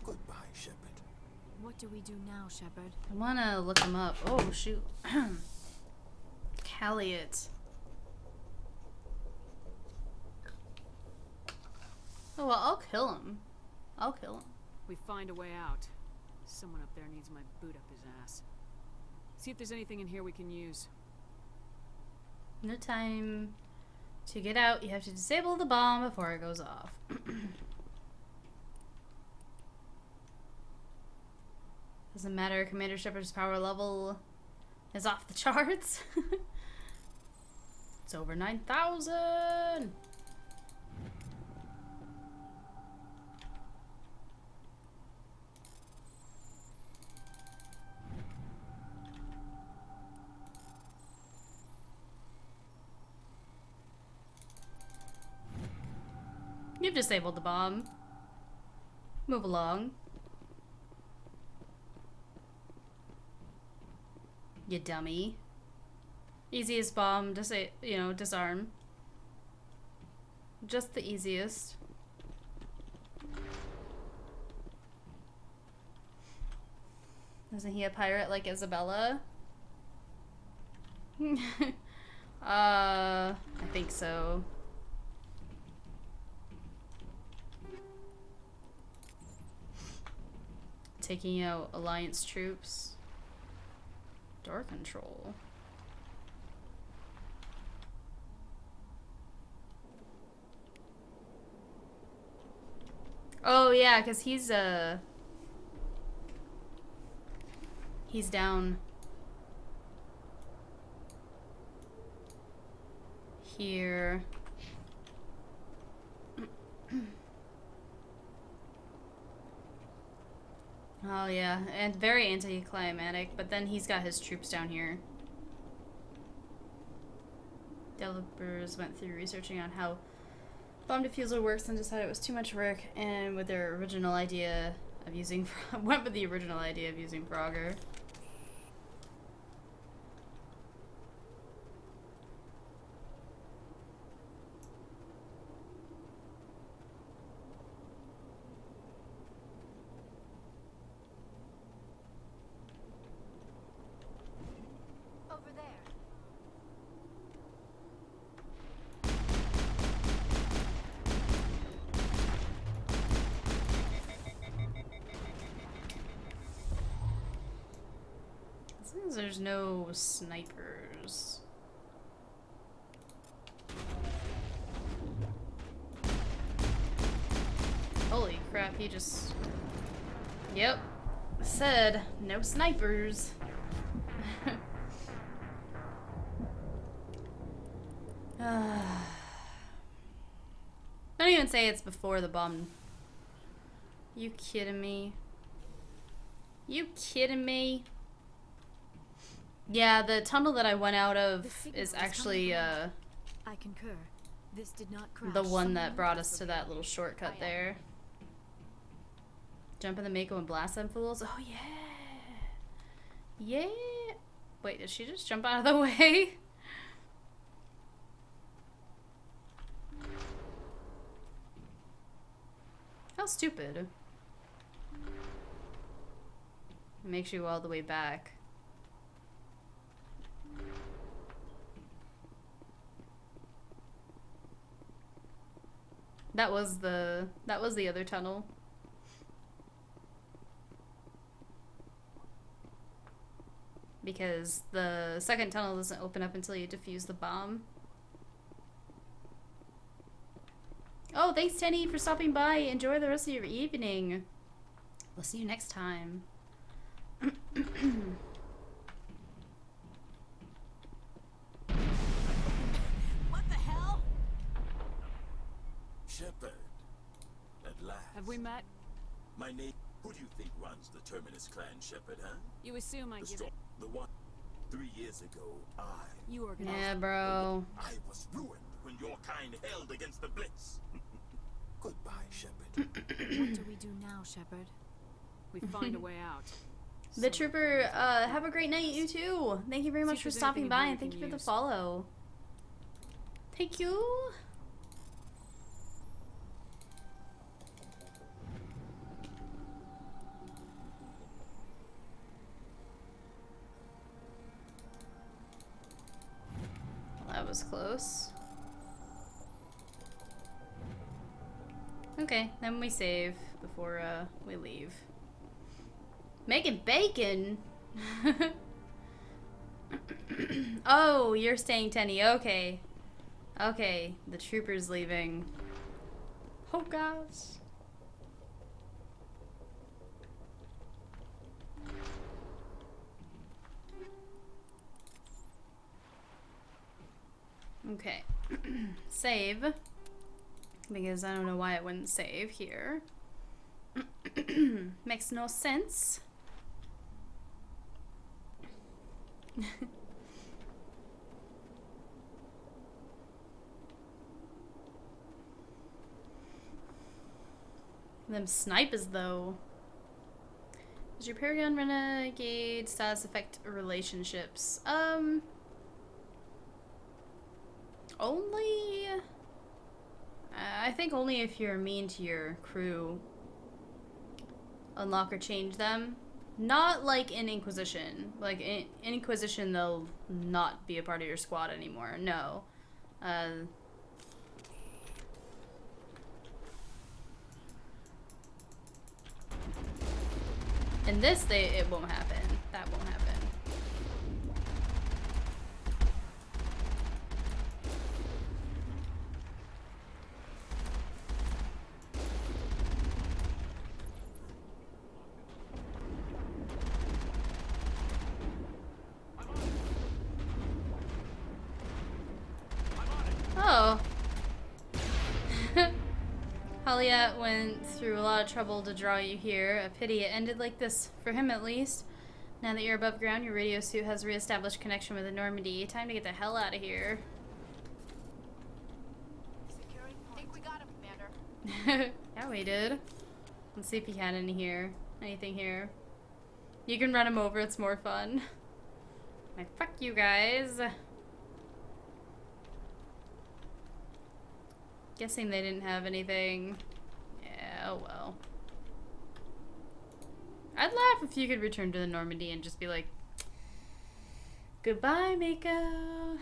Goodbye, Shepard. What do we do now, Shepard? I wanna look him up. Oh, shoot. Halliet. Oh, well, I'll kill him. I'll kill him. We find a way out. Someone up there needs my boot up his ass. See if there's anything in here we can use. No time to get out. You have to disable the bomb before it goes off. Doesn't matter. Commander Shepard's power level is off the charts. It's over 9,000. You've disabled the bomb. Move along. You dummy. Easiest bomb to say, you know, disarm. Just the easiest. Isn't he a pirate like Isabella? I think so. Taking out Alliance troops. Door control. Oh yeah, because he's down here. Oh yeah, and very anticlimactic, but then he's got his troops down here. Developers went through researching on how bomb diffuser works and decided it was too much work, and with their original idea of using went with the original idea of using Frogger. Over there. As long as there's no snipers. Holy crap, he just... Yep. Said, no snipers. Don't even say it's before the bomb. You kidding me? You kidding me? Yeah, the tunnel that I went out of is actually I concur. This did not crash. the one that brought us to that little shortcut there. Jump in the Mako and blast them fools. Oh yeah. Yeah. Wait, did she just jump out of the way? How stupid. It makes you go all the way back. That was the other tunnel. Because the second tunnel doesn't open up until you defuse the bomb. Oh, thanks Tenny for stopping by. Enjoy the rest of your evening. We'll see you next time. What the hell? Shepard, at last. Have we met? My name. Who do you think runs the Terminus clan, Shepard, huh? You assume I give it. The one. 3 years ago, You organized. Yeah, bro. I was ruined when your kind held against the Blitz. Goodbye, Shepard. What do we do now, Shepard? We find a way out. The Trooper, have a great night, you too. Thank you very much for stopping by, and thank you for the follow. Thank you. That was close. Okay, then we save before we leave. Making bacon? Oh, you're staying, Tenny. Okay. Okay, the Trooper's leaving. Oh, gosh. Okay. Save. Because I don't know why it wouldn't save here. Makes no sense. Them snipers though. Does your Paragon Renegade status affect relationships? Only... I think only if you're mean to your crew. Unlock or change them. Not like in Inquisition. Like in Inquisition, they'll not be a part of your squad anymore. No. In this, it won't happen. That won't happen. Oh. Haliat went through a lot of trouble to draw you here. A pity it ended like this, for him at least. Now that you're above ground, your radio suit has re-established connection with the Normandy. Time to get the hell out of here. Think we got him, Commander. Yeah, we did. Let's see if he had anything here. You can run him over, it's more fun. Like, fuck you guys. Guessing they didn't have anything. Yeah, oh well. I'd laugh if you could return to the Normandy and just be like, goodbye, Mako.